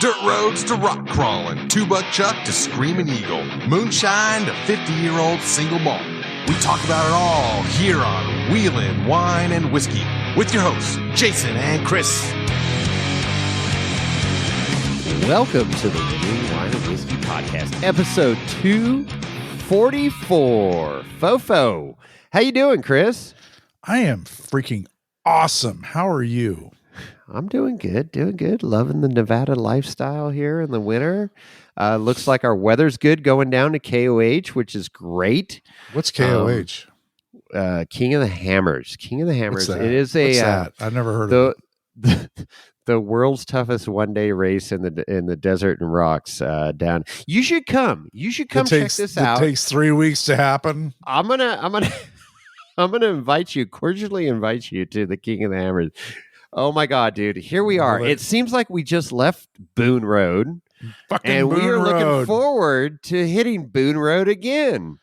Dirt roads to rock crawling, two-buck chuck to screaming eagle, moonshine to 50-year-old single malt. We talk about it all here on Wheelin' Wine and Whiskey with your hosts, Jason and Chris. Welcome to the Wheelin' Wine and Whiskey podcast, episode 244. Fofo, how you doing, Chris? I am freaking awesome. How are you? I'm doing good. Loving the Nevada lifestyle here in the winter. Looks like our weather's good going down to KOH, which is great. What's KOH? King of the Hammers. King of the Hammers. It is What's that? I've never heard of it. The world's toughest one-day race in the desert and rocks down. You should come. Check this out. It takes 3 weeks to happen. I'm gonna cordially invite you to the King of the Hammers. Oh my God, dude! Here we are. It seems like we just left Boone Rd, and we are looking forward to hitting Boone Rd again.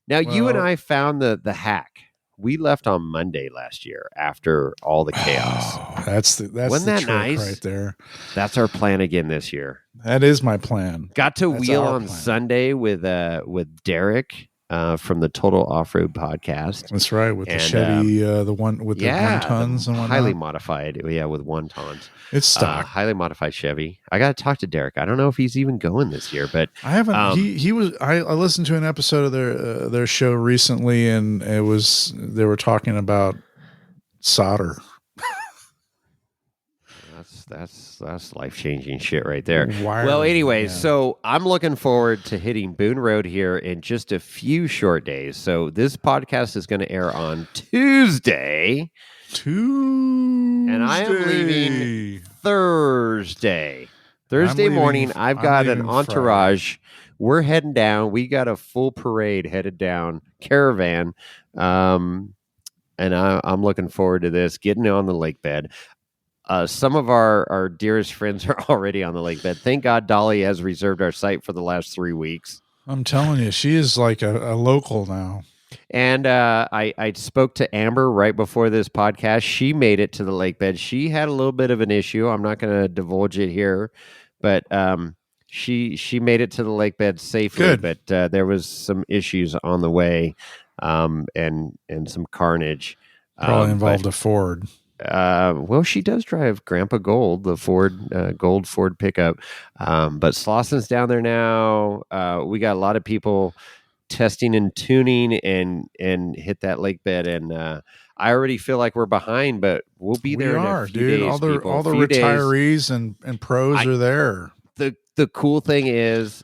Now, you and I found the hack. We left on Monday last year after all the chaos. Oh, that's Wasn't that trick nice? Right there. That's our plan again this year. That is my plan. Got to wheel on Sunday with Derek. From the Total Off-Road podcast. That's right, with the Chevy, the one with the 1 tons and whatnot. Highly modified, with 1 tons. It's stock. Highly modified Chevy. I got to talk to Derek. I don't know if he's even going this year, but I haven't. I listened to an episode of their show recently, and they were talking about solder. That's life-changing shit right there. Well, anyway, so I'm looking forward to hitting Boone Rd here in just a few short days. So this podcast is going to air on Tuesday. And I am leaving Thursday morning. I've got an entourage. Friday. We're heading down. We got a full parade headed down, caravan. And I'm looking forward to this, getting on the lakebed. Some of our dearest friends are already on the lakebed. Thank God Dolly has reserved our site for the last 3 weeks. I'm telling you, she is like a local now. And I spoke to Amber right before this podcast. She made it to the lakebed. She had a little bit of an issue. I'm not going to divulge it here, but she made it to the lakebed safely. Good. But there was some issues on the way, and some carnage. Probably involved a Ford. Well, she does drive Grandpa Gold, the gold Ford pickup. But Slosson's down there now. We got a lot of people testing and tuning and hit that lakebed. And I already feel like we're behind, but we'll be there in a few days. All the retirees and pros are there. The cool thing is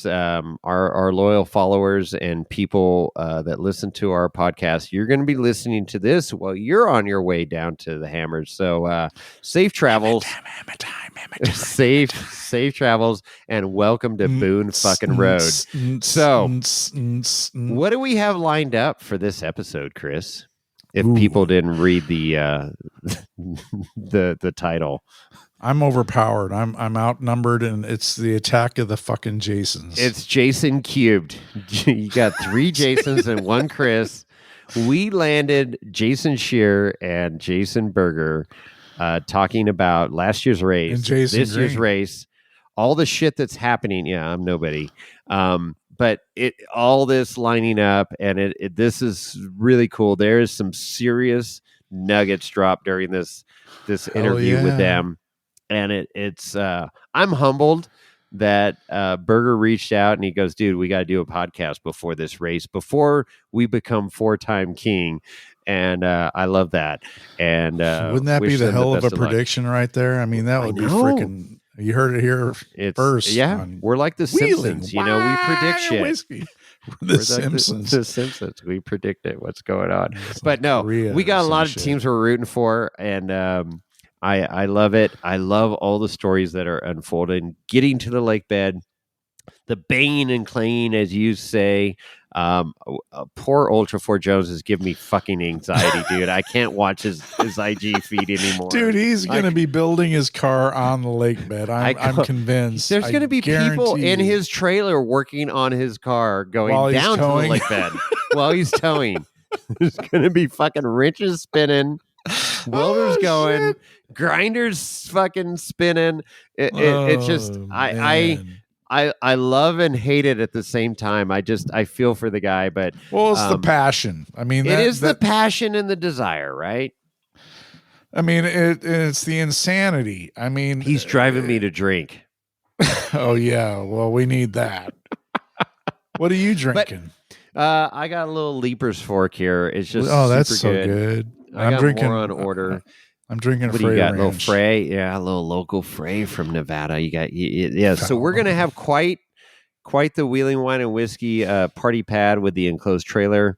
our loyal followers and people that listen to our podcast, you're going to be listening to this while you're on your way down to the Hammers. So safe travels, safe travels, and welcome to Boone fucking Rd. So what do we have lined up for this episode, Chris? If people didn't read the title. I'm overpowered. I'm outnumbered, and it's the attack of the fucking Jasons. It's Jason cubed. You got 3 Jasons and 1 Chris. We landed Jason Scherer and Jason Berger talking about last year's race, and this year's race, all the shit that's happening. Yeah, I'm nobody. But all this lining up, and this is really cool. There is some serious nuggets dropped during this interview with them. And it's I'm humbled that Berger reached out and he goes, dude, we got to do a podcast before this race, before we become 4-time king. And I love that. And wouldn't that be the hell of a prediction right there? I mean, that would be freaking. You heard it here first. Yeah, we're like the Simpsons. We predict shit. Whiskey. The Simpsons. The Simpsons. We predict it. What's going on? But no, we got a lot of teams we're rooting for, and I love it. I love all the stories that are unfolding. Getting to the lakebed, the banging and clanging, as you say. Poor Ultra 4 Jones is giving me fucking anxiety, dude. I can't watch his IG feed anymore. Dude, he's going to be building his car on the lakebed. I'm convinced. There's going to be people in his trailer working on his car going down to the lakebed while he's towing. There's going to be fucking wrenches spinning. Welder's going. Shit. Grinder's fucking spinning. It's just I love and hate it at the same time. I feel for the guy, but it's the passion. I mean, it is the passion and the desire, right? I mean, it's the insanity. I mean, he's driving me to drink. Oh yeah, well, we need that. What are you drinking? I got a little Leaper's Fork here. It's just that's super so good. I'm drinking more on order. I'm drinking what Frey do you got? Ranch. Little Frey, yeah, a little local Frey from Nevada. You got yeah. So we're gonna have quite the Wheeling Wine and Whiskey party pad with the enclosed trailer.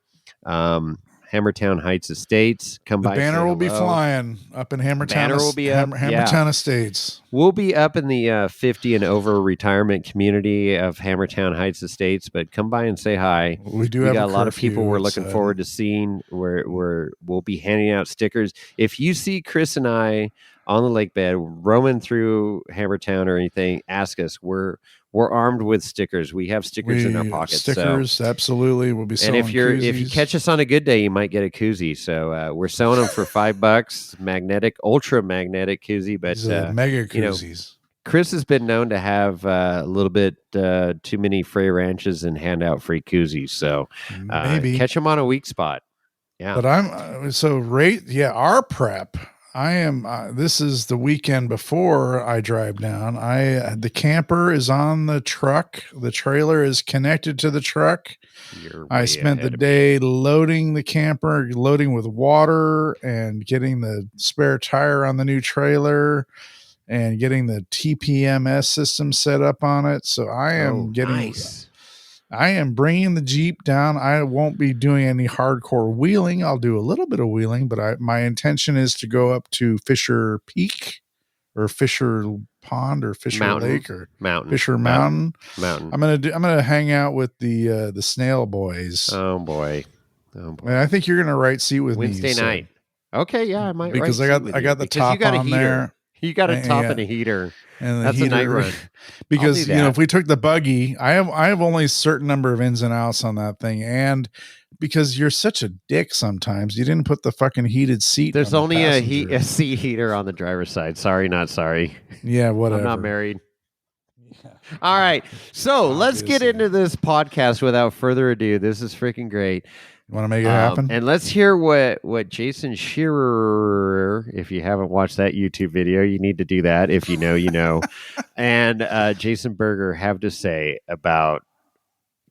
Hammertown Heights Estates. Come by. The banner will be flying up in Hammertown. Banner will be up. Hammertown Estates. We'll be up in the 50 and over retirement community of Hammertown Heights Estates. But come by and say hi. We got a lot of people we're looking forward to seeing. We'll be handing out stickers. If you see Chris and I on the lake bed roaming through Hammertown or anything, ask us. We're armed with stickers. We have stickers in our pockets. Stickers, absolutely. We'll be selling. And if you catch us on a good day, you might get a koozie. So we're selling them for $5. Magnetic, ultra magnetic koozie, but mega koozies. Chris has been known to have a little bit too many Frey Ranches and hand out free koozies. So maybe catch them on a weak spot. Yeah, but our prep. I am. This is the weekend before I drive down. The camper is on the truck. The trailer is connected to the truck. I spent the day loading the camper, loading with water, and getting the spare tire on the new trailer, and getting the TPMS system set up on it. So I am nice. I am bringing the Jeep down. I won't be doing any hardcore wheeling. I'll do a little bit of wheeling, but my intention is to go up to Fisher Peak or Fisher Pond or Fisher Lake or Fisher Mountain. I'm gonna hang out with the Snail Boys. Oh boy. And I think you're gonna right seat with Wednesday me night. Okay, yeah, I might because I got the top on there. You got a top and a heater. And that's heater, a night run. Because if we took the buggy, I have only a certain number of ins and outs on that thing, and because you're such a dick sometimes, you didn't put the fucking heated seat. There's only a seat heater on the driver's side. Sorry, not sorry. Yeah, whatever. I'm not married. Yeah. All right, so let's get into this podcast without further ado. This is freaking great. You want to make it happen? And let's hear what Jason Scherer, if you haven't watched that YouTube video, you need to do that. If you know, you know. And Jason Berger have to say about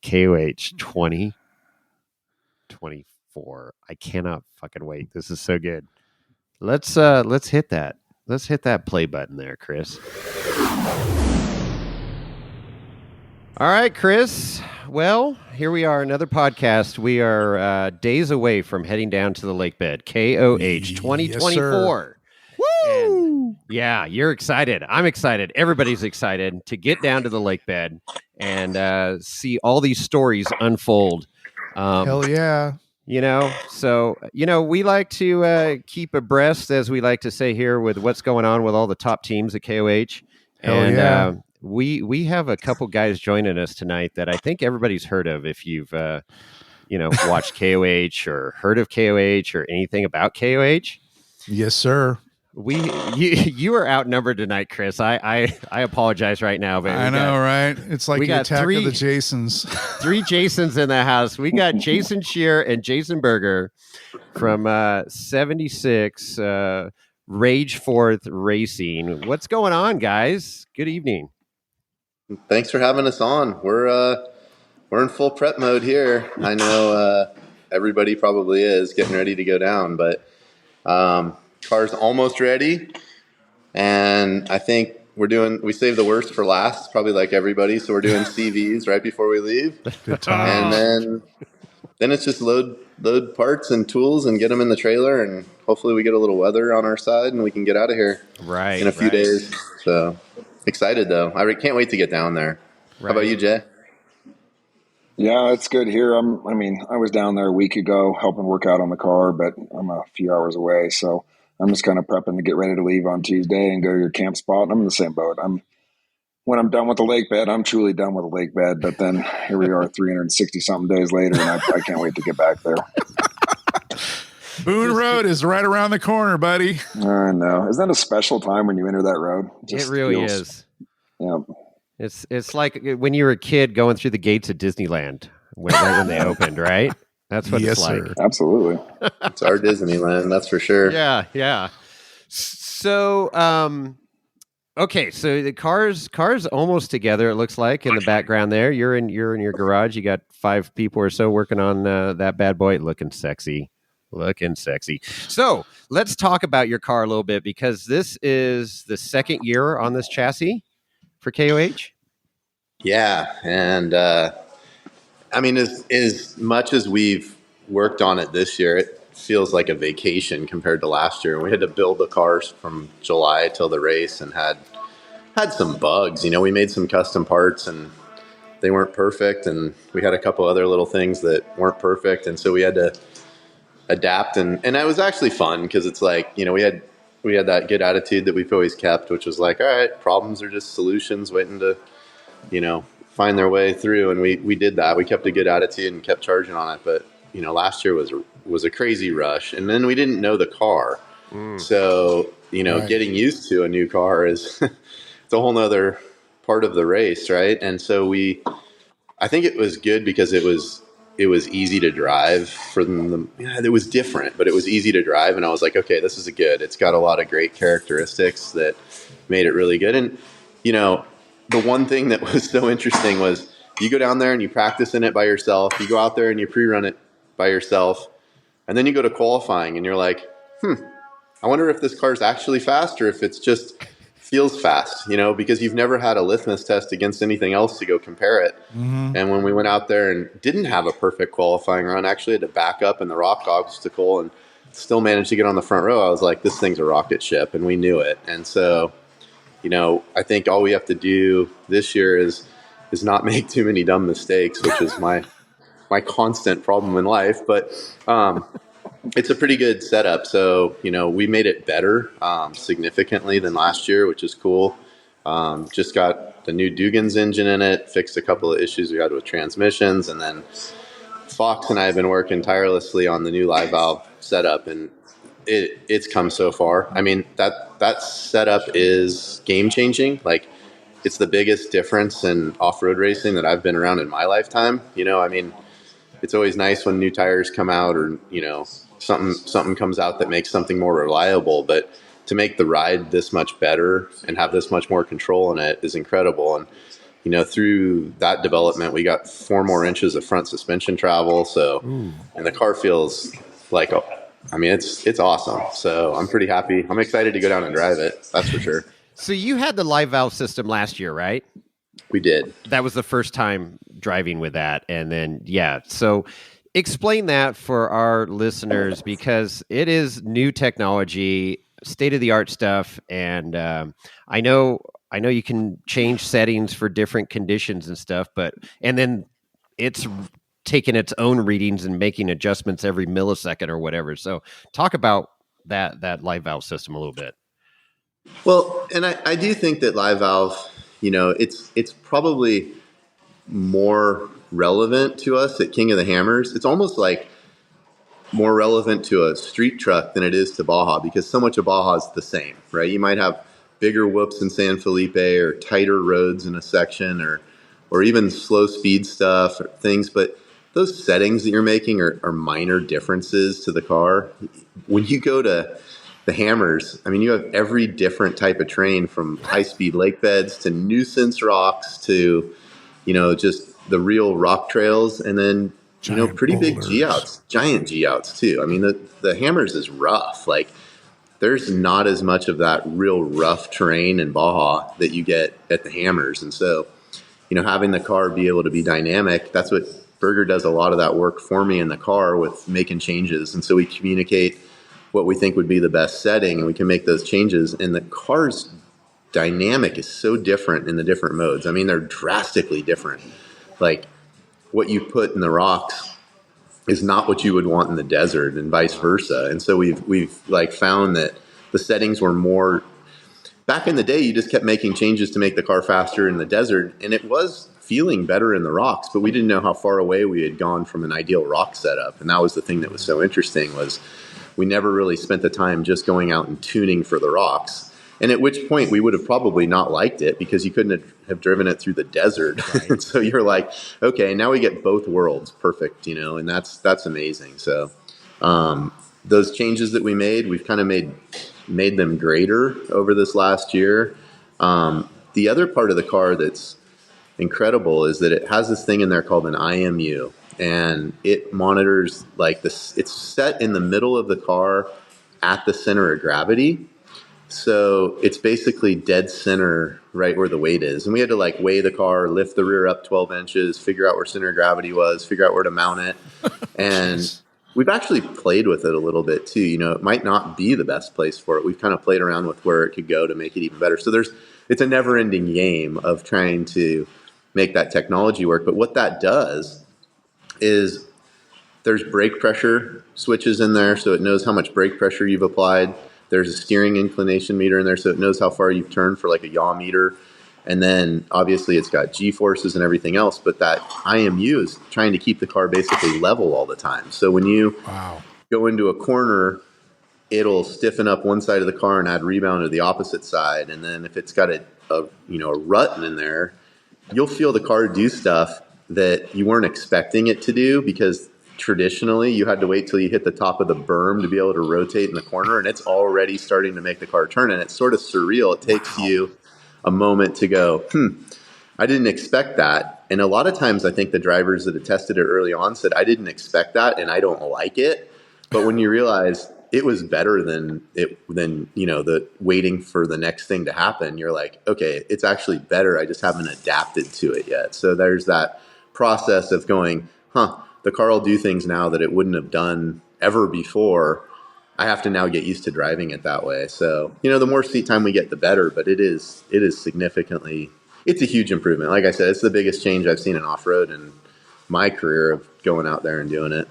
KOH 2024. I cannot fucking wait. This is so good. Let's hit that. Let's hit that play button there, Chris. All right, Chris. Well, here we are, another podcast. We are days away from heading down to the lake bed. KOH 2024. Woo! Yeah, you're excited. I'm excited. Everybody's excited to get down to the lake bed and see all these stories unfold. Hell yeah. So we like to keep abreast, as we like to say here, with what's going on with all the top teams at KOH. Hell yeah. We have a couple guys joining us tonight that I think everybody's heard of if you've watched KOH or heard of KOH or anything about KOH. Yes, sir. You are outnumbered tonight, Chris. I apologize right now, but I know, right? It's like the attack of the Jasons. 3 Jasons in the house. We got Jason Scherer and Jason Berger from 76 Rage Forth Racing. What's going on, guys? Good evening. Thanks for having us on. We're in full prep mode here. I know everybody probably is getting ready to go down, but car's almost ready, and I think we saved the worst for last, probably like everybody. So we're doing CVs right before we leave, good time. And then it's just load parts and tools and get them in the trailer, and hopefully we get a little weather on our side and we can get out of here in a few days. So excited though. I can't wait to get down there. Right. How about you, Jay? Yeah, it's good here. I was down there a week ago helping work out on the car, but I'm a few hours away, so I'm just kind of prepping to get ready to leave on Tuesday and go to your camp spot. I'm in the same boat. When I'm done with the lake bed, I'm truly done with the lake bed. But then here we are 360 something days later, and I can't wait to get back there. Boone Rd is right around the corner, buddy. I know. Isn't that a special time when you enter that road? It really is. Yeah. It's like when you were a kid going through the gates of Disneyland when they opened, right? That's what it's like. Sir. Absolutely. It's our Disneyland, that's for sure. Yeah. So, okay, so the car's almost together. It looks like in the background there. You're in your garage. You got 5 people or so working on that bad boy. Looking sexy. So let's talk about your car a little bit, because this is the second year on this chassis for KOH. Yeah, and I mean, as much as we've worked on it this year, it feels like a vacation compared to last year. We had to build the cars from July till the race and had some bugs. We made some custom parts and they weren't perfect, and we had a couple other little things that weren't perfect, and so we had to adapt. And it was actually fun because it's like, we had that good attitude that we've always kept, which was like, all right, problems are just solutions waiting to find their way through. And we did that. We kept a good attitude and kept charging on it. But last year was a crazy rush, and then we didn't know the car. So right. Getting used to a new car is it's a whole nother part of the race, right? And so I think it was good because it was easy to drive for them. It was different, but it was easy to drive, and I was like, okay, this is it's got a lot of great characteristics that made it really good. And the one thing that was so interesting was you go down there and you practice in it by yourself. You go out there and you pre-run it by yourself. And then you go to qualifying and you're like, I wonder if this car is actually fast or if it's just feels fast, because you've never had a litmus test against anything else to go compare it. Mm-hmm. And when we went out there and didn't have a perfect qualifying run, actually had to back up in the rock obstacle and still managed to get on the front row, I was like, this thing's a rocket ship, and we knew it. And so I think all we have to do this year is not make too many dumb mistakes, which is my constant problem in life. But it's a pretty good setup. So, we made it better significantly than last year, which is cool. Just got the new Dugan's engine in it, fixed a couple of issues we had with transmissions. And then Fox and I have been working tirelessly on the new live valve setup, and it's come so far. I mean, that setup is game changing. Like, it's the biggest difference in off-road racing that I've been around in my lifetime. I mean, it's always nice when new tires come out or, something comes out that makes something more reliable, but to make the ride this much better and have this much more control in it is incredible. And, through that development, we got 4 more inches of front suspension travel. So, and the car feels like, it's awesome. So I'm pretty happy. I'm excited to go down and drive it. That's for sure. So you had the live valve system last year, right? We did. That was the first time driving with that. And then, so explain that for our listeners, because it is new technology, state-of-the-art stuff. And I know you can change settings for different conditions and stuff, and then it's taking its own readings and making adjustments every millisecond or whatever. So talk about that live valve system a little bit. Well, and I do think that live valve, it's probably more relevant to us at King of the Hammers. It's almost like more relevant to a street truck than it is to Baja, because so much of Baja is the same, right? You might have bigger whoops in San Felipe or tighter roads in a section or even slow speed stuff or things, but those settings that you're making are minor differences to the car. When you go to the Hammers, I mean, you have every different type of terrain, from high-speed lake beds to nuisance rocks to, just the real rock trails, and then, pretty big G-outs, giant G-outs too. I mean, the Hammers is rough. Like, there's not as much of that real rough terrain in Baja that you get at the Hammers. And so, having the car be able to be dynamic, that's what Berger does a lot of that work for me in the car with making changes. And so we communicate what we think would be the best setting, and we can make those changes. And the car's dynamic is so different in the different modes. I mean, they're drastically different. Like, what you put in the rocks is not what you would want in the desert, and vice versa. And so we've like found that the settings were more. Back in the day, you just kept making changes to make the car faster in the desert, and it was feeling better in the rocks, but we didn't know how far away we had gone from an ideal rock setup. And that was the thing that was so interesting, was we never really spent the time just going out and tuning for the rocks. And at which point we would have probably not liked it because you couldn't have driven it through the desert. Right. So you're like, okay, now we get both worlds perfect, and that's amazing. So those changes that we made, we've kind of made them greater over this last year. The other part of the car that's incredible is that it has this thing in there called an IMU, and it monitors like this. It's set in the middle of the car at the center of gravity. So it's basically dead center right where the weight is. And we had to like weigh the car, lift the rear up 12 inches, figure out where center of gravity was, figure out where to mount it. And we've actually played with it a little bit too. It might not be the best place for it. We've kind of played around with where it could go to make it even better. So it's a never ending game of trying to make that technology work. But what that does is there's brake pressure switches in there. So it knows how much brake pressure you've applied. There's a steering inclination meter in there, so it knows how far you've turned for like a yaw meter. And then obviously it's got G-forces and everything else, but that IMU is trying to keep the car basically level all the time. So when you go into a corner, it'll stiffen up one side of the car and add rebound to the opposite side. And then if it's got a rut in there, you'll feel the car do stuff that you weren't expecting it to do because traditionally you had to wait till you hit the top of the berm to be able to rotate in the corner, and it's already starting to make the car turn. And it's sort of surreal. It takes you a moment to go, I didn't expect that. And a lot of times I think the drivers that had tested it early on said, I didn't expect that and I don't like it. But when you realize it was better than the waiting for the next thing to happen, you're like, okay, it's actually better. I just haven't adapted to it yet. So there's that process of going, the car will do things now that it wouldn't have done ever before. I have to now get used to driving it that way. So, the more seat time we get, the better, but it is significantly, it's a huge improvement. Like I said, it's the biggest change I've seen in off-road in my career of going out there and doing it.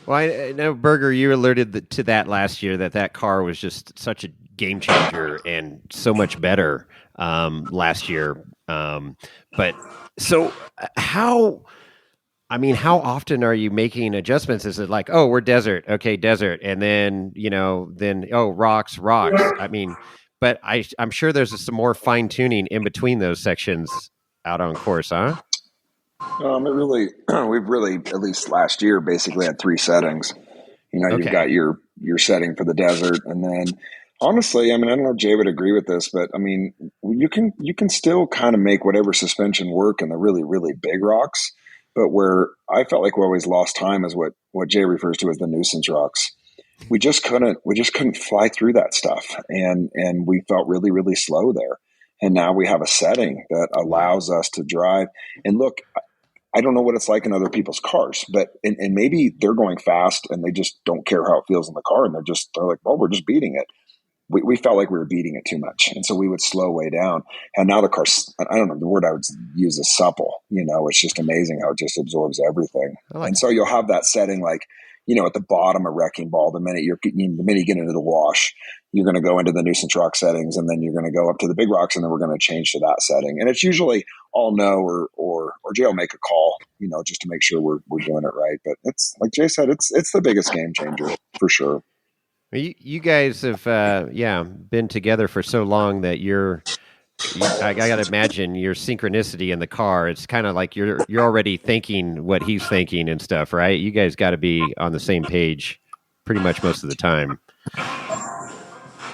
Well, I know, Berger, you alerted to that last year, that car was just such a game changer and so much better last year. But so how often are you making adjustments? Is it like, oh, we're desert. Okay, desert. And then, rocks. But I'm sure there's some more fine tuning in between those sections out on course, huh? We've really, at least last year, basically had 3 settings. You've got your setting for the desert. And then honestly, I don't know if Jay would agree with this, but you can still kind of make whatever suspension work in the really, really big rocks. But where I felt like we always lost time is what Jay refers to as the nuisance rocks. We just couldn't fly through that stuff. And we felt really, really slow there. And now we have a setting that allows us to drive. And look, I don't know what it's like in other people's cars, but and maybe they're going fast and they just don't care how it feels in the car. And they're like, well, we're just beating it. We felt like we were beating it too much. And so we would slow way down. And now the car's, I don't know, the word I would use is supple. It's just amazing how it just absorbs everything. So you'll have that setting like, at the bottom of wrecking ball, the minute you get into the wash, you're going to go into the nuisance rock settings, and then you're going to go up to the big rocks, and then we're going to change to that setting. And it's usually all no or Jay will make a call, just to make sure we're doing it right. But it's like Jay said, it's the biggest game changer for sure. You guys have, been together for so long that I got to imagine your synchronicity in the car. It's kind of like you're already thinking what he's thinking and stuff, right? You guys got to be on the same page pretty much most of the time.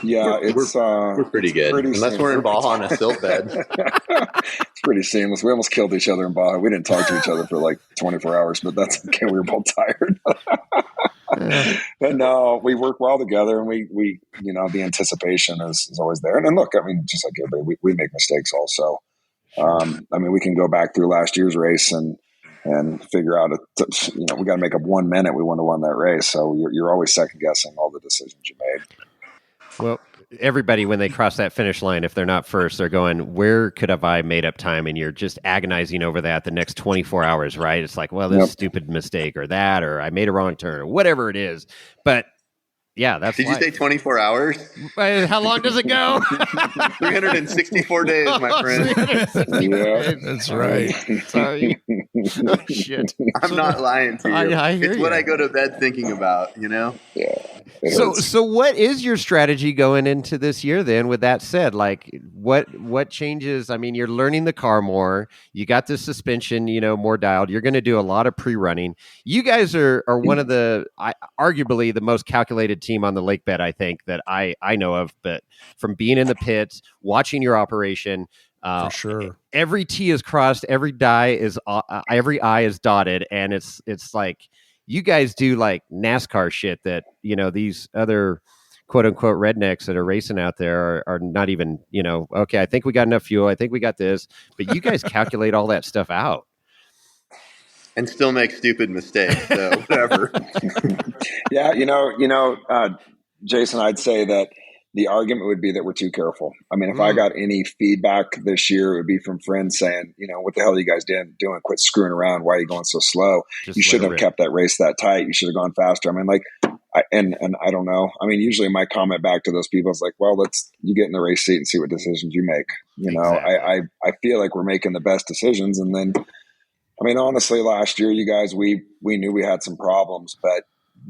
Yeah, we're pretty good. Unless we're in Baja on a silt bed. It's pretty seamless. We almost killed each other in Baja. We didn't talk to each other for like 24 hours, but that's okay. We were both tired. But no, we work well together, and we the anticipation is always there. And look, just like everybody, we make mistakes also. We can go back through last year's race and figure out, we got to make up 1 minute. We wouldn't have won that race. So you're always second guessing all the decisions you made. Well, everybody, when they cross that finish line, if they're not first, they're going, where could have I made up time? And you're just agonizing over that the next 24 hours, right? It's like, well, this stupid mistake or that, or I made a wrong turn or whatever it is. But Yeah, that's Did life. you say 24 hours? How long does it go? 364 days, my friend. 364 days. That's right. Sorry. Oh, shit. I'm not lying to you. I hear it's you. what I go to bed thinking about, you know? Yeah. So what is your strategy going into this year then? With that said, like what changes? I mean, you're learning the car more. You got the suspension, more dialed. You're going to do a lot of pre-running. You guys are one of the arguably the most calculated team on the lakebed, I think, that I know of. But from being in the pits, watching your operation, For sure. every T is crossed, every I is dotted, and it's like. You guys do like NASCAR shit that, these other quote unquote rednecks that are racing out there are not even, okay, I think we got enough fuel. I think we got this, but you guys calculate all that stuff out. And still make stupid mistakes. So whatever. Yeah. Jason, I'd say that the argument would be that we're too careful. I mean, if I got any feedback this year, it would be from friends saying, what the hell are you guys doing? Quit screwing around. Why are you going so slow? You shouldn't have kept that race that tight. You should have gone faster. I mean, and I don't know. I mean, usually my comment back to those people is like, well, you get in the race seat and see what decisions you make. Exactly. I feel like we're making the best decisions. And then, I mean, honestly, last year, you guys, we knew we had some problems, but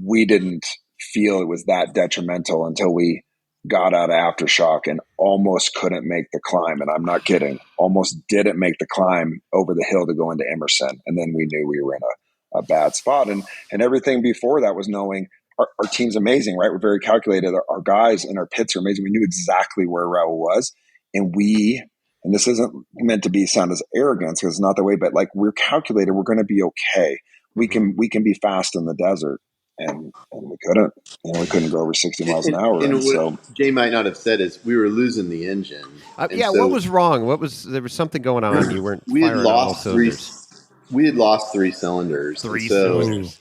we didn't feel it was that detrimental until we got out of aftershock and almost couldn't make the climb. And I'm not kidding. Almost didn't make the climb over the hill to go into Emerson. And then we knew we were in a bad spot. And everything before that was knowing our team's amazing, right? We're very calculated. Our guys in our pits are amazing. We knew exactly where Raul was. And this isn't meant to sound as arrogance because it's not that way, but like we're calculated. We're going to be okay. We can be fast in the desert. And we couldn't. We couldn't go over 60 miles an hour. And so Jay might not have said is we were losing the engine. What was wrong? There was something going on. You weren't. We had lost three cylinders. Three cylinders.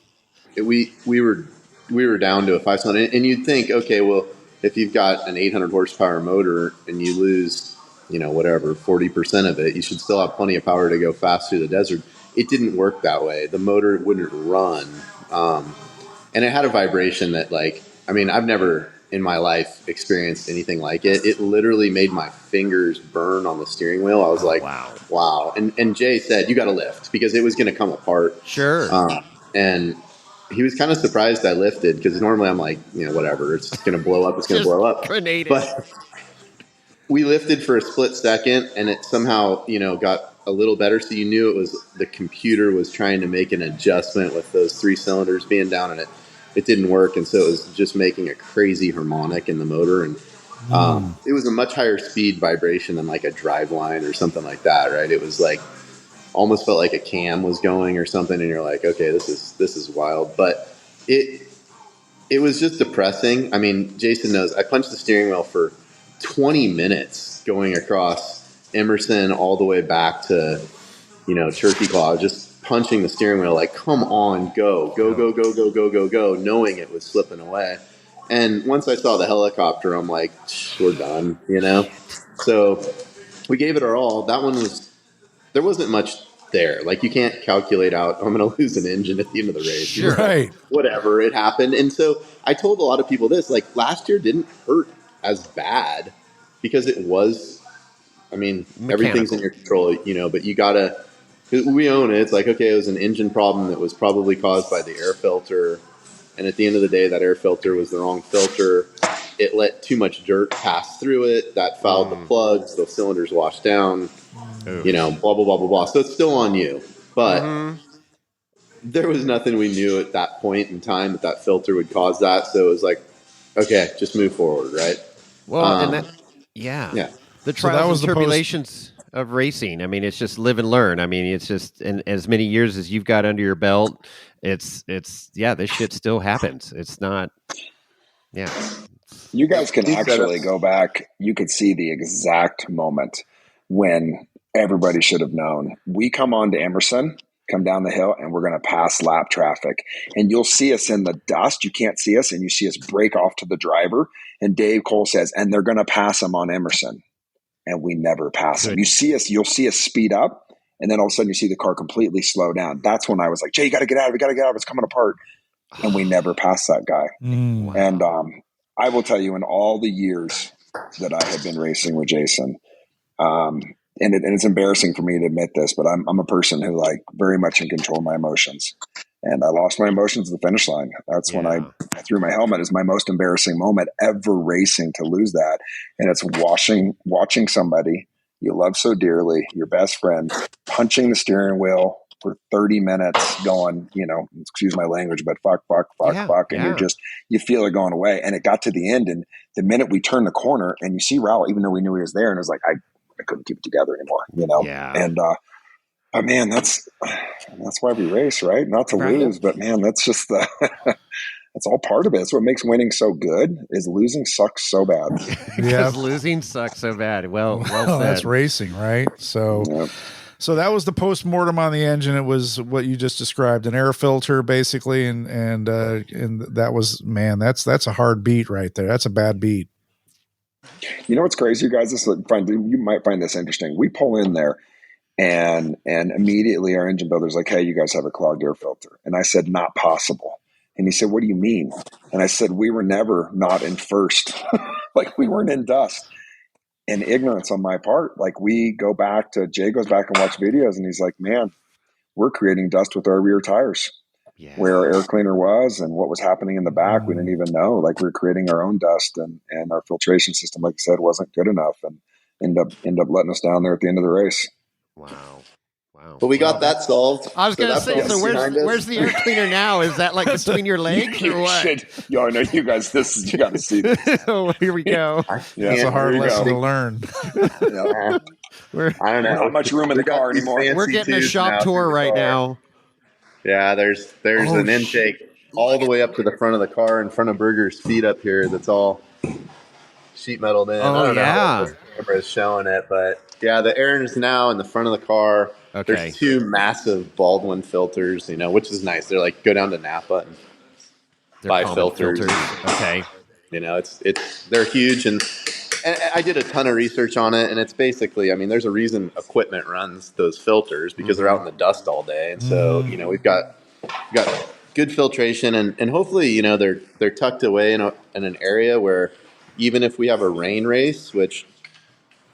We were down to a 5-cylinder, and you'd think, okay, well, if you've got an 800 horsepower motor and you lose, 40% of it, you should still have plenty of power to go fast through the desert. It didn't work that way. The motor wouldn't run. And it had a vibration that, I've never in my life experienced anything like it. It literally made my fingers burn on the steering wheel. I was wow. And Jay said, you got to lift because it was going to come apart. Sure. And he was kind of surprised I lifted because normally I'm like, whatever, it's going to blow up. It's going to blow up. Grenade. But we lifted for a split second and it somehow, got a little better. So you knew it was the computer was trying to make an adjustment with those 3 cylinders being down and it didn't work. And so it was just making a crazy harmonic in the motor. And it was a much higher speed vibration than like a drive line or something like that. Right. It was like, almost felt like a cam was going or something. And you're like, okay, this is wild. But it was just depressing. I mean, Jason knows I punched the steering wheel for 20 minutes going across Emerson all the way back to, Turkey Claw, just punching the steering wheel like, come on, go, knowing it was slipping away. And once I saw the helicopter, I'm like, we're done, So we gave it our all. That one there wasn't much there. Like you can't calculate out, I'm going to lose an engine at the end of the race. Sure. Right. Whatever, it happened. And so I told a lot of people this, like last year didn't hurt as bad because it was, mechanical. Everything's in your control, but you gotta, we own it. It's like, okay, it was an engine problem that was probably caused by the air filter. And at the end of the day, that air filter was the wrong filter. It let too much dirt pass through it. That fouled the plugs. The cylinders washed down, blah, blah, blah, blah, blah. So it's still on you. But there was nothing we knew at that point in time that filter would cause that. So it was like, okay, just move forward, right? Well, yeah. The trials and tribulations of racing. It's just live and learn. It's just, and as many years as you've got under your belt, it's this shit still happens. It's not, You guys can actually go back. You could see the exact moment when everybody should have known. We come on to Emerson, come down the hill, and we're going to pass lap traffic. And you'll see us in the dust. You can't see us, and you see us break off to the driver. And Dave Cole says, and they're going to pass them on Emerson. And we never pass them. You'll see us speed up, and then all of a sudden you see the car completely slow down. That's when I was like, Jay, you got to get out. We got to get out. It's coming apart. and we never passed that guy. Wow. And I will tell you, in all the years that I have been racing with Jason, and it's embarrassing for me to admit this, but I'm a person who like very much in control of my emotions. And I lost my emotions at the finish line. That's when I threw my helmet. Is my most embarrassing moment ever racing, to lose that. And it's watching somebody you love so dearly, your best friend, punching the steering wheel for 30 minutes going, excuse my language, but fuck. And you feel it going away. And it got to the end. And the minute we turned the corner and you see Raul, even though we knew he was there, and it was like, I couldn't keep it together anymore, Yeah. And, but man, that's why we race, right? Not to lose, but man, that's just that's all part of it. It's what makes winning so good. Is losing sucks so bad. Because losing sucks so bad. Well said. That's racing, right? So, So that was the post-mortem on the engine. It was what you just described, an air filter, basically, and that was, man, that's a hard beat right there. That's a bad beat. You know what's crazy, you guys? You might find this interesting. We pull in there. And immediately our engine builder's like, hey, you guys have a clogged air filter. And I said, not possible. And he said, what do you mean? And I said, we were never not in first. Like we weren't in dust. And ignorance on my part. Like Jay goes back and watch videos and he's like, man, we're creating dust with our rear tires. Yeah. Where our air cleaner was and what was happening in the back, we didn't even know. Like we were creating our own dust and our filtration system, like I said, wasn't good enough and end up letting us down there at the end of the race. Wow. But we got that solved. I was going to say, so where's the air cleaner now? Is that like between your legs or what? Yo, I know you guys, you got to see this. Oh, here we go. It's a hard lesson to learn. I don't know. Not much room in the car anymore. We're getting a shop tour right now. Yeah, there's an intake all the way up to the front of the car in front of Berger's feet up here that's all sheet metaled in. Oh, I don't know if the camera is showing it, but yeah, the air is now in the front of the car. Okay. There's two massive Baldwin filters, which is nice. They're like, go down to Napa and buy filters. Okay. They're huge. And I did a ton of research on it. And it's basically, there's a reason equipment runs those filters because they're out in the dust all day. And so, we've got good filtration and hopefully, they're tucked away in an area where even if we have a rain race, which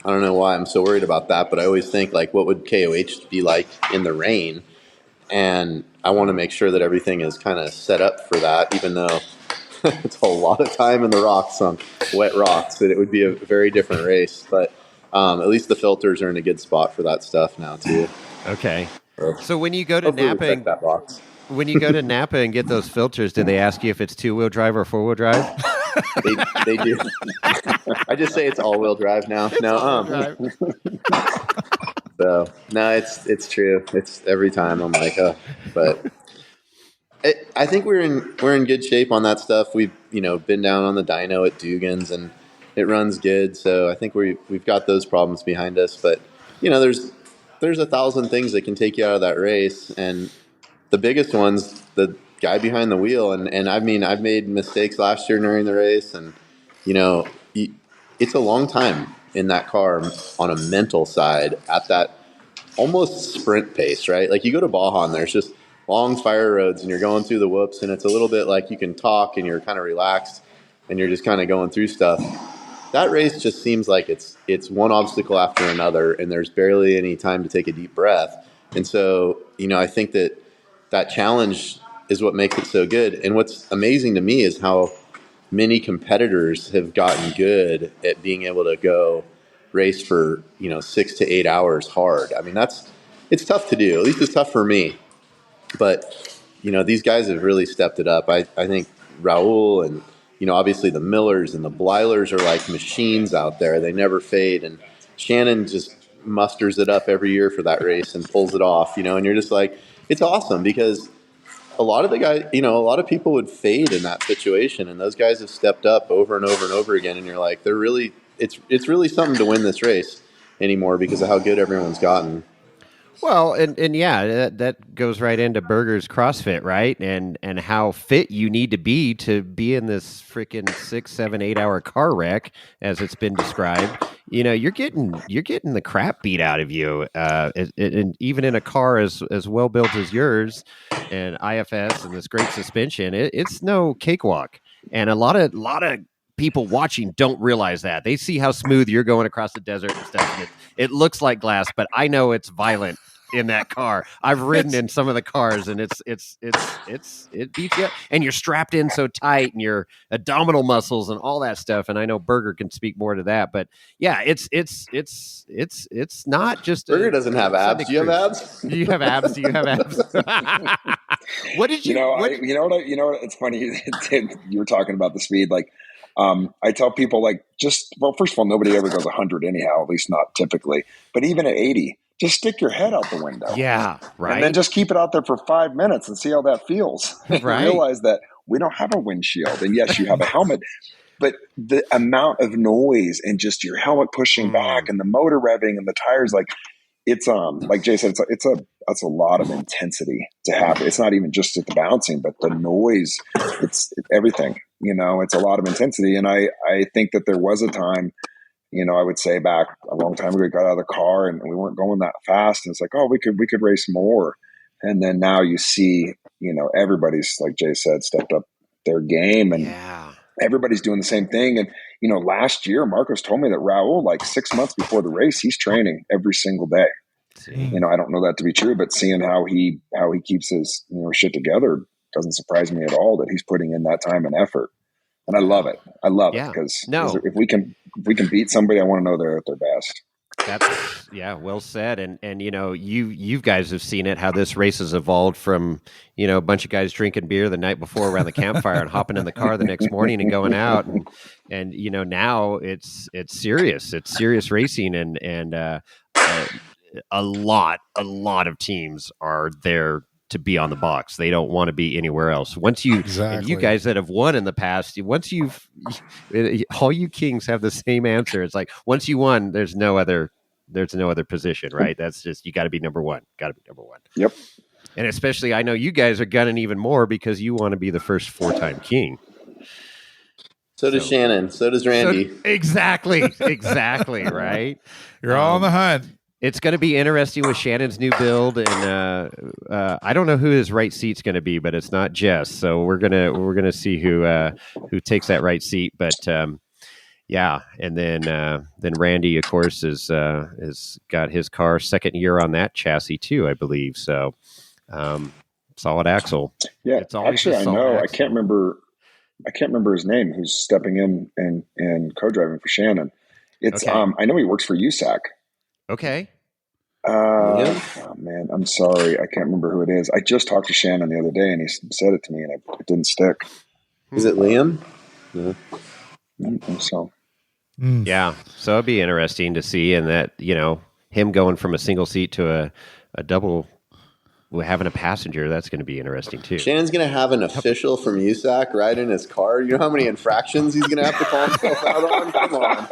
I don't know why I'm so worried about that, but I always think like, what would KOH be like in the rain? And I want to make sure that everything is kind of set up for that, even though it's a lot of time in the rocks on wet rocks, and it would be a very different race. But at least the filters are in a good spot for that stuff now too. Okay. So when you go to Napa and get those filters, do they ask you if it's 2-wheel drive or 4-wheel drive? They do. I just say it's all-wheel drive now. So no, it's true. It's every time I'm like, but I think we're in good shape on that stuff. We've been down on the dyno at Dugan's and it runs good. So I think we've got those problems behind us. But there's 1,000 things that can take you out of that race, and the biggest one's the guy behind the wheel. And I've made mistakes last year during the race, and it's a long time in that car on a mental side at that almost sprint pace, right? Like you go to Baja and there's just long fire roads and you're going through the whoops, and it's a little bit like you can talk and you're kind of relaxed and you're just kind of going through stuff. That race just seems like it's one obstacle after another, and there's barely any time to take a deep breath. And so, I think that challenge is what makes it so good. And what's amazing to me is how many competitors have gotten good at being able to go race for 6 to 8 hours hard. It's tough to do. At least it's tough for me. But these guys have really stepped it up. I think Raul and obviously the Millers and the Bleilers are like machines out there. They never fade. And Shannon just musters it up every year for that race and pulls it off. And you're just like, it's awesome because a lot of the guys, a lot of people would fade in that situation, and those guys have stepped up over and over and over again. And you're like, it's really something to win this race anymore because of how good everyone's gotten. Well, and yeah, that goes right into Berger's CrossFit, right? And how fit you need to be in this freaking 6, 7, 8 hour car wreck, as it's been described. you're getting the crap beat out of you, and even in a car as well built as yours, and IFS and this great suspension, it's no cakewalk. And a lot of people watching don't realize that. They see how smooth you're going across the desert and stuff, and it looks like glass, but I know it's violent in that car. I've ridden in some of the cars, and it beats you up. And you're strapped in so tight, and your abdominal muscles and all that stuff. And I know Berger can speak more to that, but yeah, it's not just Berger doesn't have abs. Do you have abs? Do you have abs? Do you have abs? What did you? You know what? It's funny. You were talking about the speed, like. I tell people first of all, nobody ever goes 100 anyhow, at least not typically. But even at 80, just stick your head out the window. Yeah, right. And then just keep it out there for 5 minutes and see how that feels. Right. Realize that we don't have a windshield. And yes, you have a helmet. But the amount of noise and just your helmet pushing back and the motor revving and the tires, it's like Jay said, that's a lot of intensity to have. It's not even just at the bouncing, but the noise, it's everything. It's a lot of intensity. And I think that there was a time, I would say back a long time ago, we got out of the car and we weren't going that fast. And it's like, oh, we could race more. And then now you see, everybody's, like Jay said, stepped up their game, and everybody's doing the same thing. And, last year, Marcos told me that Raul, 6 months before the race, he's training every single day. I don't know that to be true, but seeing how he keeps his, shit together doesn't surprise me at all that he's putting in that time and effort. And I love it. Because if we can beat somebody, I want to know they're at their best. That's well said. And you guys have seen it, how this race has evolved from, a bunch of guys drinking beer the night before around the campfire and hopping in the car the next morning and going out. And now it's serious. It's serious racing, and a lot of teams are there to be on the box. They don't want to be anywhere else. Once you, and you guys that have won in the past, all you kings have the same answer. It's like, once you won, there's no other position, right? That's just, you got to be number one. Yep. And especially, I know you guys are gunning even more because you want to be the first 4-time king. So does Shannon. So does Randy. Exactly. Right. You're all on the hunt. It's going to be interesting with Shannon's new build, and I don't know who his right seat's going to be, but it's not Jess. So we're gonna see who takes that right seat. But and then Randy, of course, has got his car second year on that chassis too, I believe. So solid axle. Yeah, actually, I know. Axle. I can't remember his name. Who's stepping in and co-driving for Shannon? It's okay. I know he works for USAC. Okay. Oh man, I'm sorry. I can't remember who it is. I just talked to Shannon the other day and he said it to me and it didn't stick. Is it Liam? Yeah. I don't think so. Yeah. So it'd be interesting to see, and that, him going from a single seat to a double, having a passenger, that's going to be interesting too. Shannon's going to have an official from USAC ride in his car. You know how many infractions he's going to have to call himself out on? Come on.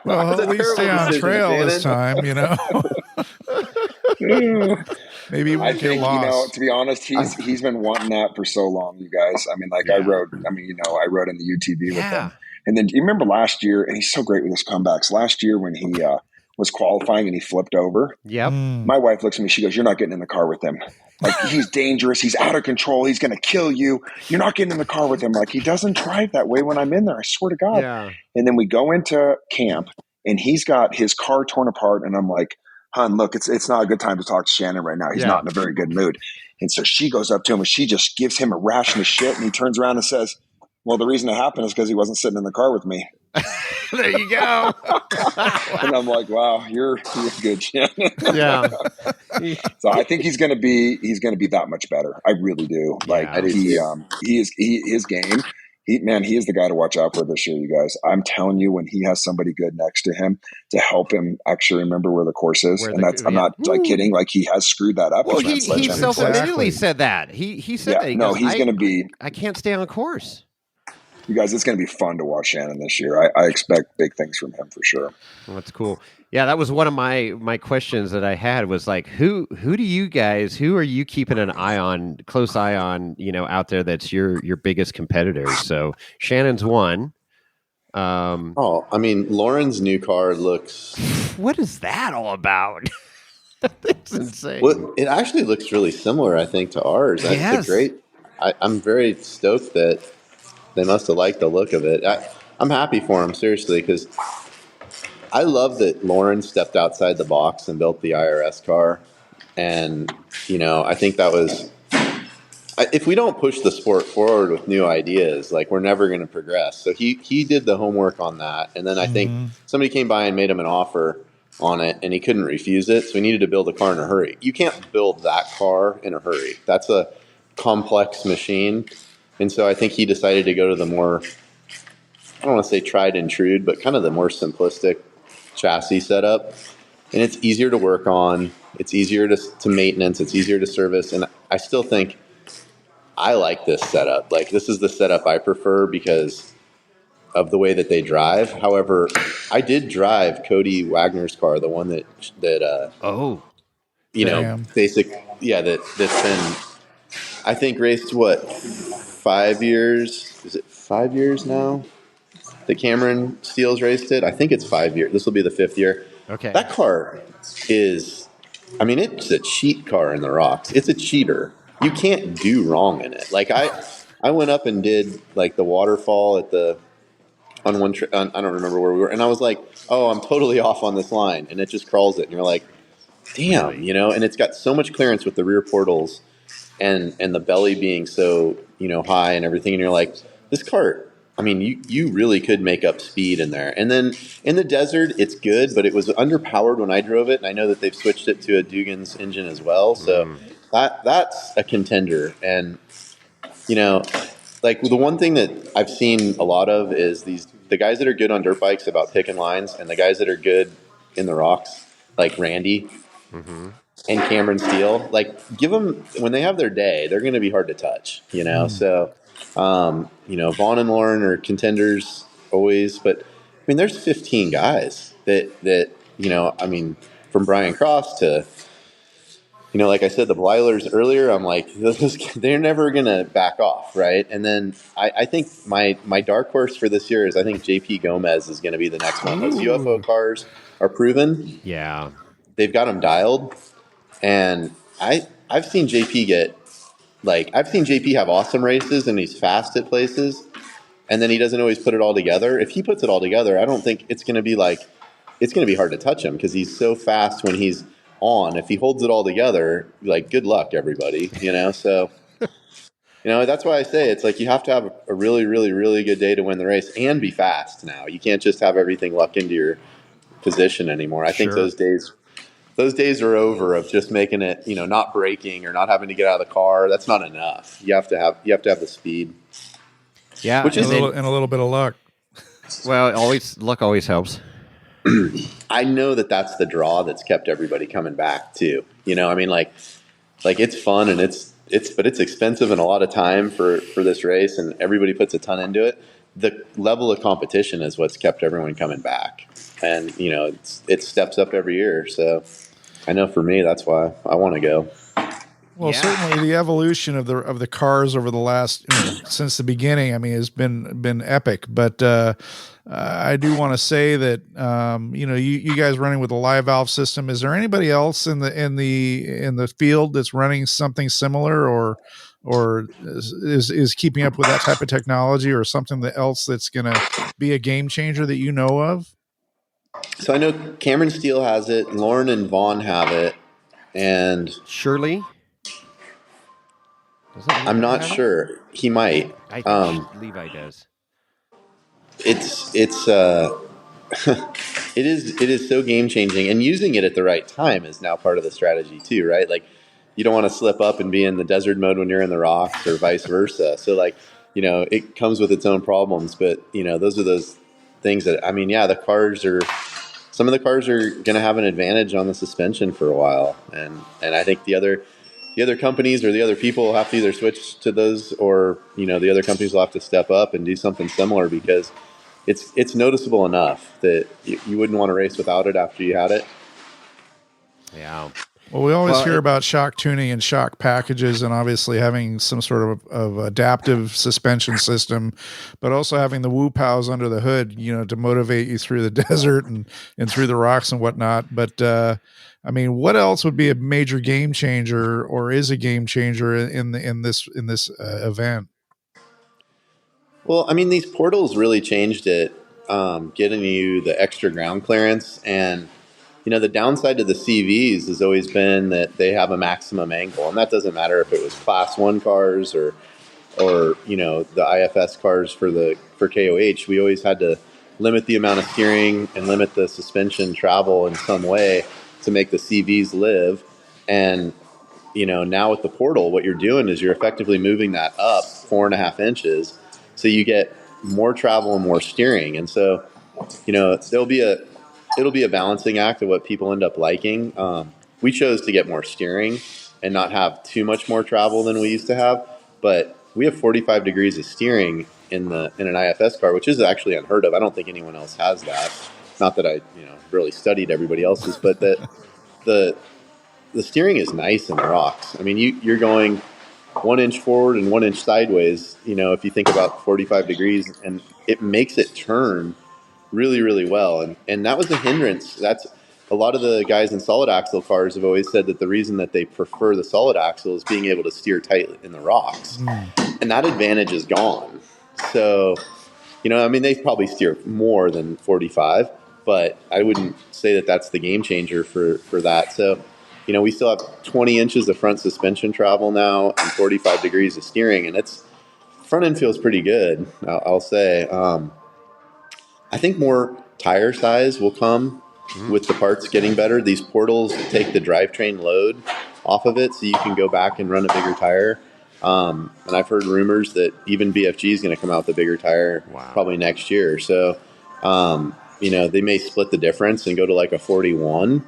Well, he'll at least stay on trail this time, Maybe he won't get lost. To be honest, he's been wanting that for so long, you guys. I mean, I rode in the UTV with him. And then you remember last year, and he's so great with his comebacks. Last year when he was qualifying and he flipped over. Yep. My wife looks at me, she goes, "You're not getting in the car with him. He's dangerous. He's out of control. He's going to kill you. You're not getting in the car with him." He doesn't drive that way when I'm in there. I swear to God. Yeah. And then we go into camp and he's got his car torn apart. And I'm like, "Hon, look, it's not a good time to talk to Shannon right now. He's not in a very good mood." And so she goes up to him and she just gives him a ration of shit. And he turns around and says, "Well, the reason it happened is because he wasn't sitting in the car with me." There you go. And I'm like, "Wow, you're good, Shannon." Yeah. So I think he's going to be that much better. I really do. His game. He is the guy to watch out for this year, you guys. I'm telling you, when he has somebody good next to him to help him actually remember where the course is, I'm not kidding. He has screwed that up. Well, he self-admittedly said that. He said that. He's going to be. I can't stay on course. You guys, it's going to be fun to watch Shannon this year. I expect big things from him for sure. Well, that's cool. Yeah, that was one of my questions that I had was who do you guys, who are you keeping an eye on, close eye on, out there that's your biggest competitors? So Shannon's one. I mean, Lauren's new car looks. What is that all about? It's insane. Well, it actually looks really similar, I think, to ours. That's a great. I'm very stoked that they must have liked the look of it. I'm happy for them, seriously, because I love that Lauren stepped outside the box and built the IRS car. And, I think that was. If we don't push the sport forward with new ideas, like, we're never going to progress. So he did the homework on that. And then I think somebody came by and made him an offer on it, and he couldn't refuse it. So he needed to build a car in a hurry. You can't build that car in a hurry. That's a complex machine. And so I think he decided to go to the more, I don't want to say tried and true, but kind of the more simplistic chassis setup. And it's easier to work on. It's easier to maintenance. It's easier to service. And I still think I like this setup. Like, this is the setup I prefer because of the way that they drive. However, I did drive Cody Wagner's car, the one that's been, I think, raced 5 years? Is it 5 years now? The Cameron Steele's raced it. I think it's 5 years. This will be the 5th year. Okay. That car is, it's a cheat car in the rocks. It's a cheater. You can't do wrong in it. Like, I went up and did like the waterfall on one trip. I don't remember where we were, and I was like, "Oh, I'm totally off on this line," and it just crawls it, and you're like, "Damn," And it's got so much clearance with the rear portals, and the belly being so high and everything, and you're like, "This cart." I mean, you really could make up speed in there. And then in the desert, it's good, but it was underpowered when I drove it, and I know that they've switched it to a Dugan's engine as well, so. That's a contender. And, like, the one thing that I've seen a lot of is the guys that are good on dirt bikes about picking lines, and the guys that are good in the rocks, like Randy and Cameron Steele, like, give them, when they have their day, they're going to be hard to touch, So, Vaughn and Lauren are contenders always, but I mean, there's 15 guys that from Brian Cross to, like I said, the Bleilers earlier, I'm like, they're never going to back off, right? And then I think my dark horse for this year is I think JP Gomez is going to be the next one. Those UFO cars are proven. Yeah. They've got them dialed. And I've seen JP I've seen JP have awesome races, and he's fast at places, and then he doesn't always put it all together. If he puts it all together, I don't think it's going to be hard to touch him because he's so fast when he's on. If he holds it all together, like, good luck, everybody, So, that's why I say it's like you have to have a really, really, really good day to win the race and be fast now. You can't just have everything luck into your position anymore. I think those days are over of just making it, not braking or not having to get out of the car. That's not enough. You have to have the speed. Yeah, which is a little bit of luck. Well, luck always helps. I know that's the draw that's kept everybody coming back too. Like it's fun and it's expensive and a lot of time for this race, and everybody puts a ton into it. The level of competition is what's kept everyone coming back, and it steps up every year. So I know for me, that's why I want to go. Well, certainly the evolution of the cars over the last since the beginning, has been epic. But I do want to say that you guys running with a live valve system. Is there anybody else in the field that's running something similar, or is keeping up with that type of technology, or something else that's going to be a game changer that you know of? So I know Cameron Steele has it, Lauren and Vaughn have it, and Shirley. I'm not sure. He might. I think Levi does. It's it is so game changing, and using it at the right time is now part of the strategy too, right? Like, you don't want to slip up and be in the desert mode when you're in the rocks, or vice versa. So, like, it comes with its own problems, but those are those things that some of the cars are going to have an advantage on the suspension for a while, and I think the other companies or the other people will have to either switch to those, or the other companies will have to step up and do something similar, because it's noticeable enough that you wouldn't want to race without it after you had it. Yeah. Well, we always hear about shock tuning and shock packages, and obviously having some sort of adaptive suspension system, but also having the woo pows under the hood, to motivate you through the desert and through the rocks and whatnot. But I mean, what else would be a major game changer, or is a game changer in this event? Well, I mean, these portals really changed it, getting you the extra ground clearance. And, the downside to the CVs has always been that they have a maximum angle. And that doesn't matter if it was class 1 cars or the IFS cars for KOH. We always had to limit the amount of steering and limit the suspension travel in some way to make the CVs live. And, now with the portal, what you're doing is you're effectively moving that up 4.5 inches. So you get more travel and more steering. And so, it'll be a balancing act of what people end up liking. We chose to get more steering and not have too much more travel than we used to have. But we have 45 degrees of steering in an IFS car, which is actually unheard of. I don't think anyone else has that. Not that I, really studied everybody else's, but the steering is nice in the rocks. I mean, you're going 1 inch forward and 1 inch sideways, if you think about 45 degrees, and it makes it turn really, really well. And that was a hindrance. That's a lot of the guys in solid axle cars have always said that the reason that they prefer the solid axle is being able to steer tight in the rocks. And that advantage is gone. So, they probably steer more than 45, but I wouldn't say that that's the game changer for that. So, we still have 20 inches of front suspension travel now and 45 degrees of steering, and front end feels pretty good, I'll say. I think more tire size will come with the parts getting better. These portals take the drivetrain load off of it, so you can go back and run a bigger tire. And I've heard rumors that even BFG is going to come out with a bigger tire probably next year. So, they may split the difference and go to like a 41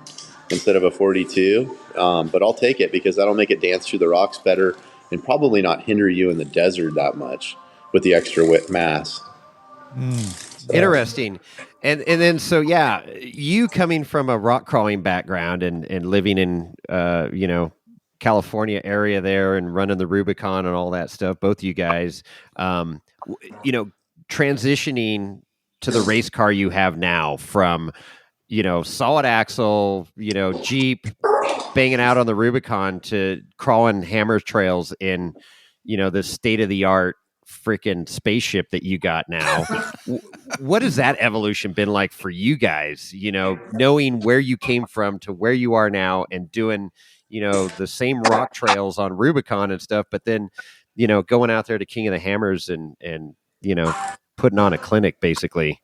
instead of a 42. But I'll take it because that'll make it dance through the rocks better and probably not hinder you in the desert that much with the extra mass. So. Interesting. And then, so yeah, you coming from a rock crawling background and living in, California area there and running the Rubicon and all that stuff, both you guys, transitioning to the race car you have now from, solid axle, Jeep banging out on the Rubicon to crawling hammer trails in, the state of the art freaking spaceship that you got now. What has that evolution been like for you guys, knowing where you came from to where you are now and doing, the same rock trails on Rubicon and stuff, but then, going out there to King of the Hammers and putting on a clinic basically?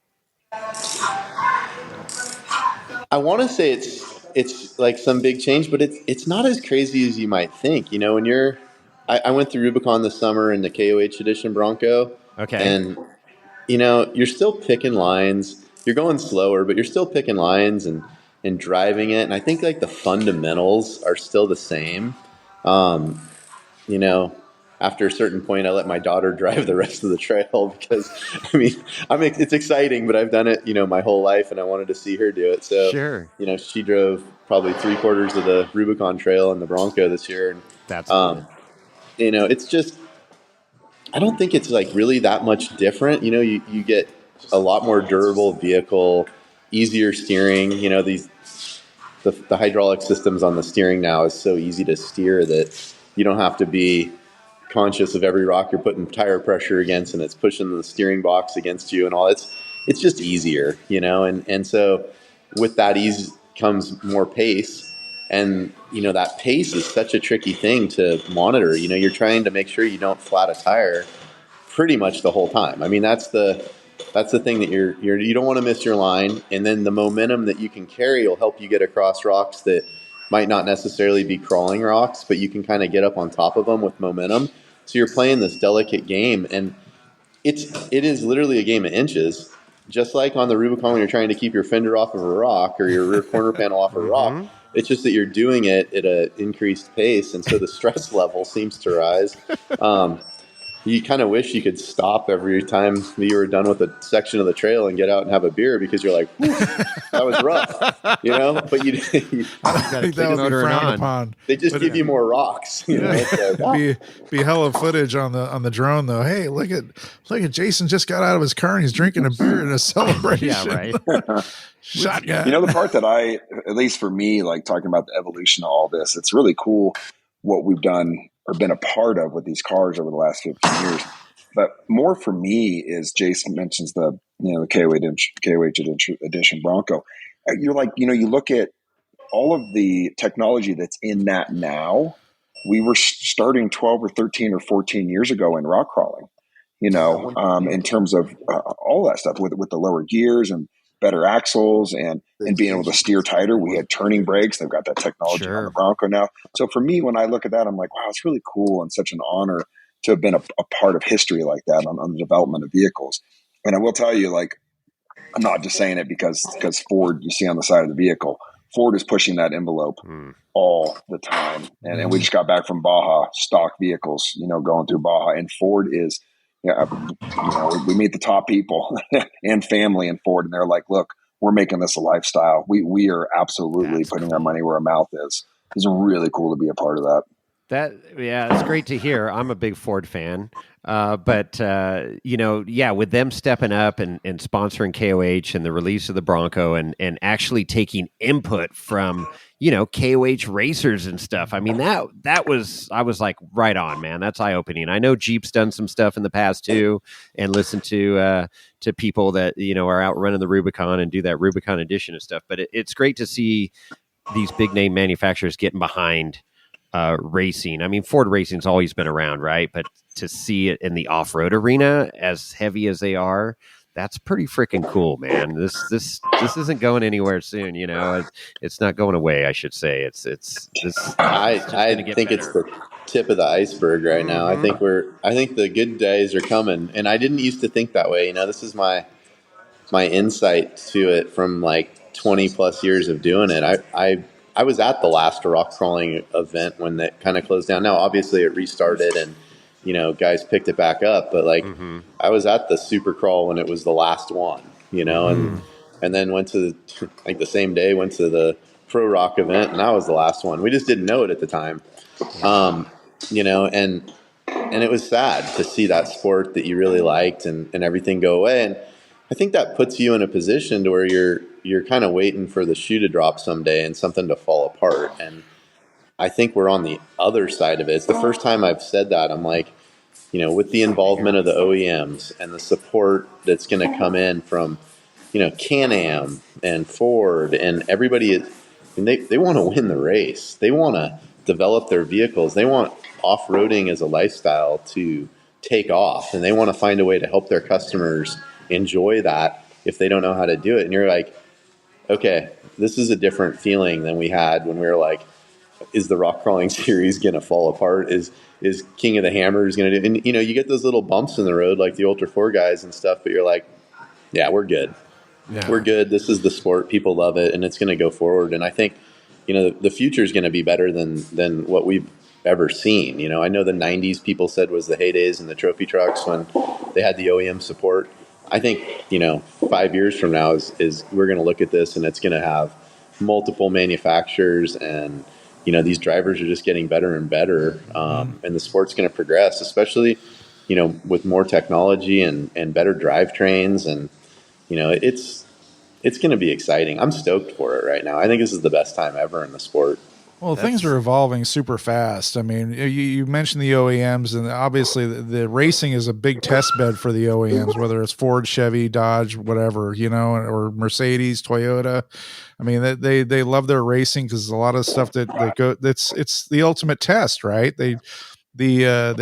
I want to say it's like some big change, but it's not as crazy as you might think. When I went through Rubicon this summer in the KOH edition Bronco. Okay. And, you're still picking lines. You're going slower, but you're still picking lines and driving it. And I think like the fundamentals are still the same. After a certain point, I let my daughter drive the rest of the trail because, it's exciting, but I've done it, my whole life, and I wanted to see her do it. So, sure. She drove probably 3/4 of the Rubicon Trail in the Bronco this year. And that's cool. It's just, I don't think it's like really that much different. You get a lot more durable vehicle, easier steering. The hydraulic systems on the steering now is so easy to steer that you don't have to be conscious of every rock you're putting tire pressure against, and it's pushing the steering box against you and all. It's just easier, and so with that ease comes more pace. And, that pace is such a tricky thing to monitor. You're trying to make sure you don't flat a tire pretty much the whole time. That's the thing that you don't want to miss your line. And then the momentum that you can carry will help you get across rocks that might not necessarily be crawling rocks, but you can kind of get up on top of them with momentum. So you're playing this delicate game, and it is literally a game of inches. Just like on the Rubicon when you're trying to keep your fender off of a rock or your rear corner panel off of a rock. It's just that you're doing it at an increased pace, and so the stress level seems to rise. you kind of wish you could stop every time that you were done with a section of the trail and get out and have a beer, because you're like, that was rough, but you that would be frowned upon. They just give you more rocks, be hell of footage on the drone though. Hey, look at Jason just got out of his car and he's drinking a beer in a celebration. Yeah, right. Shotgun. The part that at least for me, like talking about the evolution of all this, it's really cool what we've done or been a part of with these cars over the last 15 years. But more for me is Jason mentions the KOH edition Bronco. You're like, you look at all of the technology that's in that now. We were starting 12 or 13 or 14 years ago in rock crawling, in terms of all that stuff with the lower gears and better axles and being able to steer tighter. We had turning brakes. They've got that technology on the Bronco now. So for me, when I look at that, I'm like, wow, it's really cool and such an honor to have been a part of history like that on the development of vehicles. And I will tell you, like, I'm not just saying it because Ford, you see on the side of the vehicle, Ford is pushing that envelope all the time. And we just got back from Baja, stock vehicles, going through Baja, and Ford is, we meet the top people and family in Ford, and they're like, look, we're making this a lifestyle. We are absolutely putting our money where our mouth is. It's really cool to be a part of that. It's great to hear. I'm a big Ford fan. But with them stepping up and sponsoring KOH and the release of the Bronco and actually taking input from, KOH racers and stuff. I mean, I was like, right on, man. That's eye opening. I know Jeep's done some stuff in the past too, and listened to people that, are out running the Rubicon and do that Rubicon edition and stuff. But it's great to see these big name manufacturers getting behind racing. I mean, Ford racing's always been around, right? But to see it in the off-road arena, as heavy as they are, that's pretty freaking cool, man. This isn't going anywhere soon. It's not going away. I should say. It's I think better. It's the tip of the iceberg right now. I think the good days are coming, and I didn't used to think that way. This is my insight to it from like 20 plus years of doing it. I was at the last rock crawling event when that kind of closed down. Now, obviously, it restarted and, guys picked it back up. But, I was at the super crawl when it was the last one, and then went to, the same day, went to the pro rock event, and that was the last one. We just didn't know it at the time, and it was sad to see that sport that you really liked and everything go away. And I think that puts you in a position to where you're kind of waiting for the shoe to drop someday and something to fall apart. And I think we're on the other side of it. It's the first time I've said that. I'm like, with the involvement of the OEMs and the support that's going to come in from, Can-Am and Ford and everybody, they want to win the race. They want to develop their vehicles. They want off-roading as a lifestyle to take off, and they want to find a way to help their customers enjoy that if they don't know how to do it. And you're like, okay, this is a different feeling than we had when we were like, is the rock crawling series going to fall apart? Is King of the Hammers going to do? And, you get those little bumps in the road, like the Ultra 4 guys and stuff, but you're like, yeah, we're good. Yeah. We're good. This is the sport. People love it, and it's going to go forward. And I think, the future is going to be better than what we've ever seen. I know the 90s people said was the heydays in the trophy trucks when they had the OEM support. I think, 5 years from now is we're going to look at this and it's going to have multiple manufacturers, and, these drivers are just getting better and better. And the sport's going to progress, especially, with more technology and better drivetrains. And, it's going to be exciting. I'm stoked for it right now. I think this is the best time ever in the sport. Well, things are evolving super fast. I mean, you mentioned the OEMs, and obviously the racing is a big test bed for the OEMs, whether it's Ford, Chevy, Dodge, whatever, or Mercedes, Toyota. I mean, they love their racing because a lot of stuff it's the ultimate test, right? They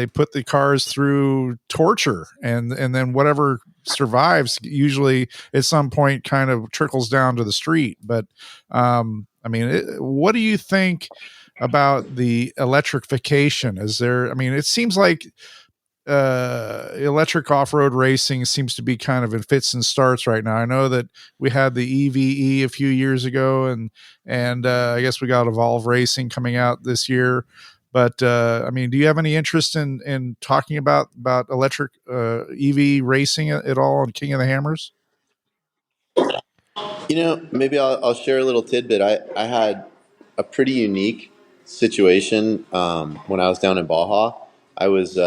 put the cars through torture, and then whatever survives usually at some point kind of trickles down to the street. But what do you think about the electrification? It seems like electric off-road racing seems to be kind of in fits and starts right now. I know that we had the EVE a few years ago, and I guess we got Evolve Racing coming out this year. But I mean, do you have any interest in talking about electric EV racing at all on King of the Hammers? Maybe I'll share a little tidbit. I had a pretty unique situation when I was down in Baja. I was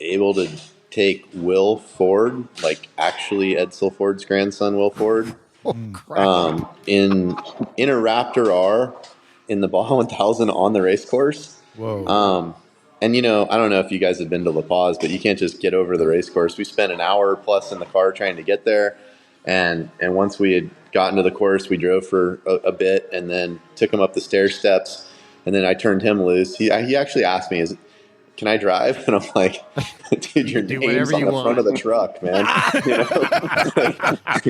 able to take Will Ford, like actually Edsel Ford's grandson, Will Ford, Oh, crap. in a Raptor R in the Baja 1000 on the race course. Whoa. And I don't know if you guys have been to La Paz, but you can't just get over the race course. We spent an hour plus in the car trying to get there, and once we had gotten to the course, we drove for a bit, and then took him up the stair steps, and then I turned him loose. He actually asked me, "Can I drive?" And I'm like, "Dude, your name's on the front of the truck, man."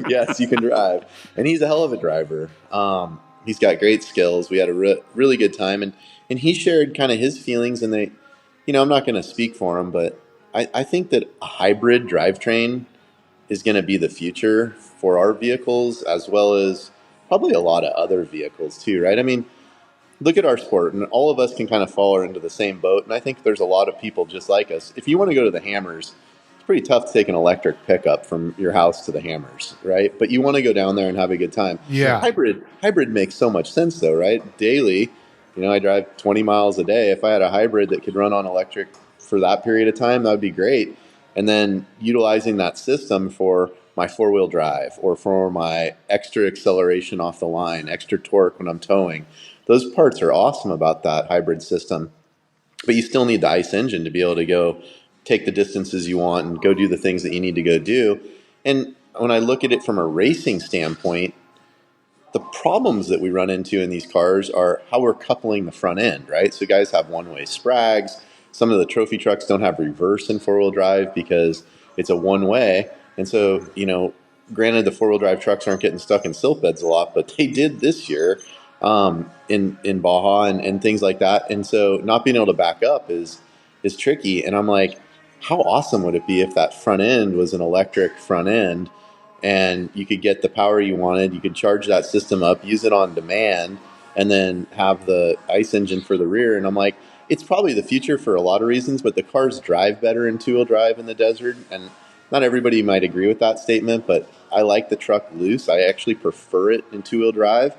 Yes, you can drive, and he's a hell of a driver. He's got great skills. We had a really good time, and he shared kind of his feelings, and I'm not going to speak for him, but I think that a hybrid drivetrain is going to be the future for our vehicles, as well as probably a lot of other vehicles too, right? I mean, look at our sport, and all of us can kind of fall into the same boat. And I think there's a lot of people just like us. If you want to go to the Hammers, it's pretty tough to take an electric pickup from your house to the Hammers, right? But you want to go down there and have a good time. Yeah. Hybrid makes so much sense though, right? Daily, I drive 20 miles a day. If I had a hybrid that could run on electric for that period of time, that would be great. And then utilizing that system for my four-wheel drive or for my extra acceleration off the line, extra torque when I'm towing. Those parts are awesome about that hybrid system. But you still need the ICE engine to be able to go take the distances you want and go do the things that you need to go do. And when I look at it from a racing standpoint, the problems that we run into in these cars are how we're coupling the front end, right? So guys have one-way sprags. Some of the trophy trucks don't have reverse in four-wheel drive because it's a one-way. And so, granted, the four-wheel drive trucks aren't getting stuck in silt beds a lot, but they did this year in Baja and things like that. And so not being able to back up is tricky. And I'm like, how awesome would it be if that front end was an electric front end and you could get the power you wanted, you could charge that system up, use it on demand, and then have the ICE engine for the rear. And I'm like, it's probably the future for a lot of reasons, but the cars drive better in two-wheel drive in the desert. And not everybody might agree with that statement, but I like the truck loose. I actually prefer it in two-wheel drive.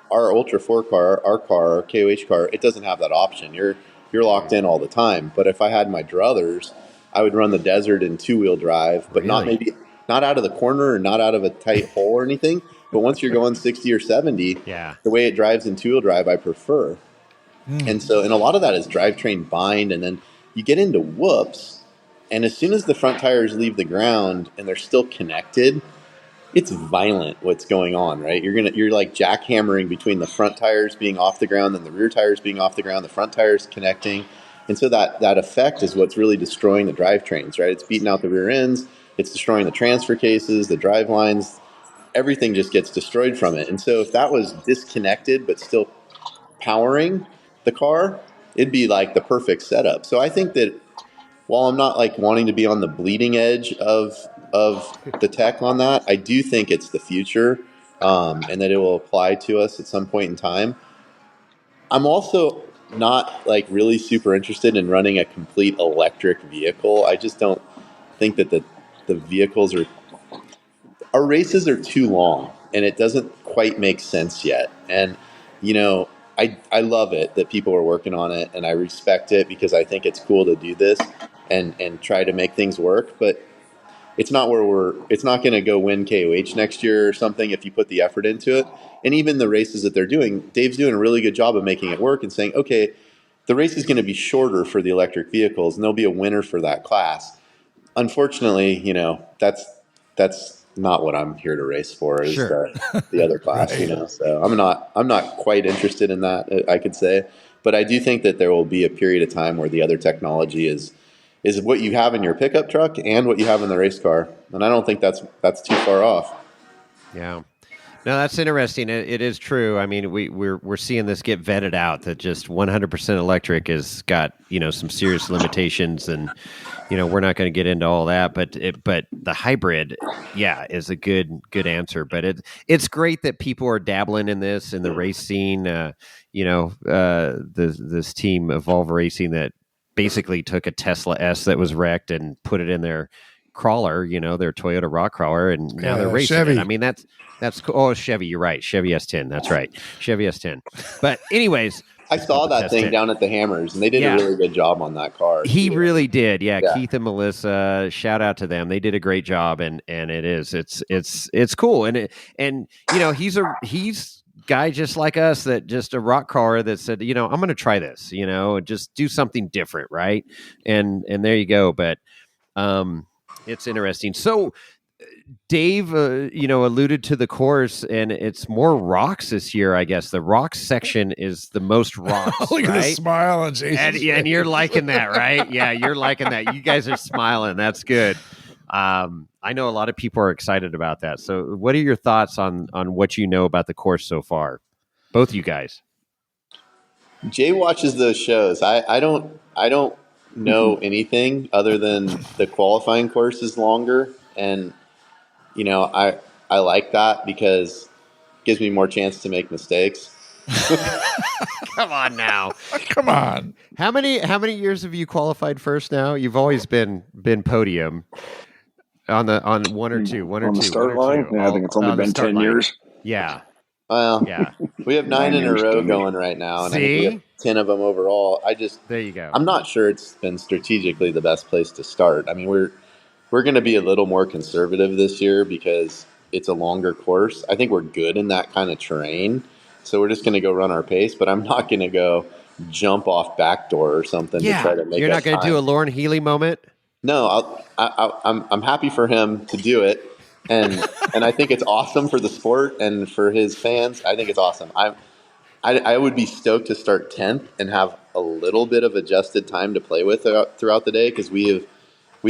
Our Ultra 4 car, our KOH car, it doesn't have that option. You're locked in all the time. But if I had my druthers, I would run the desert in two-wheel drive, but not out of the corner or not out of a tight hole or anything. But once you're going 60 or 70, the way it drives in two-wheel drive, I prefer. And a lot of that is drivetrain bind. And then you get into whoops. And as soon as the front tires leave the ground and they're still connected, it's violent what's going on, right? You're like jackhammering between the front tires being off the ground and the rear tires being off the ground, the front tires connecting. And so that effect is what's really destroying the drivetrains, right? It's beating out the rear ends. It's destroying the transfer cases, the drive lines. Everything just gets destroyed from it. And so if that was disconnected but still powering the car, it'd be like the perfect setup. So I think that while I'm not like wanting to be on the bleeding edge of the tech on that, I do think it's the future and that it will apply to us at some point in time. I'm also not like really super interested in running a complete electric vehicle. I just don't think that the vehicles our races are too long and it doesn't quite make sense yet. And, I love it that people are working on it and I respect it because I think it's cool to do this and try to make things work. But it's not it's not going to go win KOH next year or something if you put the effort into it. And even the races that they're doing, Dave's doing a really good job of making it work and saying, okay, the race is going to be shorter for the electric vehicles and there'll be a winner for that class. Unfortunately, that's not what I'm here to race for is the other class, right. So I'm not quite interested in that, I could say, but I do think that there will be a period of time where the other technology is what you have in your pickup truck and what you have in the race car. And I don't think that's too far off. Yeah. No, that's interesting. It is true. I mean, we're seeing this get vetted out that just 100% electric has got, some serious limitations, and we're not going to get into all that. But the hybrid, is a good answer. But it's great that people are dabbling in this in the race scene. This team Evolve Racing that basically took a Tesla S that was wrecked and put it in their crawler, their Toyota rock crawler, and now they're racing Chevy. it. I mean, that's cool. Oh, Chevy, you're right. Chevy S10. That's right. Chevy S10. But anyways, I saw that thing down at the Hammers, and they did a really good job on that car. He really did. Yeah. Keith and Melissa, shout out to them. They did a great job, and it's cool. And he's guy just like us, that just a rock car that said, I'm going to try this, just do something different. Right. And there you go. But, it's interesting. So Dave, alluded to the course, and it's more rocks this year. I guess the rocks section is the most rocks. Look right? at the smile on Jason. And you're liking that, right? Yeah, you're liking that. You guys are smiling. That's good. I know a lot of people are excited about that. So, what are your thoughts on what you know about the course so far? Both you guys. Jay watches those shows. I don't know anything other than the qualifying course is longer, and I like that because it gives me more chance to make mistakes. Come on now. Come on. How many years have you qualified first now? You've always been podium on one or two. On the start line? Yeah, I think it's only been 10 years. Yeah. Well, we have 9 in a row going right now, and I think we have 10 of them overall. There you go. I'm not sure it's been strategically the best place to start. I mean, we're going to be a little more conservative this year because it's a longer course. I think we're good in that kind of terrain, so we're just going to go run our pace. But I'm not going to go jump off backdoor or something to try to make. You're not going to do a Lauren Healy moment. No, I'm happy for him to do it. And I think it's awesome for the sport and for his fans. I think it's awesome. I would be stoked to start 10th and have a little bit of adjusted time to play with throughout the day, because we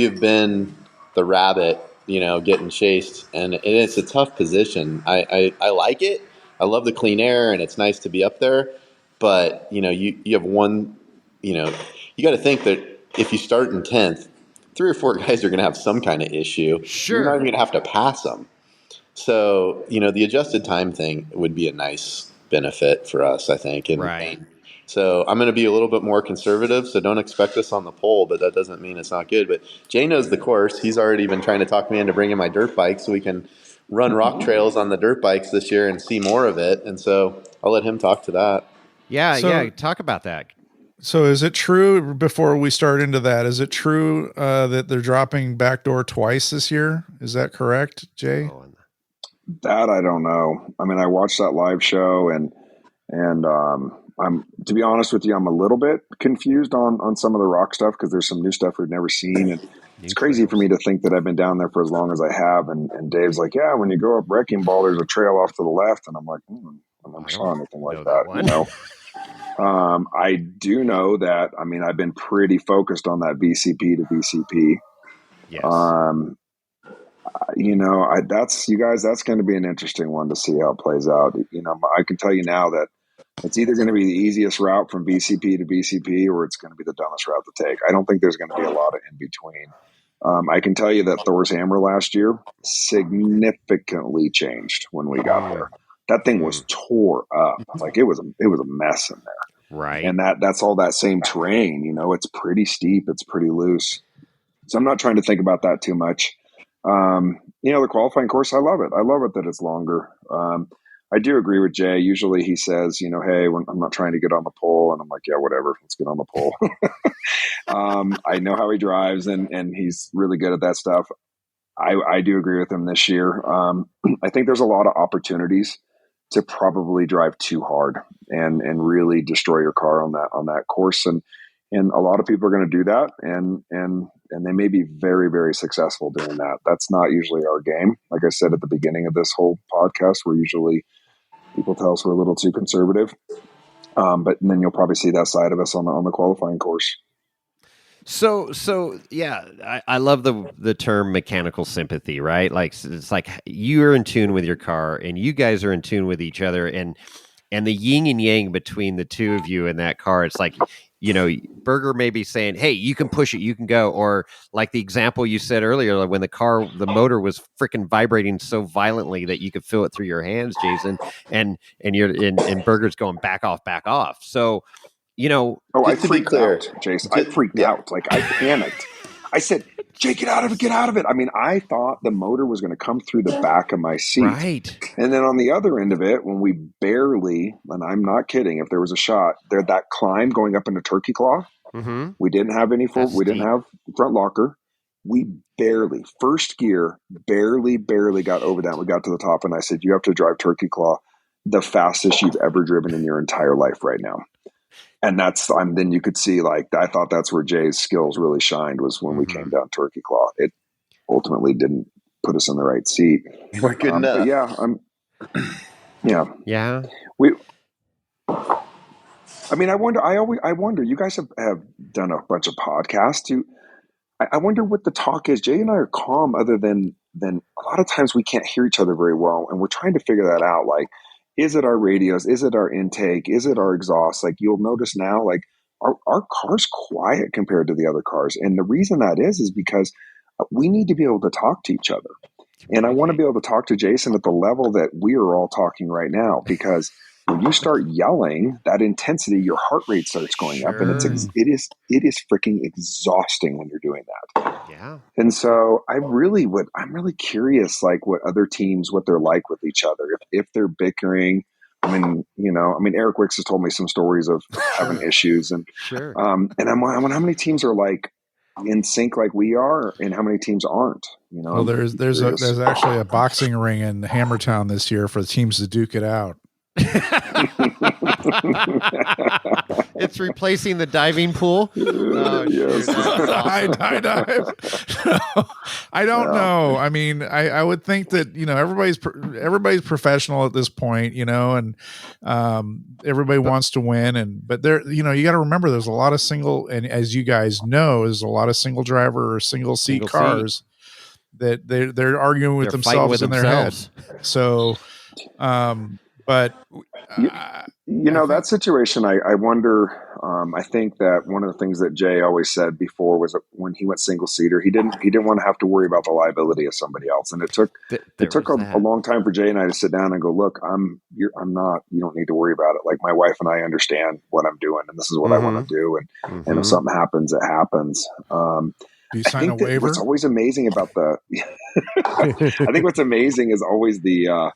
have been the rabbit, getting chased, and it's a tough position. I like it. I love the clean air, and it's nice to be up there. But you have one. You got to think that if you start in 10th, 3 or 4 guys are going to have some kind of issue. Sure. You're not even going to have to pass them. So, the adjusted time thing would be a nice benefit for us, I think. Right. So I'm going to be a little bit more conservative, so don't expect us on the pole, but that doesn't mean it's not good. But Jay knows the course. He's already been trying to talk me into bringing my dirt bike so we can run rock trails on the dirt bikes this year and see more of it. And so I'll let him talk to that. Yeah, talk about that. So is it true, before we start into that, is it true that they're dropping backdoor twice this year? Is that correct, Jay? That I don't know. I mean, I watched that live show, and I'm, to be honest with you, I'm a little bit confused on some of the rock stuff, because there's some new stuff we've never seen, and it's crazy for me to think that I've been down there for as long as I have. And Dave's like, yeah, when you go up Wrecking Ball, there's a trail off to the left, and I'm like, I never saw anything like that. I do know that. I mean, I've been pretty focused on that VCP to VCP. Yes. That's going to be an interesting one to see how it plays out. I can tell you now that it's either going to be the easiest route from VCP to VCP, or it's going to be the dumbest route to take. I don't think there's going to be a lot of in between. I can tell you that Thor's Hammer last year significantly changed when we got there. That thing was tore up. Like it was a mess in there. Right. And that's all that same terrain. It's pretty steep. It's pretty loose. So I'm not trying to think about that too much. The qualifying course, I love it. I love it that it's longer. I do agree with Jay. Usually he says, hey, I'm not trying to get on the pole. And I'm like, yeah, whatever. Let's get on the pole. I know how he drives, and he's really good at that stuff. I do agree with him this year. I think there's a lot of opportunities to probably drive too hard and really destroy your car on that course. And a lot of people are going to do that. And they may be very, very successful doing that. That's not usually our game. Like I said at the beginning of this whole podcast, people tell us we're a little too conservative. But then you'll probably see that side of us on the qualifying course. So yeah, I love the term mechanical sympathy, right? Like it's like you're in tune with your car, and you guys are in tune with each other, and the yin and yang between the two of you in that car. It's like, Berger may be saying, "Hey, you can push it, you can go," or like the example you said earlier, like when the motor was freaking vibrating so violently that you could feel it through your hands, Jason, and Berger's going back off. So. I freaked out, Jace. I freaked out. Like, I panicked. I said, Jay, get out of it. I mean, I thought the motor was going to come through the back of my seat. Right. And then on the other end of it, when we barely, and I'm not kidding, if there was a shot, that climb going up into Turkey Claw, we didn't have we didn't have front locker. We barely, first gear, barely got over that. We got to the top, and I said, you have to drive Turkey Claw the fastest you've ever driven in your entire life right now. And then you could see, like, I thought that's where Jay's skills really shined, was when we came down Turkey Claw. It ultimately didn't put us in the right seat. We're good enough. But yeah, Yeah. I mean, I wonder, you guys have done a bunch of podcasts. I wonder what the talk is. Jay and I are calm, other than a lot of times we can't hear each other very well. And we're trying to figure that out. Like, is it our radios? Is it our intake? Is it our exhaust? Like, you'll notice now, like, our car's quiet compared to the other cars. And the reason that is because we need to be able to talk to each other. And I want to be able to talk to Jason at the level that we are all talking right now, because when you start yelling, that intensity, your heart rate starts going up, and it is freaking exhausting when you're doing that. Yeah. And so I'm really curious, like, what other teams, what they're like with each other, if they're bickering. I mean, Eric Wicks has told me some stories of having issues, and and I wonder how many teams are like in sync like we are, and how many teams aren't. Well, there's actually a boxing ring in Hammertown this year for the teams to duke it out. It's replacing the diving pool. Oh, yes. I dive. No, I don't know. I mean, I would think that everybody's professional at this point, and everybody wants to win. But there, you got to remember, there's a lot of single, and as you guys know, there's a lot of single driver or single seat cars that they're arguing with themselves in their head. So. But that situation, I wonder. I think that one of the things that Jay always said before was that when he went single seater, he didn't want to have to worry about the liability of somebody else. And it took a long time for Jay and I to sit down and go, look, you don't need to worry about it. Like, my wife and I understand what I'm doing, and this is what I want to do. And if something happens, it happens. Do you sign a waiver? What's always amazing about I think what's amazing is always the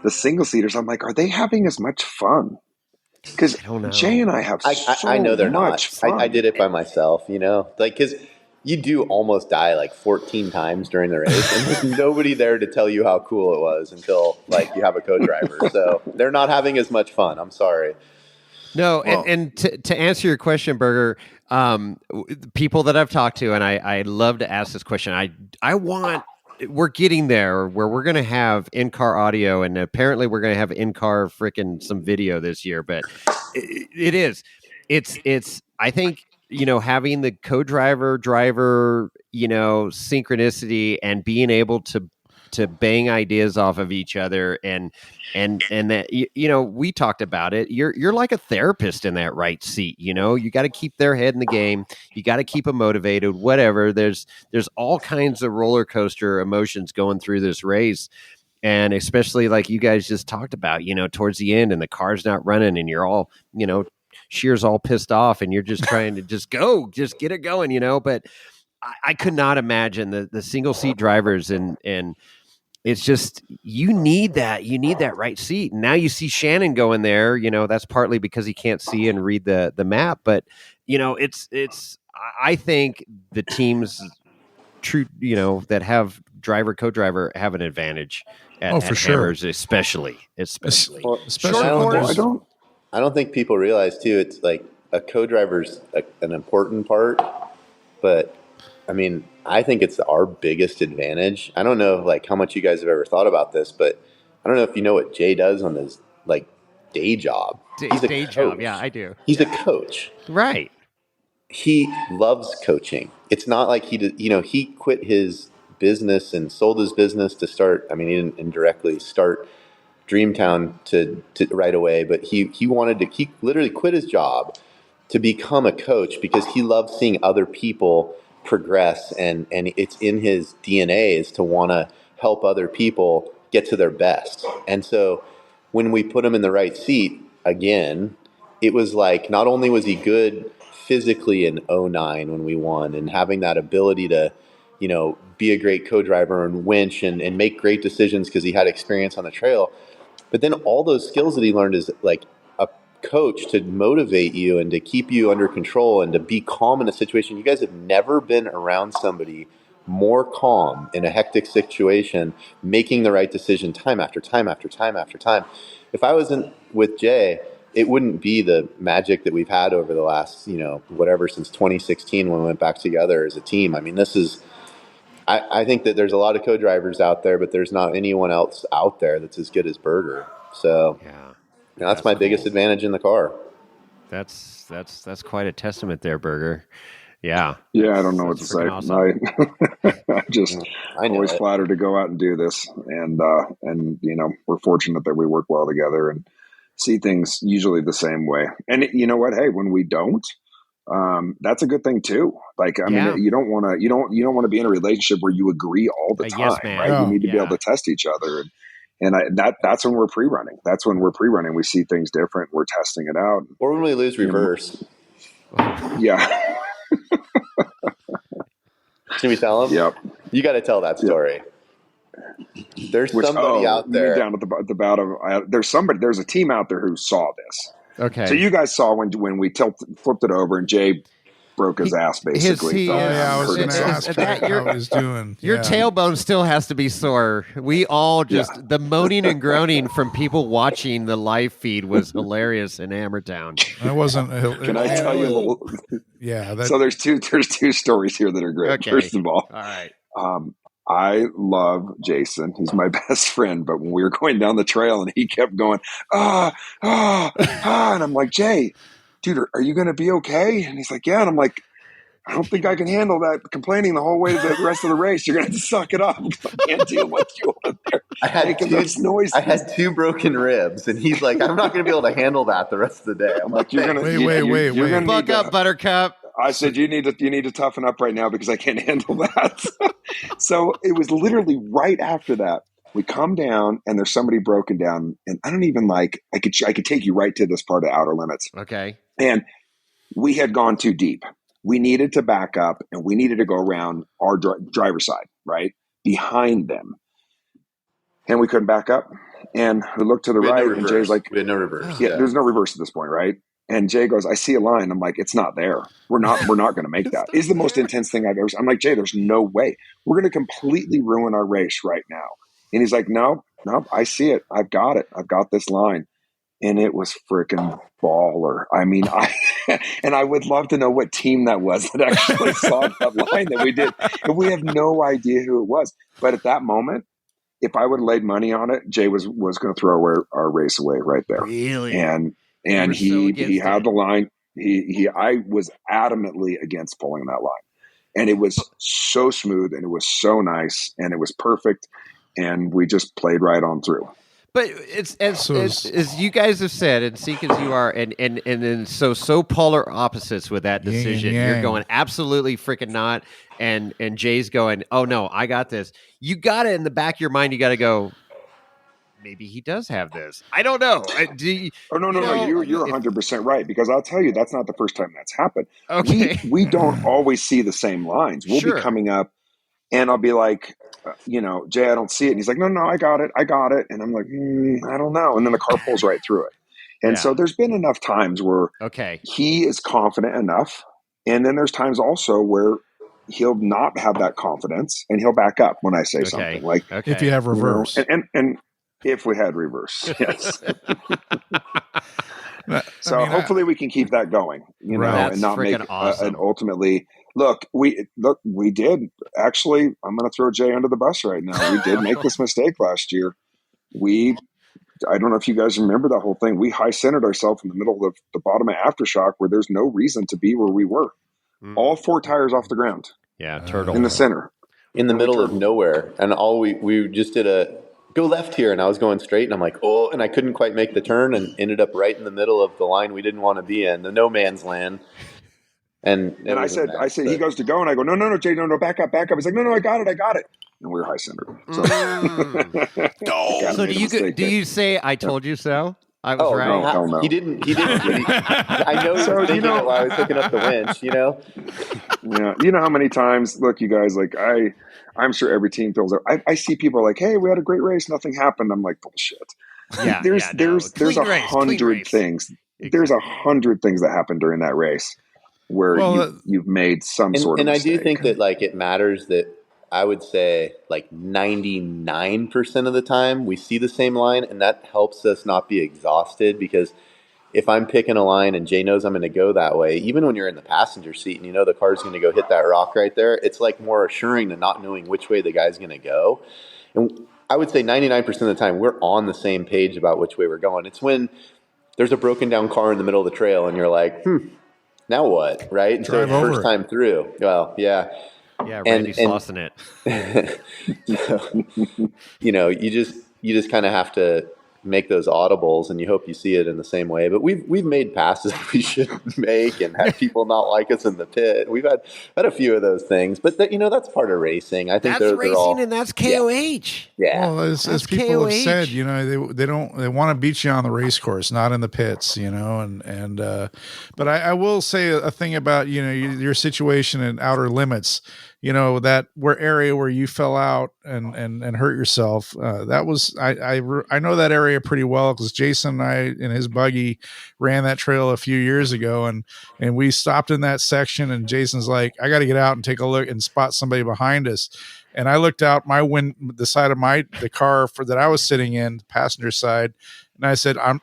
single seaters. I'm like, are they having as much fun? Because Jay and I have I know they're not. Fun. I did it by myself, like, because you do almost die like 14 times during the race, and there's nobody there to tell you how cool it was until, like, you have a co-driver. So they're not having as much fun. I'm sorry. No, and to answer your question, Berger, people that I've talked to, and I love to ask this question. We're getting there where we're going to have in-car audio, and apparently we're going to have in-car freaking some video this year. But it's I think, having the co-driver, synchronicity, and being able to bang ideas off of each other, and that, we talked about it. You're like a therapist in that right seat. You got to keep their head in the game. You got to keep them motivated, whatever. There's all kinds of roller coaster emotions going through this race. And especially like you guys just talked about, towards the end, and the car's not running, and you're all, Scheer's all pissed off, and you're just trying to just get it going, but I could not imagine the single seat drivers, and it's just, you need that right seat. And now you see Shannon going there, that's partly because he can't see and read the map, but I think the teams that have driver, co-driver have an advantage at Hammers, especially. Well, I don't think people realize too, it's like a co-driver's an important part, but I mean, I think it's our biggest advantage. I don't know, like, how much you guys have ever thought about this, but I don't know if you know what Jay does on his, like, day job. He's a day job. Yeah, I do. He's a coach. Right. he loves coaching. It's not like he did, he quit his business and sold his business to start. I mean, he didn't indirectly start Dreamtown to right away, but he literally quit his job to become a coach because he loves seeing other people progress, and it's in his DNA is to want to help other people get to their best. And so when we put him in the right seat again, it was like not only was he good physically in '09 when we won and having that ability to be a great co-driver and winch and make great decisions because he had experience on the trail, but then all those skills that he learned is like a coach to motivate you and to keep you under control and to be calm in a situation. You guys have never been around somebody more calm in a hectic situation, making the right decision time after time after time after time. If I wasn't with Jay, it wouldn't be the magic that we've had over the last, whatever, since 2016 when we went back together as a team. I mean, I think that there's a lot of co-drivers out there, but there's not anyone else out there that's as good as Berger. So that's my biggest advantage in the car. That's quite a testament there, Berger. Yeah. Yeah, I don't know what to say. Awesome. I'm just always flattered to go out and do this. And we're fortunate that we work well together and see things usually the same way. And you know what? Hey, when we don't, that's a good thing too. Like, I mean, you don't want to be in a relationship where you agree all the time, right? Oh, you need to be able to test each other. And that's when we're pre-running. That's when we're pre-running. We see things different. We're testing it out. Or when we lose reverse. Yeah. Should we tell them? Yep. You got to tell that story. Yep. There's somebody out there down at the bottom. There's a team out there who saw this. Okay. So you guys saw when we flipped it over and Jay broke his ass basically. I was going to ask how he's doing. Your tailbone still has to be sore. We all the moaning and groaning from people watching the live feed was hilarious in Hammertown. I wasn't. Can I tell you? So there's two stories here that are great. Okay. First of all, right. I love Jason. He's my best friend. But when we were going down the trail and he kept going, and I'm like, Jay, dude, are you going to be okay? And he's like, yeah. And I'm like, I don't think I can handle that complaining the whole way to the rest of the race. You're going to have to suck it up. I can't deal with you over there. I had two broken ribs, and he's like, I'm not going to be able to handle that the rest of the day. I'm like, you're going to wait. Buck up, Buttercup. I said, you need to toughen up right now because I can't handle that. So it was literally right after that. We come down and there's somebody broken down, and I don't even I could take you right to this part of Outer Limits. Okay. And we had gone too deep. We needed to back up and we needed to go around our driver's side, right? Behind them. And we couldn't back up. And we looked to the right and Jay's like, we had no reverse. Yeah, there's no reverse at this point, right? And Jay goes, I see a line. I'm like, it's not there. We're not going to make that. It's the most intense thing I've ever seen. I'm like, Jay, there's no way. We're going to completely ruin our race right now. And he's like, no, I see it. I've got it. I've got this line. And it was freaking baller. I mean, and I would love to know what team that was that actually saw that line that we did. And we have no idea who it was. But at that moment, if I would have laid money on it, Jay was going to throw our race away right there. Really? And he had the line. I was adamantly against pulling that line. And it was so smooth and it was so nice and it was perfect. And we just played right on through. But it's as you guys have said, and because you are, and then so polar opposites with that decision. You're going absolutely freaking not, and Jay's going, oh no, I got this. You got it in the back of your mind. You got to go. Maybe he does have this. I don't know. No. You're 100% right, because I'll tell you that's not the first time that's happened. Okay, we don't always see the same lines. We'll be coming up, and I'll be like, Jay, I don't see it. And he's like, no, I got it. And I'm like, I don't know. And then the car pulls right through it. And so there's been enough times where he is confident enough. And then there's times also where he'll not have that confidence and he'll back up when I say something like, if you have reverse and if we had reverse, yes. Hopefully we can keep that going, and not make an ultimately look. We did actually. I'm going to throw Jay under the bus right now. We did make this mistake last year. I don't know if you guys remember that whole thing. We high centered ourselves in the middle of the bottom of Aftershock, where there's no reason to be where we were. all 4 tires off the ground. Yeah, turtle. In the center. In the middle of nowhere. And all we just did a go left here, and I was going straight, and I'm like, oh, and I couldn't quite make the turn and ended up right in the middle of the line we didn't want to be in, the no man's land. And I said, he goes to go, and I go, no, Jay, no, back up. He's like, no, I got it. And we were high centered. So, So do you say I told you so? I was right. No, hell no. He didn't. I know he was thinking it while I was hooking up the winch, Yeah. You know how many times, look, you guys, like I'm sure every team feels it. I see people like, hey, we had a great race. Nothing happened. I'm like, bullshit. Yeah, there's 100 things. Exactly. There's 100 things that happen during that race where you've made some sort of mistake. And I do think that like it matters that I would say like 99% of the time we see the same line, and that helps us not be exhausted, because if I'm picking a line and Jay knows I'm going to go that way, even when you're in the passenger seat and the car's going to go hit that rock right there, it's like more assuring than not knowing which way the guy's going to go. And I would say 99% of the time we're on the same page about which way we're going. It's when there's a broken down car in the middle of the trail and you're like, now what, right? And so first time through, well, yeah. Yeah, Randy's lost in it. You just kind of have to make those audibles, and you hope you see it in the same way. But we've made passes we shouldn't make, and had people not like us in the pit. We've had a few of those things, but that's part of racing. I think that's racing, and that's KOH. Yeah. Well, as people KOH. Have said, they want to beat you on the race course, not in the pits. But I will say a thing about your situation in Outer Limits. That area where you fell out and hurt yourself. That was I know that area pretty well, because Jason and I in his buggy ran that trail a few years ago, and we stopped in that section, and Jason's like, I got to get out and take a look and spot somebody behind us. And I looked out the side of the car that I was sitting in, the passenger side, and I said, I'm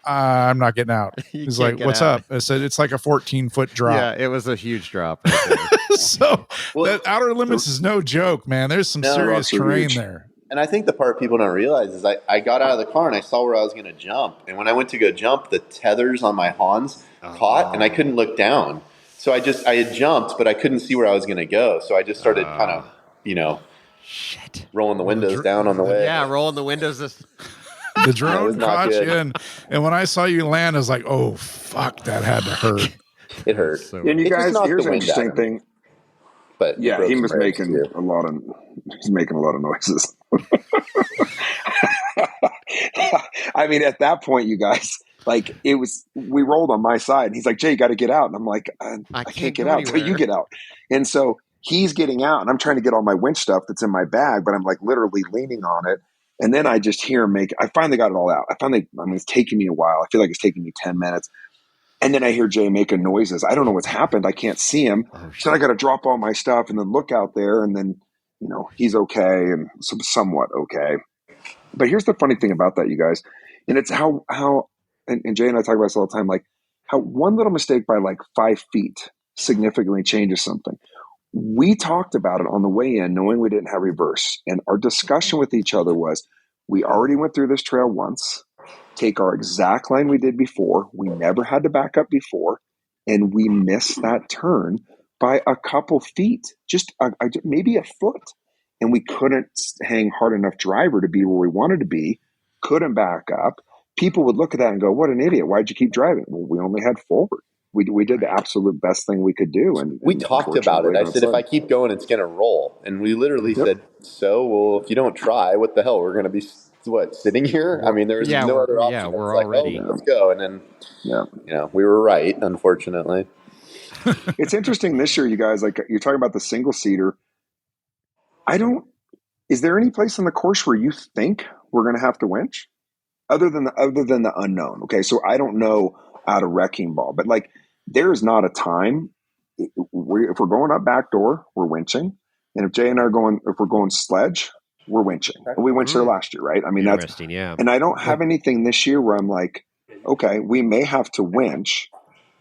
not getting out. He's like, what's up? I said, it's like a 14-foot drop. Yeah, it was a huge drop right there. So that Outer Limits is no joke, man. There's some serious terrain there. And I think the part people don't realize is I got out of the car and I saw where I was going to jump. And when I went to go jump, the tethers on my Hans caught, and I couldn't look down. So I had jumped, but I couldn't see where I was going to go. So I just started kind of, rolling the windows down on the way. Yeah, rolling the windows. The drone caught you, and when I saw you land, I was like, oh, fuck, that had to hurt. It hurt. And you guys, here's an interesting thing. But yeah, he was making a lot of noises. I mean, at that point, you guys, like, we rolled on my side, and he's like, Jay, you got to get out. And I'm like, I can't get out until you get out. And so he's getting out, and I'm trying to get all my winch stuff that's in my bag, but I'm like literally leaning on it. And then I just hear him I finally got it all out. It's taking me a while. I feel like it's taking me 10 minutes. And then I hear Jay making noises. I don't know what's happened. I can't see him. So I got to drop all my stuff and then look out there. And then, he's okay and somewhat okay. But here's the funny thing about that, you guys. And it's how and Jay and I talk about this all the time, like how one little mistake by like 5 feet significantly changes something. We talked about it on the way in, knowing we didn't have reverse. And our discussion with each other was, we already went through this trail once. Take our exact line we did before. We never had to back up before. And we missed that turn by a couple feet, just maybe a foot. And we couldn't hang hard enough driver to be where we wanted to be, couldn't back up. People would look at that and go, what an idiot. Why'd you keep driving? Well, we only had forward. We did the absolute best thing we could do. And we talked about it. I said, if I keep going, it's going to roll. And we literally said, well, if you don't try, what the hell? We're going to be, sitting here? I mean, there's no other option. Yeah, we're all ready. Let's go. And then, we were right, unfortunately. It's interesting this year, you guys, like you're talking about the single seater. Is there any place on the course where you think we're going to have to winch other than the unknown? Okay. So I don't know out of wrecking ball, but like, there's not a time if we're going up back door, we're winching. And if Jay and I if we're going sledge, we're winching. And we winched there last year, right? I mean, that's interesting. Yeah. And I don't have anything this year where I'm like, okay, we may have to winch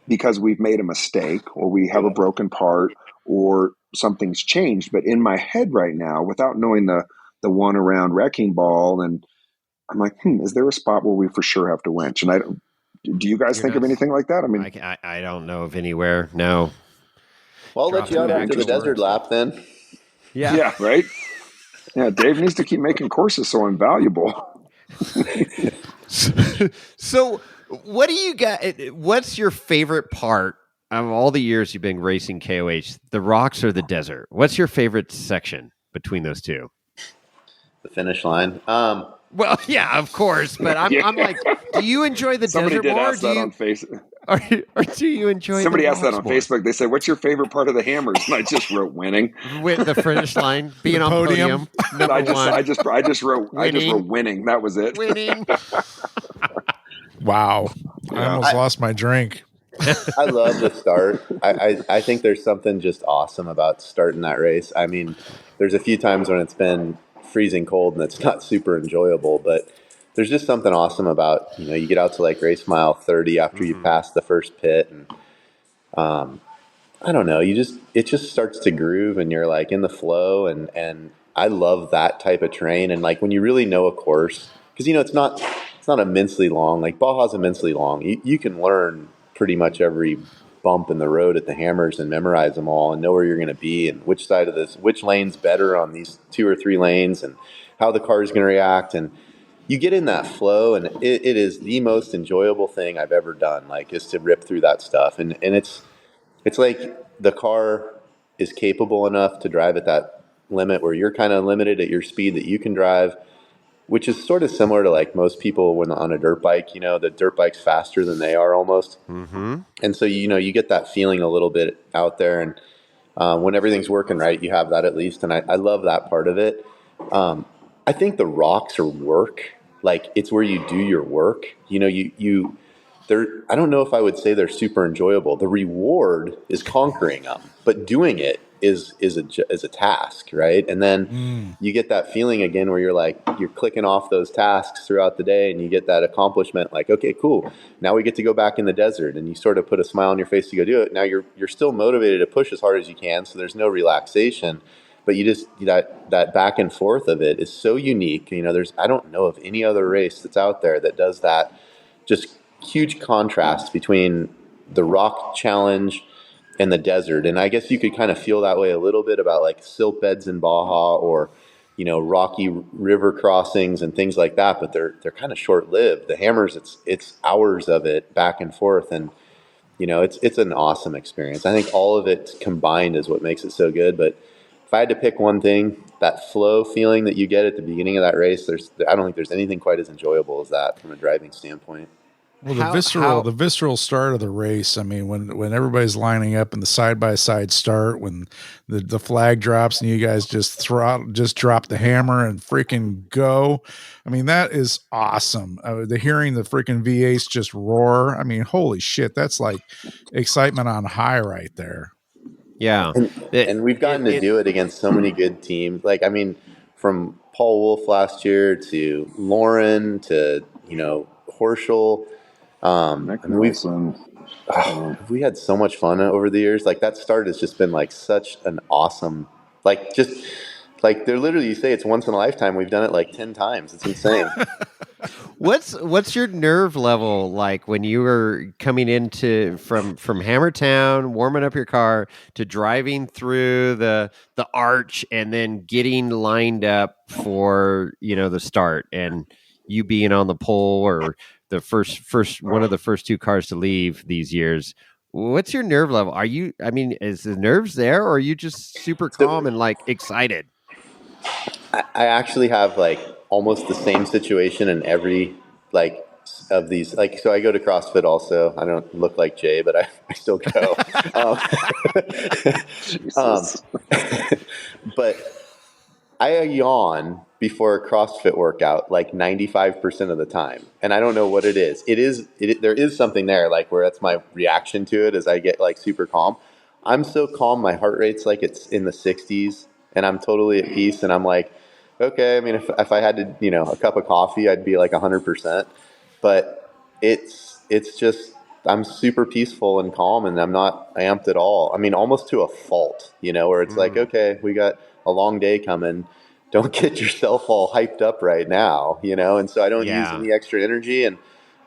because we've made a mistake or we have a broken part or something's changed. But in my head right now, without knowing the one around wrecking ball, and I'm like, is there a spot where we for sure have to winch? And do you guys think of anything like that? I mean, I don't know of anywhere. No. Well, I'll let you out after the desert lap then. Yeah, right? Yeah, Dave needs to keep making courses so invaluable. So what do you got? What's your favorite part of all the years you've been racing KOH, the rocks or the desert? What's your favorite section between those two? The finish line. Well, yeah, of course, but I'm like, do you enjoy the desert more? Ask that on Facebook. Or do you enjoy Somebody the asked that rocks on more? Facebook. They said, "What's your favorite part of the Hammers?" And I just wrote winning. With the finish line, being on podium. I just wrote winning. That was it. Winning. Wow. I almost lost my drink. I love the start. I think there's something just awesome about starting that race. I mean, there's a few times when it's been freezing cold and it's not super enjoyable, but there's just something awesome about, you get out to like race mile 30 after you pass the first pit, and I don't know, it just starts to groove and you're like in the flow, and I love that type of terrain. And like when you really know a course, because it's not immensely long. Like Baja's immensely long. You can learn pretty much every bump in the road at the Hammers and memorize them all and know where you're going to be and which lane's better on these 2 or 3 lanes and how the car is going to react. And you get in that flow, and it is the most enjoyable thing I've ever done, like, is to rip through that stuff. And it's like the car is capable enough to drive at that limit where you're kind of limited at your speed that you can drive, which is sort of similar to like most people when on a dirt bike. The dirt bike's faster than they are almost. Mm-hmm. And so, you get that feeling a little bit out there. And when everything's working right, you have that at least. And I love that part of it. I think the rocks are work. Like, it's where you do your work. I don't know if I would say they're super enjoyable. The reward is conquering them, but doing it is a task, right? And then you get that feeling again where you're clicking off those tasks throughout the day, and you get that accomplishment. Like, okay, cool. Now we get to go back in the desert, and you sort of put a smile on your face to go do it. Now you're still motivated to push as hard as you can, so there's no relaxation. But you just that back and forth of it is so unique. I don't know of any other race that's out there that does that. Just huge contrast between the rock challenge and the desert. And I guess you could kind of feel that way a little bit about like silt beds in Baja, or rocky river crossings and things like that, but they're kind of short-lived. The Hammers, it's hours of it back and forth, and it's an awesome experience. I think all of it combined is what makes it so good. But if I had to pick one thing, that flow feeling that you get at the beginning of that race, I don't think there's anything quite as enjoyable as that from a driving standpoint. Well, the visceral start of the race. I mean, when everybody's lining up in the side-by-side start, when the flag drops and you guys just drop the hammer and freaking go. I mean, that is awesome. Hearing the freaking V8s just roar. I mean, holy shit, that's like excitement on high right there. Yeah. And we've gotten to do it against so many good teams. Like, I mean, from Paul Wolf last year to Lauren to, Horschel. We had so much fun over the years. Like, that start has just been like such an awesome, like, just like they're literally, you say it's once in a lifetime. We've done it like 10 times. It's insane. What's your nerve level like when you were coming into from Hammertown, warming up your car, to driving through the arch and then getting lined up for the start, and you being on the pole or the first one of the first 2 cars to leave these years? What's your nerve level? Is the nerves there, or are you just super calm and like excited? I actually have like almost the same situation in every like of these. Like, so I go to CrossFit also. I don't look like Jay, but I still go. But I yawn before a CrossFit workout like 95% of the time, and I don't know what it is. There is something there, like, where that's my reaction to it as I get like super calm. I'm so calm, my heart rate's like it's in the 60s, and I'm totally at peace. And I'm like, okay. I mean, if I had to, a cup of coffee, I'd be like 100%. But it's just, I'm super peaceful and calm, and I'm not amped at all. I mean, almost to a fault, where it's like, okay, we got a long day coming. Don't get yourself all hyped up right now, And so I don't use any extra energy, and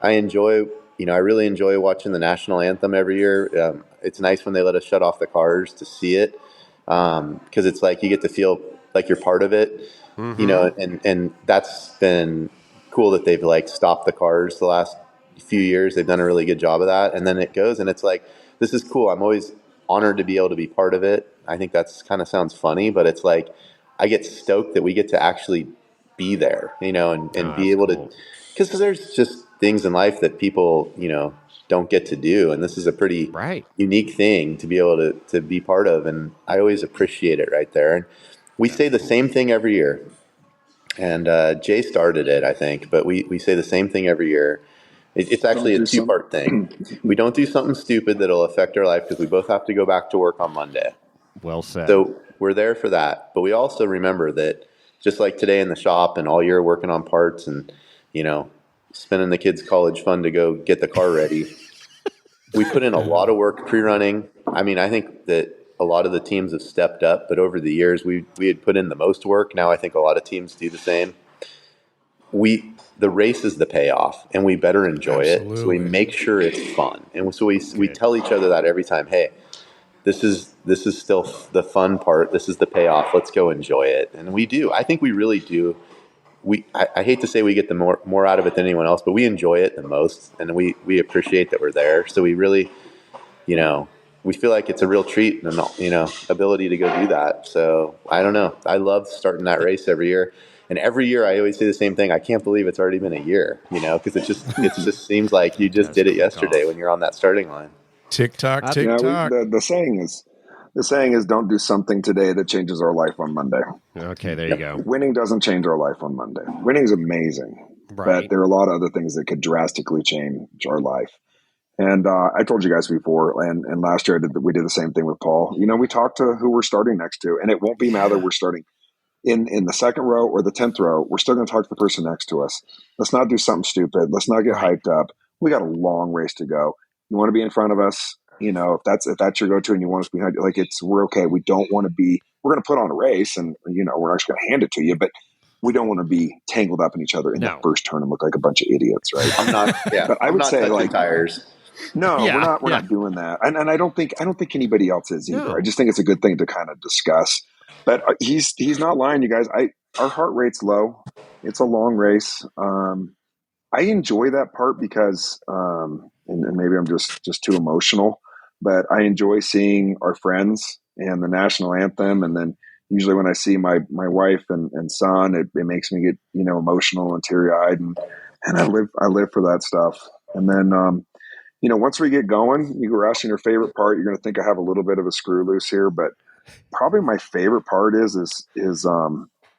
I enjoy I really enjoy watching the national anthem every year. It's nice when they let us shut off the cars to see it, because it's like you get to feel like you're part of it, and that's been cool that they've like stopped the cars the last few years. They've done a really good job of that, and then it goes, and it's like, this is cool. I'm always honored to be able to be part of it. I think that's kind of sounds funny, but it's like I get stoked that we get to actually be there, and be able to, because there's just things in life that people, don't get to do. And this is a pretty unique thing to be able to be part of. And I always appreciate it right there. And we say the same thing every year. And Jay started it, I think, but we say the same thing every year. It's actually a 2-part thing. We don't do something stupid that'll affect our life, because we both have to go back to work on Monday. Well said. So we're there for that. But we also remember that just like today in the shop and all year working on parts and, spending the kids' college fund to go get the car ready, we put in a lot of work pre-running. I mean, I think that a lot of the teams have stepped up, but over the years we had put in the most work. Now I think a lot of teams do the same. The race is the payoff, and we better enjoy it. So we make sure it's fun. And so we tell each other that every time, hey, this is still the fun part. This is the payoff. Let's go enjoy it. And we do. I think we really do. I hate to say we get the more out of it than anyone else, but we enjoy it the most, and we appreciate that we're there. So we really, we feel like it's a real treat and, ability to go do that. So I don't know. I love starting that race every year. And every year I always say the same thing. I can't believe it's already been a year, because it just seems like you just did it yesterday when you're on that starting line. Tick tock, tick tock. The saying is don't do something today that changes our life on Monday. Okay, there you go. Winning doesn't change our life on Monday. Winning is amazing, but there are a lot of other things that could drastically change our life. And I told you guys before, and last year we did the same thing with Paul. We talked to who we're starting next to, and it won't be now that we're starting in the second row or the 10th row. We're still going to talk to the person next to us. Let's not do something stupid. Let's not get hyped up. We got a long race to go. You want to be in front of us, if that's your go-to and you want us behind you, we're okay. We don't want to be, we're going to put on a race and, we're actually going to hand it to you, but we don't want to be tangled up in each other in the first turn and look like a bunch of idiots, right? I'm not, but I would say tires. No, we're not doing that. And I don't think anybody else is either. I just think it's a good thing to kind of discuss. But he's not lying, you guys. Our heart rate's low. It's a long race. I enjoy that part because, and maybe I'm just too emotional, but I enjoy seeing our friends and the national anthem. And then usually when I see my wife and son, it makes me get, emotional and teary eyed, and I live for that stuff. And then, once we get going, you were asking your favorite part. You're going to think I have a little bit of a screw loose here, but probably my favorite part is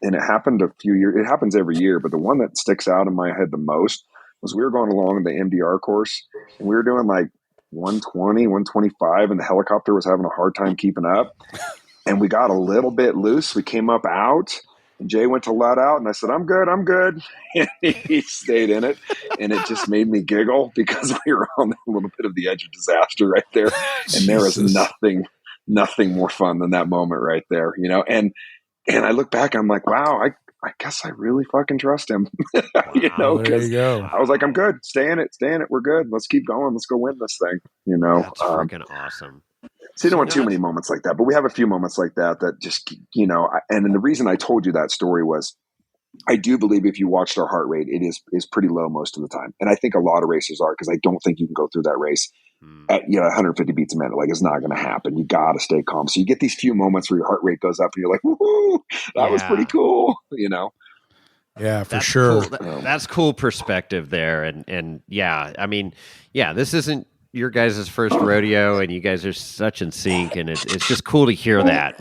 and it happened a few years. It happens every year, but the one that sticks out in my head the most was we were going along the MDR course, and we were doing like 120, 125, and the helicopter was having a hard time keeping up. And we got a little bit loose. We came up out, and Jay went to let out, and I said, I'm good. And he stayed in it, and it just made me giggle because we were on a little bit of the edge of disaster right there. And there was nothing more fun than that moment right there, and I look back, I'm like, wow, I guess I really fucking trust him, Wow, there you go. I was like, I'm good. Stay in it. We're good. Let's keep going. Let's go win this thing. That's freaking awesome. So you don't want too many moments like that, but we have a few moments like that just, and the reason I told you that story was I do believe if you watched our heart rate, it is pretty low most of the time. And I think a lot of racers are, because I don't think you can go through that race at 150 beats a minute. Like, it's not going to happen. You got to stay calm. So you get these few moments where your heart rate goes up and you're like, woohoo, that was pretty cool, Yeah, for sure. Cool. That's cool perspective there. And this isn't your guys' first rodeo, and you guys are such in sync, and it's just cool to hear that.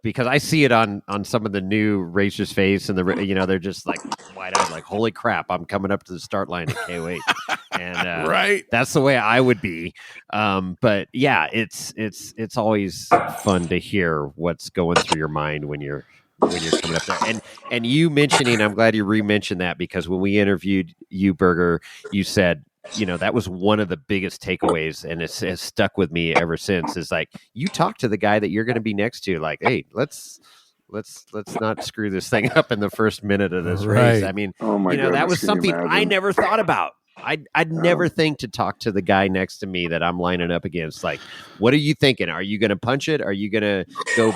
Because I see it on some of the new racers' face, and they're just like wide-eyed, like, holy crap, I'm coming up to the start line at KOH. And right, that's the way I would be. But yeah, it's always fun to hear what's going through your mind when you're coming up there. And you mentioning, I'm glad you re-mentioned that, because when we interviewed you, Berger, you said, that was one of the biggest takeaways, and it has stuck with me ever since. Is like, you talk to the guy that you're going to be next to, like, hey, let's not screw this thing up in the first minute of this race. I mean, oh my goodness, that was something I never thought about. I'd never think to talk to the guy next to me that I'm lining up against. Like, what are you thinking? Are you going to punch it? Are you going to go,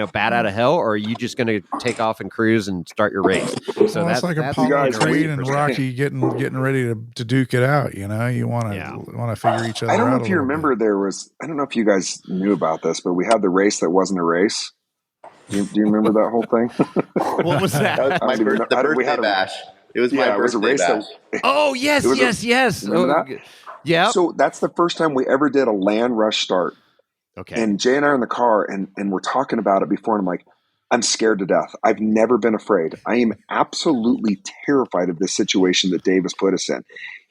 bat out of hell? Or are you just going to take off and cruise and start your race? So that's like Apollo Creed and Rocky getting ready to duke it out. You want to figure each other out. I don't know if you remember I don't know if you guys knew about this, but we had the race that wasn't a race. Do you remember that whole thing? What was that? The birthday bash. It was my birthday bash. Oh, yes. Remember that? Yeah. So that's the first time we ever did a land rush start. Okay. And Jay and I are in the car, and we're talking about it before, and I'm like, I'm scared to death. I've never been afraid. I am absolutely terrified of this situation that Dave has put us in.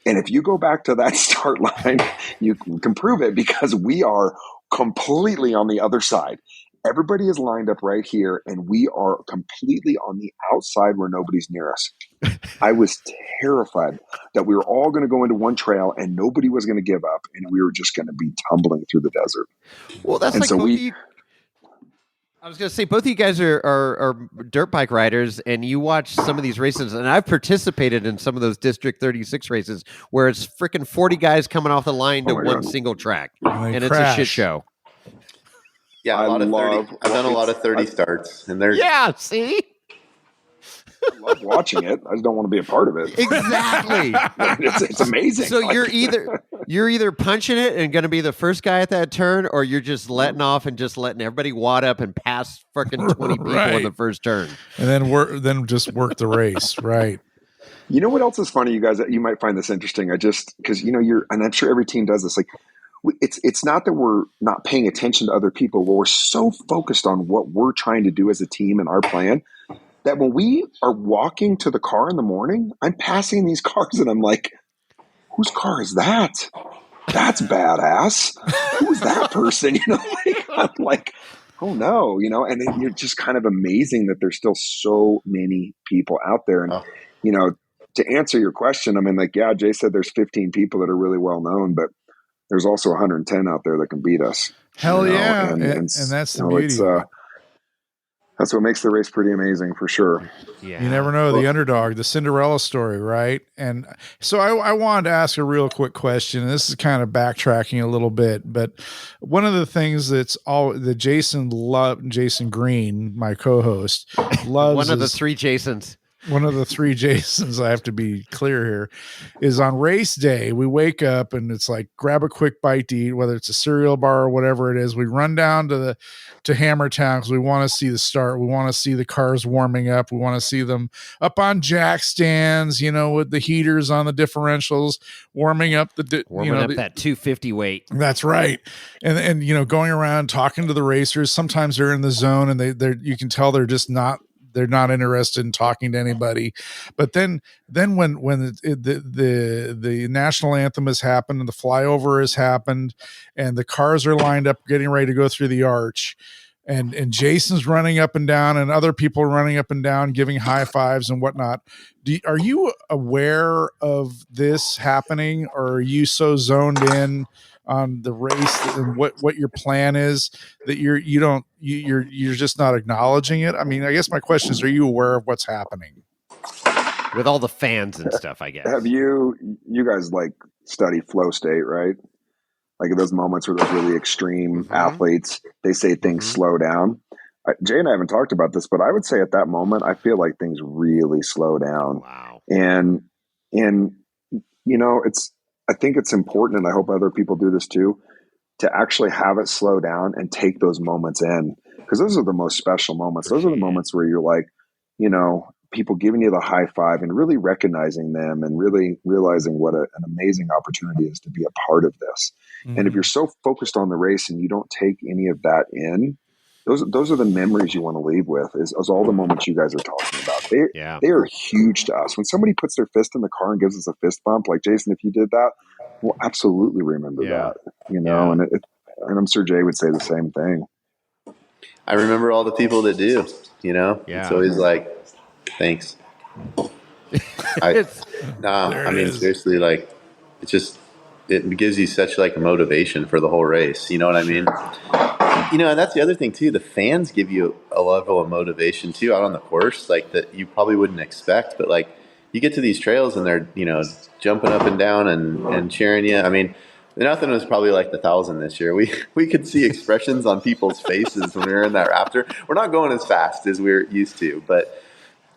And if you go back to that start line, you can prove it, because we are completely on the other side. Everybody is lined up right here, and we are completely on the outside where nobody's near us. I was terrified that we were all going to go into one trail and nobody was going to give up, and we were just going to be tumbling through the desert. Well, that's I was going to say, both of you guys are dirt bike riders, and you watch some of these races, and I've participated in some of those District 36 races where it's freaking 40 guys coming off the line to one single track, and it's a shit show. Yeah, I've done a lot of 30 starts, and there's see. I love watching it. I just don't want to be a part of it. Exactly. It's amazing. So you're either punching it and going to be the first guy at that turn, or you're just letting off and just letting everybody wad up and pass freaking 20 people in the first turn, and then just work the race, right? You know what else is funny, you guys? You might find this interesting. Because and I'm sure every team does this. Like, it's not that we're not paying attention to other people, but we're so focused on what we're trying to do as a team and our plan that when we are walking to the car in the morning, I'm passing these cars and I'm like, whose car is that? That's badass. Who's that person? I'm like, oh no, and then you're just kind of amazing that there's still so many people out there. And, to answer your question, I mean, like, yeah, Jay said there's 15 people that are really well known, but there's also 110 out there that can beat us. Hell yeah. And that's the beauty. That's what makes the race pretty amazing, for sure. Yeah. You never know, the underdog, the Cinderella story, right? And so I wanted to ask a real quick question. This is kind of backtracking a little bit, but one of the things that Jason Green, my co-host, loves one of the three Jasons. One of the three Jasons, I have to be clear here, is on race day, we wake up and it's like, grab a quick bite to eat, whether it's a cereal bar or whatever it is. We run down to Hammertown because we want to see the start. We want to see the cars warming up. We want to see them up on jack stands, with the heaters on the differentials, warming up that 250 weight. That's right. And going around talking to the racers. Sometimes they're in the zone and you can tell they're just not. They're not interested in talking to anybody. But then when the national anthem has happened and the flyover has happened and the cars are lined up getting ready to go through the arch, and Jason's running up and down and other people are running up and down giving high fives and whatnot, are you aware of this happening, or are you so zoned in on the race and what your plan is that you're just not acknowledging it? I mean, I guess my question is, are you aware of what's happening with all the fans and stuff? I guess. Have you guys study flow state, right? Like, in those moments where those really extreme athletes, they say things slow down. Jay and I haven't talked about this, but I would say at that moment, I feel like things really slow down. Wow. And I think it's important, and I hope other people do this too, to actually have it slow down and take those moments in, because those are the most special moments. Those are the moments where you're like, people giving you the high five and really recognizing them and really realizing what an amazing opportunity is to be a part of this. Mm-hmm. And if you're so focused on the race and you don't take any of that in, those are the memories you want to leave with, is all the moments you guys are talking about. They are huge to us. When somebody puts their fist in the car and gives us a fist bump, like, Jason, if you did that, we'll absolutely remember that, and I'm sure Jay would say the same thing. I remember all the people that do, it's always like, thanks. Seriously, like, it gives you such a motivation for the whole race. You know what I mean? And that's the other thing too. The fans give you a level of motivation too out on the course, that you probably wouldn't expect. But you get to these trails and they're, jumping up and down and cheering you. I mean, nothing was probably like the 1,000 this year. We could see expressions on people's faces when we were in that Raptor. We're not going as fast as we're used to, but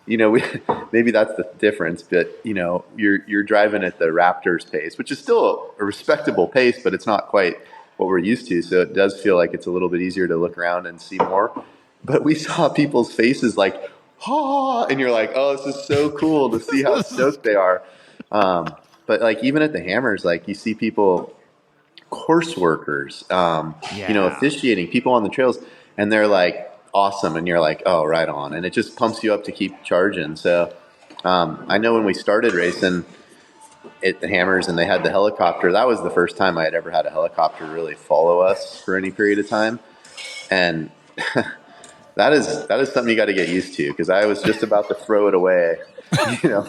maybe that's the difference. But you're driving at the Raptor's pace, which is still a respectable pace, but it's not quite what we're used to. So it does feel like it's a little bit easier to look around and see more. But we saw people's faces like, "Ha!" and you're like, "Oh, this is so cool to see how stoked they are." But like even at the Hammers, like you see people, course workers, officiating, people on the trails, and they're like awesome, and you're like, "Oh, right on," and it just pumps you up to keep charging. So I know when we started racing at the Hammers and they had the helicopter, that was the first time I had ever had a helicopter really follow us for any period of time, and that is something you got to get used to, because I was just about to throw it away,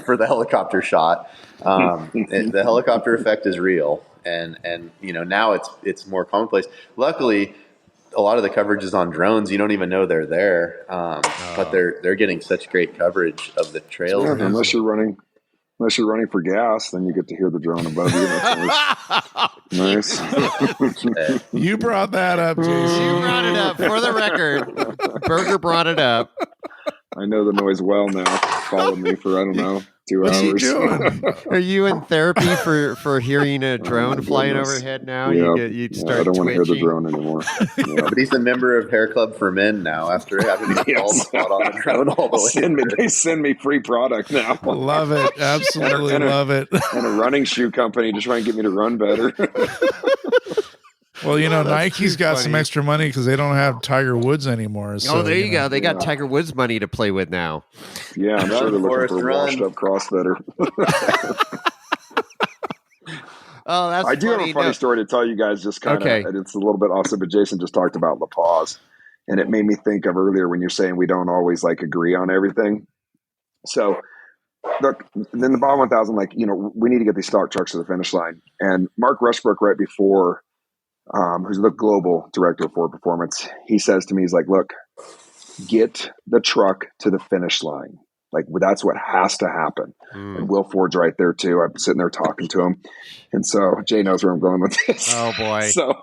for the helicopter shot. The helicopter effect is real, and now it's more commonplace. Luckily, a lot of the coverage is on drones. You don't even know they're there, but they're getting such great coverage of the trails. Yeah, unless you're running for gas, then you get to hear the drone above you. That's nice. You brought that up, Jason. You brought it up for the record. Berger brought it up. I know the noise well now. Followed me for, I don't know, 2 hours. What's he doing? Are you in therapy for hearing a drone flying overhead now? Yeah. You start I don't want to hear the twitching. drone anymore. Yeah. But he's a member of Hair Club for Men now, after having to bald spot on the drone all the way. They send me free product now. Love it. Absolutely love it. And a running shoe company to try and get me to run better. Well, Nike's got some extra money because they don't have Tiger Woods anymore. So, there you go. They got Tiger Woods money to play with now. Yeah, I'm sure they're looking for a washed-up CrossFitter. Oh, that's I do have a funny story to tell you guys, just kind of, and it's a little bit offset, but Jason just talked about La Paz, and it made me think of earlier when you're saying we don't always agree on everything. So, look, then the Bob 1000, we need to get these stock trucks to the finish line. And Mark Rushbrook, right before, who's the global director of Ford Performance, he says to me, he's like, "Look, get the truck to the finish line. That's what has to happen." And Will Ford's right there too. I'm sitting there talking to him. And so Jay knows where I'm going with this. Oh boy. So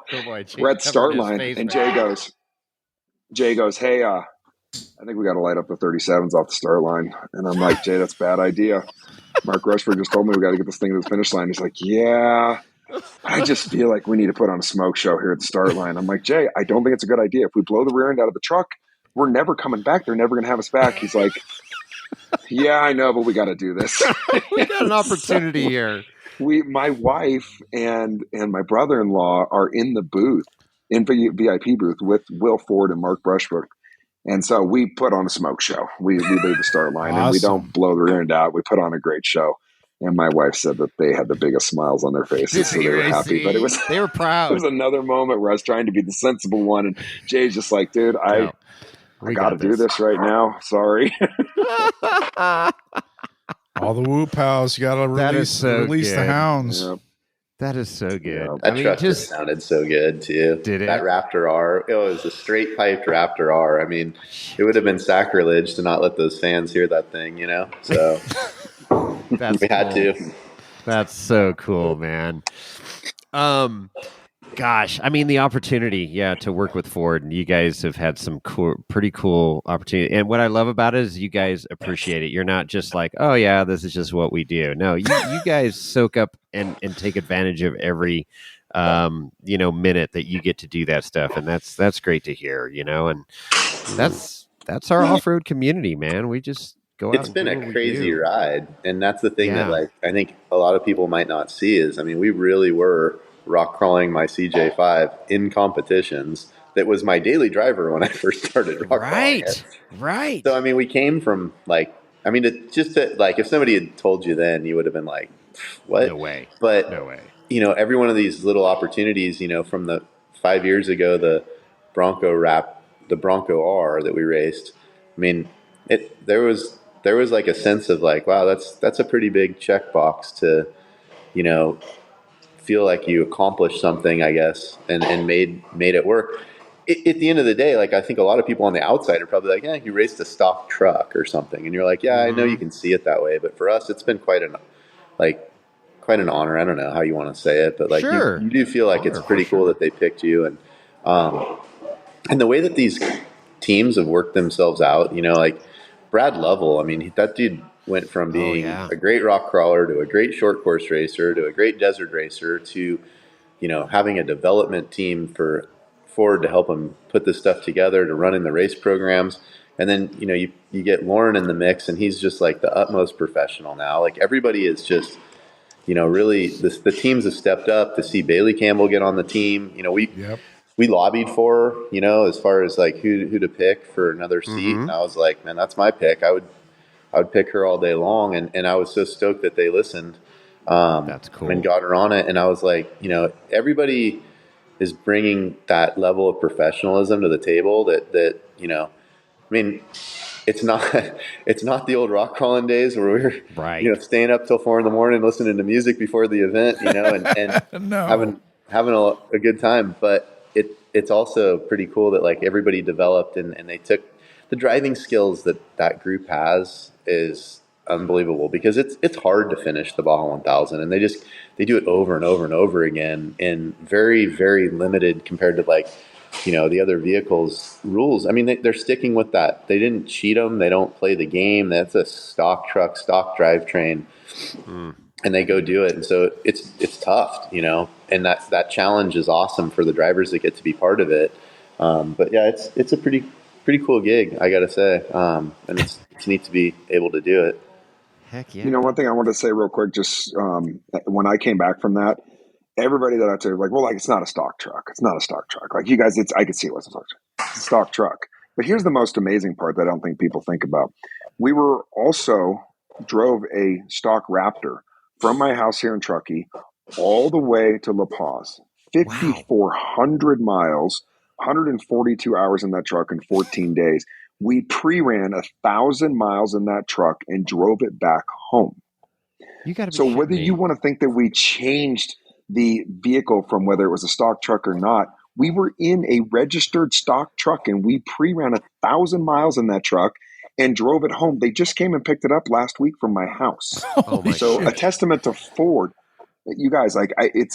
we're at the start line and Jay goes, "Hey, I think we got to light up the 37s off the start line." And I'm like, "Jay, that's a bad idea. Mark Rushford just told me we got to get this thing to the finish line." He's like, "Yeah, I just feel like we need to put on a smoke show here at the start line." I'm like, "Jay, I don't think it's a good idea. If we blow the rear end out of the truck, we're never coming back. They're never going to have us back." He's like, "Yeah, I know, but we got to do this." We got an opportunity here. My wife and my brother-in-law are in the booth, in the VIP booth with Will Ford and Mark Rushbrook. And so we put on a smoke show. We leave the start line and we don't blow the rear end out. We put on a great show. And my wife said that they had the biggest smiles on their faces, so they were happy. But they were proud. It was another moment where I was trying to be the sensible one, and Jay's just like, "Dude, I got to do this right now. Sorry." All the whoop house, you got to release the hounds. Yep. That is so good. Yeah. That truck just sounded so good too. Did it? That Raptor R, it was a straight piped Raptor R. I mean, it would have been sacrilege to not let those fans hear that thing, So we had to. That's so cool, man. Gosh, I mean, the opportunity, to work with Ford, and you guys have had some pretty cool opportunity. And what I love about it is you guys appreciate it. You're not just like, "Oh yeah, this is just what we do." No, you guys soak up and take advantage of every, minute that you get to do that stuff. And that's great to hear, and that's our off-road community, man. We just go out. It's been a crazy ride. And that's the thing that I think a lot of people might not see is, we really were rock crawling my CJ5 in competitions. That was my daily driver when I first started rock crawling it. Right. So, we came from if somebody had told you then, you would have been like, "What? No way." But, no way. Every one of these little opportunities, from the 5 years ago, the Bronco R that we raced, there was like a sense of like, wow, that's a pretty big checkbox to, feel like you accomplished something, I guess, and made it work. at the end of the day, like I think a lot of people on the outside are probably like, yeah, he raced a stock truck or something, and you're like, yeah, I know you can see it that way, but for us, it's been quite an honor. I don't know how you want to say it, but like you do feel like it's pretty cool that they picked you, and the way that these teams have worked themselves out, like Brad Lovell. I mean, that dude went from being a great rock crawler to a great short course racer to a great desert racer to, having a development team for Ford to help him put this stuff together, to run in the race programs. And then, you get Lauren in the mix, and he's just like the utmost professional now. Like everybody is just, really the teams have stepped up to see Bailey Campbell get on the team. We lobbied for, as far as like who to pick for another seat. And I was like, man, that's my pick. I would pick her all day long. And I was so stoked that they listened. That's cool. And got her on it. And I was like, everybody is bringing that level of professionalism to the table that I mean, it's not the old rock crawling days where we were, staying up till 4 a.m. listening to music before the event, and having a good time. But it's also pretty cool that like everybody developed and they took the driving skills that group has is unbelievable, because it's hard to finish the Baja 1000, and they do it over and over and over again in very, very limited compared to like, the other vehicles rules. I mean, they're sticking with that. They didn't cheat them. They don't play the game. That's a stock truck, stock drivetrain, and they go do it. And so it's tough, and that challenge is awesome for the drivers that get to be part of it. But yeah, it's a pretty cool gig, I got to say. And it's neat to be able to do it. Heck yeah. One thing I want to say real quick, just when I came back from that, everybody that I took, like, well, like, it's not a stock truck. It's not a stock truck. Like, you guys, I could see it was a stock truck. It's a stock truck. But here's the most amazing part that I don't think people think about. We drove a stock Raptor from my house here in Truckee all the way to La Paz. 5,400 miles, 142 hours in that truck in 14 days. We pre-ran 1,000 miles in that truck and drove it back home. You got to be so whether you want to think that we changed the vehicle from whether it was a stock truck or not, we were in a registered stock truck and we pre-ran 1,000 miles in that truck and drove it home. They just came and picked it up last week from my house. A testament to Ford. You guys, like, it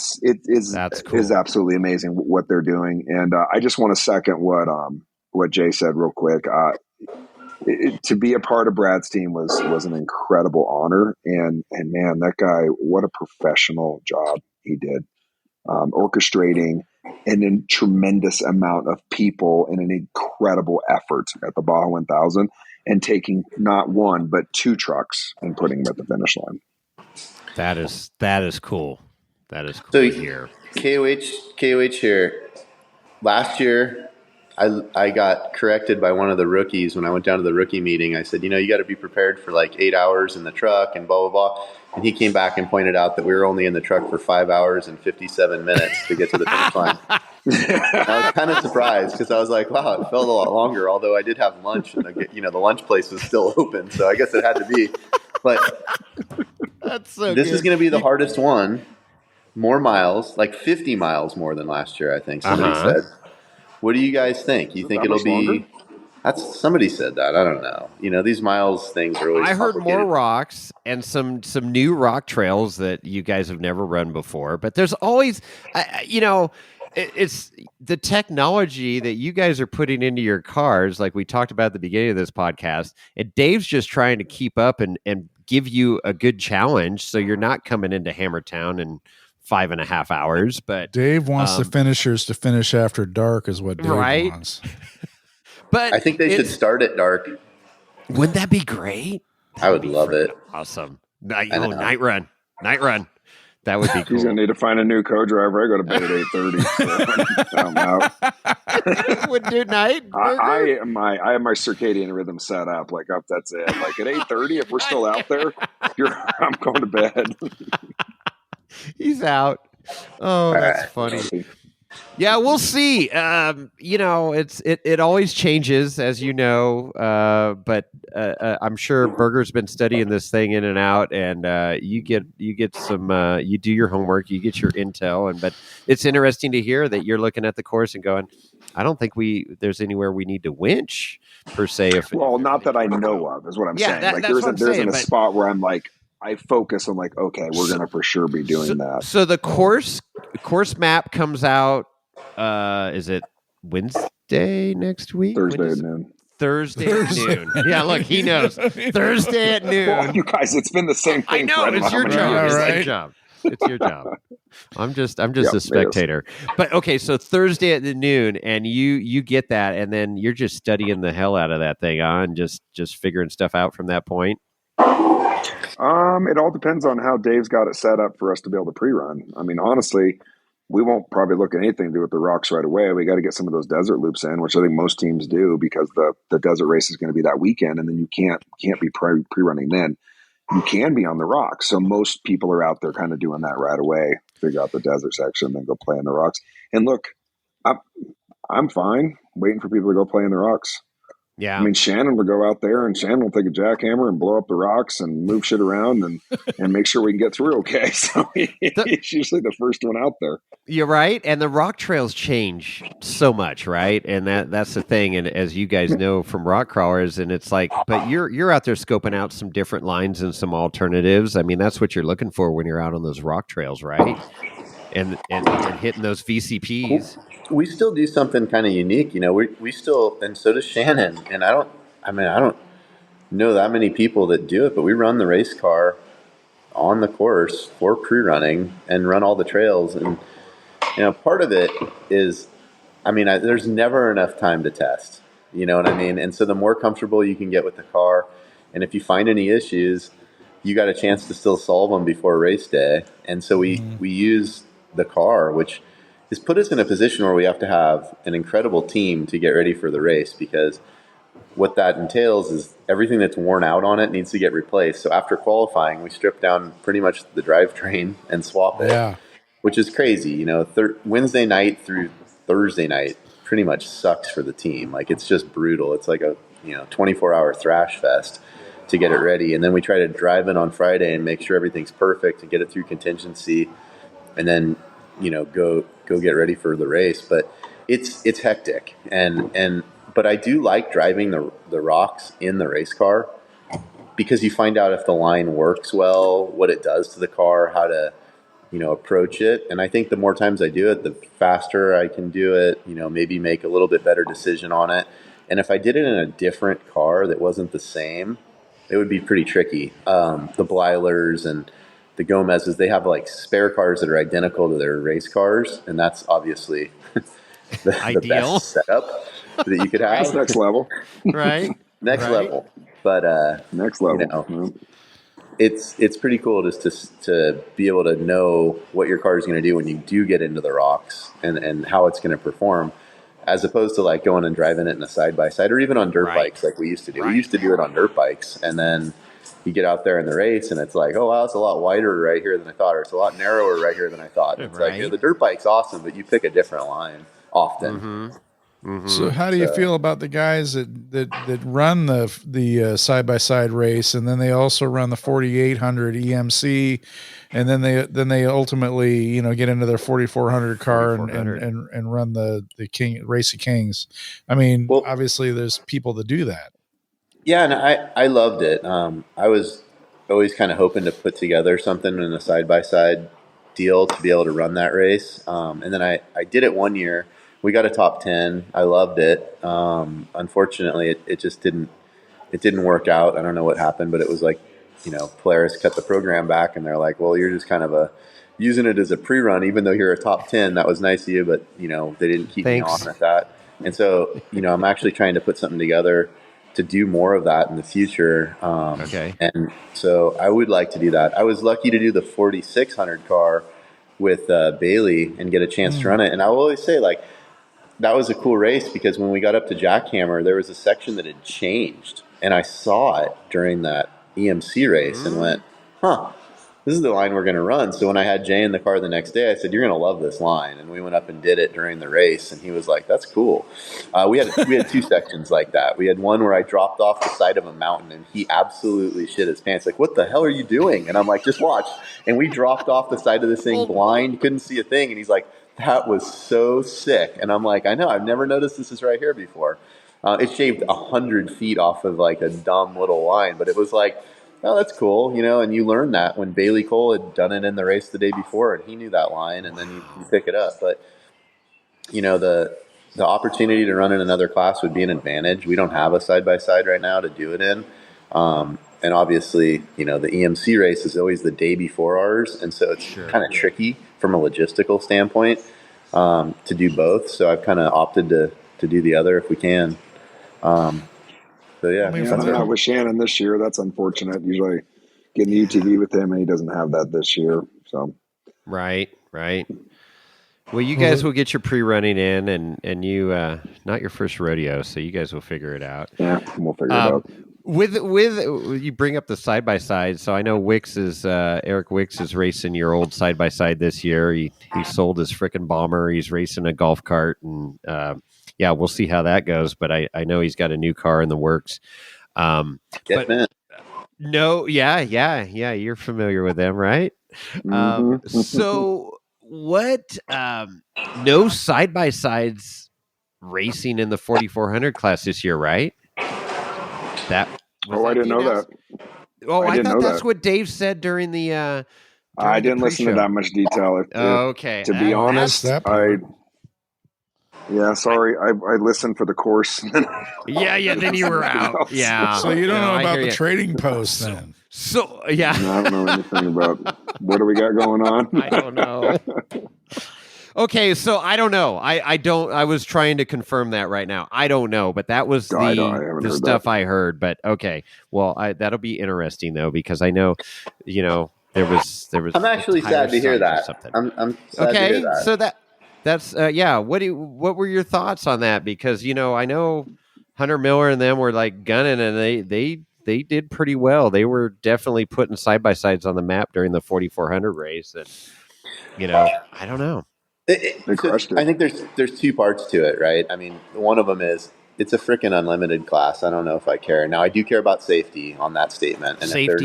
is absolutely amazing what they're doing. And I just want to second what Jay said real quick. To be a part of Brad's team was an incredible honor. And man, that guy, what a professional job he did, orchestrating a tremendous amount of people and an incredible effort at the Baja 1000 and taking not one, but 2 trucks and putting them at the finish line. That is cool. That is cool so to hear. KOH here. Last year, I got corrected by one of the rookies when I went down to the rookie meeting. I said, you got to be prepared for like 8 hours in the truck and blah, blah, blah. And he came back and pointed out that we were only in the truck for 5 hours and 57 minutes to get to the finish line. I was kind of surprised because I was like, wow, it felt a lot longer, although I did have lunch and the lunch place was still open. So I guess it had to be. But this is going to be the hardest one. More miles, like 50 miles more than last year, I think somebody said. What do you guys think? You think it'll be longer? Somebody said that. I don't know. These miles things are always. I heard more rocks and some new rock trails that you guys have never run before. But there's always, it's the technology that you guys are putting into your cars, like we talked about at the beginning of this podcast. And Dave's just trying to keep up and give you a good challenge, so you're not coming into Hammertown in 5.5 hours. But Dave wants the finishers to finish after dark, is what Dave wants. But I think they should start at dark. Wouldn't that be great? I would love it. Awesome. Night run. That would be cool. He's gonna need to find a new co-driver. I go to bed at 8:30. So I'm out. Would do night. I have my circadian rhythm set up. Like that's it. Like at 8:30, if we're still out there, I'm going to bed. He's out. Oh, that's funny. Yeah, we'll see. It always changes, as you know. But I'm sure Berger's been studying this thing in and out, and you get some. You do your homework, you get your intel, but it's interesting to hear that you're looking at the course and going, I don't think there's anywhere we need to winch per se. Not that I know of, is what I'm saying. Like there isn't a spot where I'm like, I focus on like, okay, we're going to for sure be doing that. So the course map comes out, is it Wednesday next week? Thursday at noon. Thursday at noon. Yeah, look, he knows. Thursday at noon. Well, you guys, it's been the same thing. I know, it's your job. It's your job. It's your job. I'm just a spectator. But okay, so Thursday at the noon, and you get that, and then you're just studying the hell out of that thing on, just figuring stuff out from that point. It all depends on how Dave's got it set up for us to be able to pre-run. I mean, honestly, we won't probably look at anything to do with the rocks right away. We got to get some of those desert loops in, which I think most teams do, because the desert race is going to be that weekend, and then you can't be pre-running then. You can be on the rocks. So most people are out there kind of doing that right away, figure out the desert section, then go play in the rocks. And look, I'm fine waiting for people to go play in the rocks. Yeah. I mean, Shannon will go out there and Shannon will take a jackhammer and blow up the rocks and move shit around and make sure we can get through okay. So he's usually the first one out there. You're right. And the rock trails change so much, right? And that's the thing. And as you guys know from rock crawlers, and it's like, but you're out there scoping out some different lines and some alternatives. I mean, that's what you're looking for when you're out on those rock trails, right? And hitting those VCPs. We still do something kind of unique, you know. We still, and so does Shannon. And I don't know that many people that do it, but we run the race car on the course for pre-running and run all the trails. And you know, part of it is, there's never enough time to test. You know what I mean? And so the more comfortable you can get with the car, and if you find any issues, you got a chance to still solve them before race day. And so we use the car, which has put us in a position where we have to have an incredible team to get ready for the race, because what that entails is everything that's worn out on it needs to get replaced. So after qualifying, we strip down pretty much the drivetrain and swap it, which is crazy. You know, Wednesday night through Thursday night pretty much sucks for the team. Like, it's just brutal. It's like a 24-hour thrash fest to get it ready. And then we try to drive it on Friday and make sure everything's perfect and get it through contingency, and then go get ready for the race. But it's hectic, but I do like driving the rocks in the race car, because you find out if the line works well, what it does to the car, how to approach it. And I think the more times I do it, the faster I can do it, maybe make a little bit better decision on it. And if I did it in a different car that wasn't the same, it would be pretty tricky. The Bleilers and the Gomez's, they have like spare cars that are identical to their race cars, and that's obviously the best setup that you could have. That's next level, right? Next level, but next level. It's pretty cool just to be able to know what your car is going to do when you do get into the rocks, and how it's going to perform, as opposed to like going and driving it in a side by side or even on dirt bikes like we used to do. We used to do it on dirt bikes, and then you get out there in the race and it's like, oh wow, it's a lot wider right here than I thought, or it's a lot narrower right here than I thought. It's like, the dirt bike's awesome, but you pick a different line often. Mm-hmm. Mm-hmm. So how do you feel about the guys that run the side by side race, and then they also run the 4800 EMC, and then they ultimately get into their 4400 car and run the King Race of Kings? I mean, obviously there's people that do that. Yeah, and I loved it. I was always kind of hoping to put together something in a side-by-side deal to be able to run that race. And then I did it one year. We got a top 10. I loved it. Unfortunately, it just didn't work out. I don't know what happened, but it was like, Polaris cut the program back, and they're like, well, you're just kind of using it as a pre-run, even though you're a top 10. That was nice of you, but, they didn't keep me on at that. And so, I'm actually trying to put something together to do more of that in the future. And so I would like to do that. I was lucky to do the 4600 car with Bailey and get a chance to run it. And I will always say, like, that was a cool race, because when we got up to Jackhammer, there was a section that had changed, and I saw it during that EMC race and went, this is the line we're going to run. So when I had Jay in the car the next day, I said, you're going to love this line. And we went up and did it during the race. And he was like, that's cool. We had two sections like that. We had one where I dropped off the side of a mountain, and he absolutely shit his pants. Like, what the hell are you doing? And I'm like, just watch. And we dropped off the side of this thing blind, couldn't see a thing. And he's like, that was so sick. And I'm like, I know, I've never noticed this is right here before. It shaved 100 feet off of like a dumb little line, but it was like, oh, that's cool, and you learn that when Bailey Cole had done it in the race the day before, and he knew that line, and then you pick it up. But, the opportunity to run in another class would be an advantage. We don't have a side-by-side right now to do it in. And obviously, the EMC race is always the day before ours, and so it's kind of tricky from a logistical standpoint to do both. So I've kind of opted to do the other if we can. So yeah. Not with Shannon this year. That's unfortunate. Usually getting the UTV with him, and he doesn't have that this year. So right. Well, you guys will get your pre-running in, and you not your first rodeo, so you guys will figure it out. Yeah, we'll figure it out. With you bring up the side by side, so I know Eric Wicks is racing your old side by side this year. He sold his frickin' bomber. He's racing a golf cart, and we'll see how that goes. But I know he's got a new car in the works. No, you're familiar with them, right? Mm-hmm. So. What no side by sides racing in the 4400 class this year, right? I didn't know that. Oh, I thought that's what Dave said during the. I didn't listen to that much detail. Okay, to be honest, sorry, I listened for the course. Then you were out. Else. Yeah. So you don't know about the trading post then. So yeah, I don't know anything about what do we got going on. I don't know. Okay, so I don't know. I was trying to confirm that right now. I don't know, but that was the stuff I heard. But okay, well, that'll be interesting though because I know, there was. I'm actually sad to hear that. I'm sad to hear that. So that's What were your thoughts on that? Because I know Hunter Miller and them were like gunning, and they did pretty well. They were definitely putting side-by-sides on the map during the 4400 race. And, I don't know. I think there's two parts to it, right? I mean, one of them is it's a freaking unlimited class. I don't know if I care. Now, I do care about safety on that statement. And if they're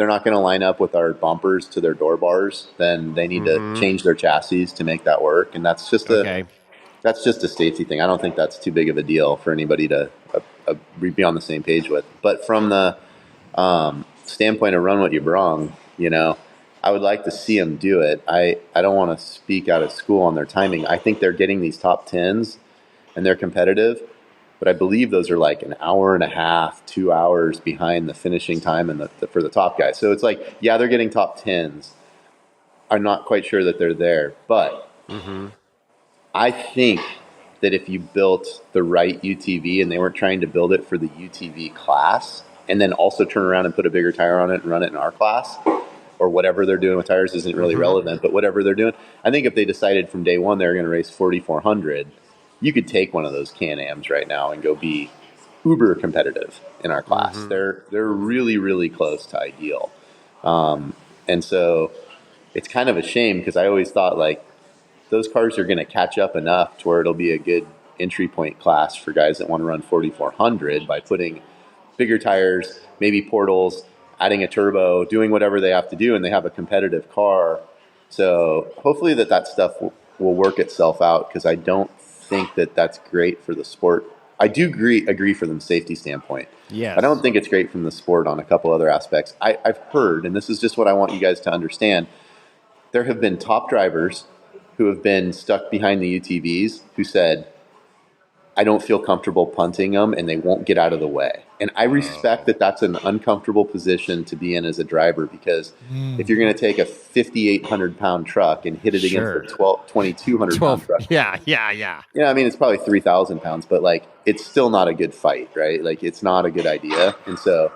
not going to line up with our bumpers to their door bars, then they need to change their chassis to make that work. And that's just that's just a safety thing. I don't think that's too big of a deal for anybody to be on the same page with. But from the standpoint of run what you brung, I would like to see them do it. I don't want to speak out of school on their timing. I think they're getting these top 10s and they're competitive, but I believe those are like an hour and a half, 2 hours behind the finishing time and for the top guys. So it's like, they're getting top 10s. I'm not quite sure that they're there, but I think that if you built the right UTV and they weren't trying to build it for the UTV class and then also turn around and put a bigger tire on it and run it in our class or whatever they're doing with tires isn't really relevant, but whatever they're doing, I think if they decided from day one they were going to race 4,400, you could take one of those Can-Ams right now and go be uber competitive in our class. They're really, really close to ideal. And so it's kind of a shame because I always thought like, those cars are going to catch up enough to where it'll be a good entry point class for guys that want to run 4,400 by putting bigger tires, maybe portals, adding a turbo, doing whatever they have to do, and they have a competitive car. So hopefully that stuff will work itself out because I don't think that that's great for the sport. I do agree from the safety standpoint. Yes. I don't think it's great from the sport on a couple other aspects. I've heard, and this is just what I want you guys to understand, there have been top drivers who have been stuck behind the UTVs who said, I don't feel comfortable punting them and they won't get out of the way. And I respect that that's an uncomfortable position to be in as a driver because if you're going to take a 5,800 pound truck and hit it against a 2,200 pound truck. Yeah. I mean, it's probably 3,000 pounds, but like, it's still not a good fight, right? Like it's not a good idea. And so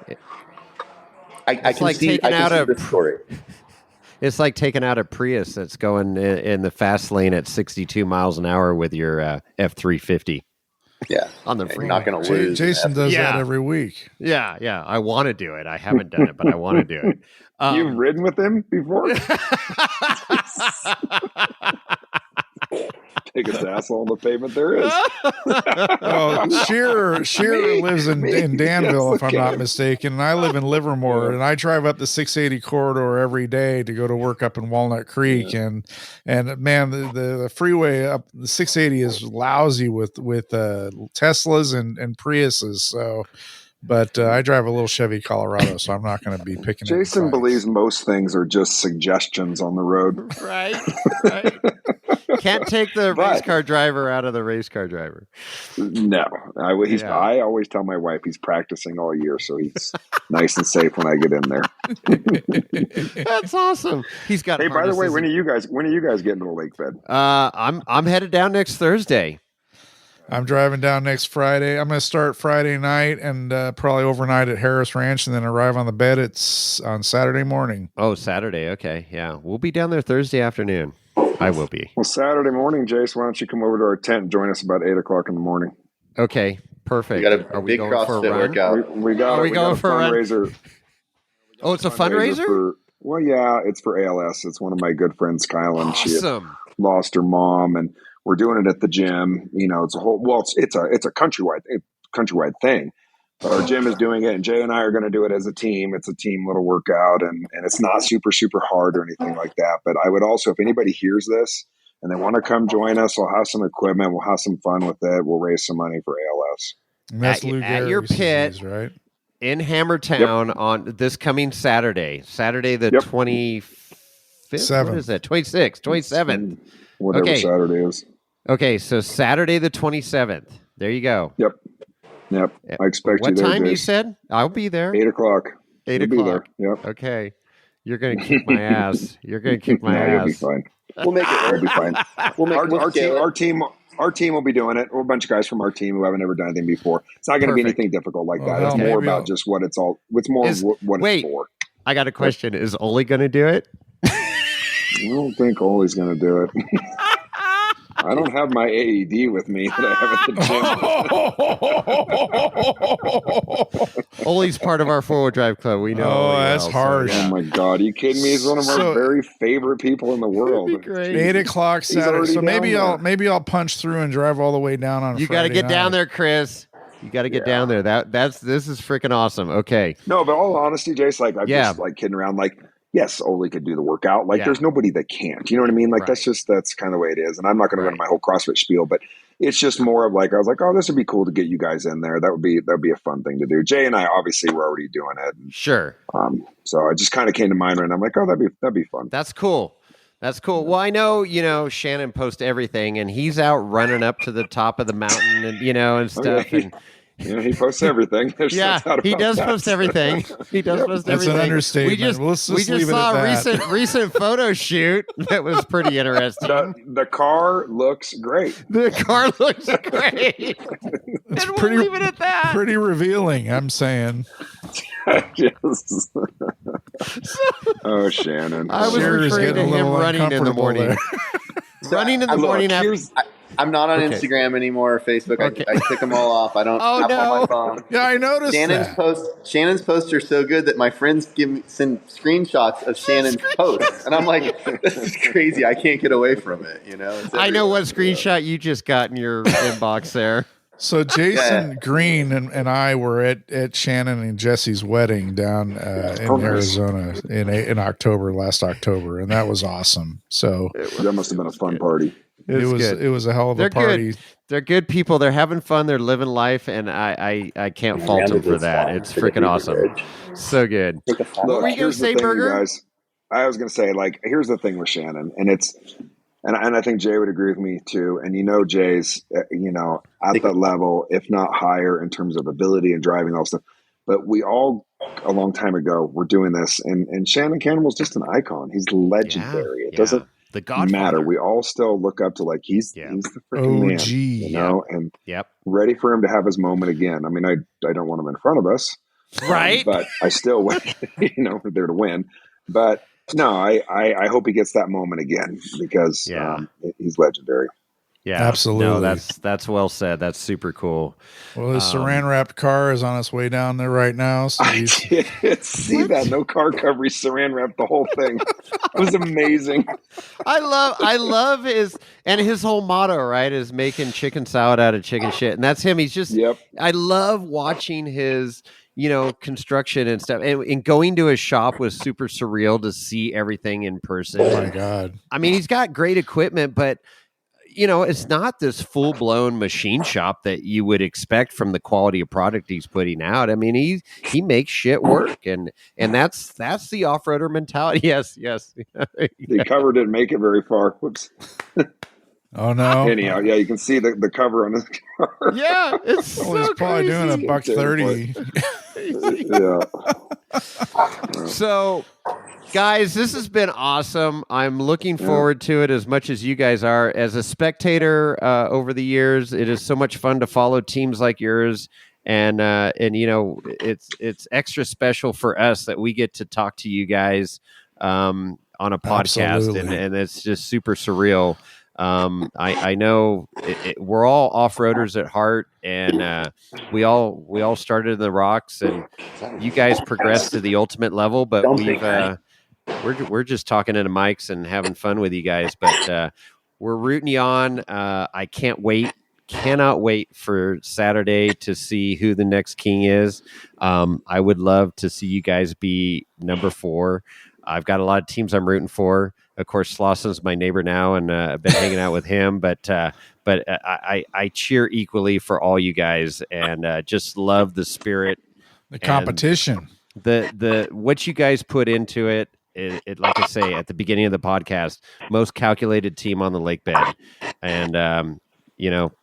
I can see the story. It's like taking out a Prius that's going in the fast lane at 62 miles an hour with your F350. Yeah. On the freeway. You're not going to lose. Jason does that every week. Yeah. I want to do it. I haven't done it, but I want to do it. You've ridden with him before? biggest asshole on the pavement there is. Oh, Scherer lives in Danville, if I'm not mistaken, and I live in Livermore, and I drive up the 680 corridor every day to go to work up in Walnut Creek, and man, the freeway up the 680 is lousy with Teslas and Priuses. So, but I drive a little Chevy Colorado, so I'm not going to be picking. Jason believes most things are just suggestions on the road. Right. Can't take the race car driver out of the race car driver. No, I always tell my wife he's practicing all year, so he's nice and safe when I get in there. That's awesome. He's got. Hey, by the way, when are you guys getting to the lake bed? I'm headed down next Thursday. I'm driving down next Friday. I'm going to start Friday night and probably overnight at Harris Ranch, and then arrive on the bed. It's on Saturday morning. Oh, Saturday. Okay, yeah, we'll be down there Thursday afternoon. I will be. Well, Saturday morning, Jace, why don't you come over to our tent and join us about 8:00 in the morning? Okay, perfect. We got a big CrossFit workout. We got a fundraiser. Oh, it's a fundraiser? Well, yeah, it's for ALS. It's one of my good friends, Kyle, and she lost her mom, and we're doing it at the gym. You know, it's a countrywide thing. But our gym is doing it, and Jay and I are going to do it as a team. It's a team little workout, and it's not super, super hard or anything like that. But I would also, if anybody hears this and they want to come join us, we'll have some equipment. We'll have some fun with it. We'll raise some money for ALS. And that's at your pit, disease, right? In Hammertown on this coming Saturday the 25th? 7th. What is that? 26th, 27th. Whatever Saturday is. Okay, so Saturday the 27th. There you go. Yep. I expect you there. What time Jace. you said? I'll be there. 8:00. 8 You'll o'clock. Be there. Yep. Okay. You're going to kick my ass. You're going to kick my ass. You'll be fine. We'll make it. We'll be fine. Our team will be doing it. We're a bunch of guys from our team who haven't ever done anything before. It's not going to be anything difficult like that. It's more about just what it's all. It's more what it's for. I got a question. Is Oli going to do it? I don't think Oli's going to do it. I don't have my AED with me that I have at the gym. Oli's part of our 4-wheel drive club. We know. Oh, that's harsh. Oh my God, are you kidding me? He's one of our very favorite people in the world. 8:00 Saturday. So maybe I'll punch through and drive all the way down on. You got to get down there, Chris. You got to get down there. This is freaking awesome. Okay. No, but all honesty, Jace, I'm just kidding around. Yes, Oli could do the workout. There's nobody that can't. You know what I mean? That's kind of the way it is. And I'm not going to go into my whole CrossFit spiel, but it's just more of I was like, oh, this would be cool to get you guys in there. That'd be a fun thing to do. Jay and I obviously were already doing it. Sure. So it just kind of came to mind, and I'm like, oh, that'd be fun. That's cool. Well, I know, Shannon posts everything, and he's out running up to the top of the mountain, and and stuff. He posts everything. He does post everything. He does post everything. That's an understatement. We just saw a recent photo shoot that was pretty interesting. The car looks great. It's and we'll leave it at that. Pretty revealing, I'm saying. Oh, Shannon. I was referring to him running in the morning. Running in the morning after. I'm not on Instagram anymore or Facebook. I took them all off. I don't have on my phone. Yeah, I noticed Shannon's posts are so good that my friends send screenshots of Shannon's posts. And I'm like, this is crazy. I can't get away from it. I know what screenshot you just got in your inbox there. So Jason Green and I were at Shannon and Jesse's wedding down in Arizona in last October, and that was awesome. So that must have been a fun party. It was a hell of a party. Good. They're good people. They're having fun. They're living life, and I can't fault them for that. It's freaking awesome. So good. What were you going to say, Berger? Guys, I was going to say, here's the thing with Shannon, and I think Jay would agree with me too. And Jay's, at that level, if not higher, in terms of ability and driving all stuff. But we all, a long time ago, were doing this, and Shannon Cannibal's just an icon. He's legendary. It doesn't matter. We all still look up to he's the freaking man, and ready for him to have his moment again. I mean, I don't want him in front of us, right? But I still, there to win. But no, I hope he gets that moment again because he's legendary. Yeah, absolutely. No, that's well said. That's super cool. Well, his saran wrapped car is on its way down there right now. So I did see that. No car cover. He saran wrapped the whole thing. It was amazing. I love his whole motto, right, is making chicken salad out of chicken shit. And that's him. He's just, I love watching his, construction and stuff. And going to his shop was super surreal to see everything in person. Oh my God. I mean, he's got great equipment, but it's not this full-blown machine shop that you would expect from the quality of product he's putting out. I mean, he makes shit work, and that's the off-roader mentality. Yes. The cover didn't make it very far. Whoops. Oh no. Anyhow, yeah, you can see the cover on his car. Yeah, it's so he's probably crazy. doing $130. Yeah. So, guys, this has been awesome. I'm looking forward to it as much as you guys are. As a spectator over the years, it is so much fun to follow teams like yours, and it's extra special for us that we get to talk to you guys on a podcast, and it's just super surreal. I know we're all off-roaders at heart, and we all started in the rocks, and you guys progressed to the ultimate level, but we're just talking into mics and having fun with you guys, but we're rooting you on. I cannot wait for Saturday to see who the next king is. I would love to see you guys be number 4. I've got a lot of teams I'm rooting for. Of course, Slaussen's my neighbor now, and I've been hanging out with him. But I cheer equally for all you guys, and just love the spirit, the competition, the what you guys put into it. It like I say at the beginning of the podcast, most calculated team on the lakebed, and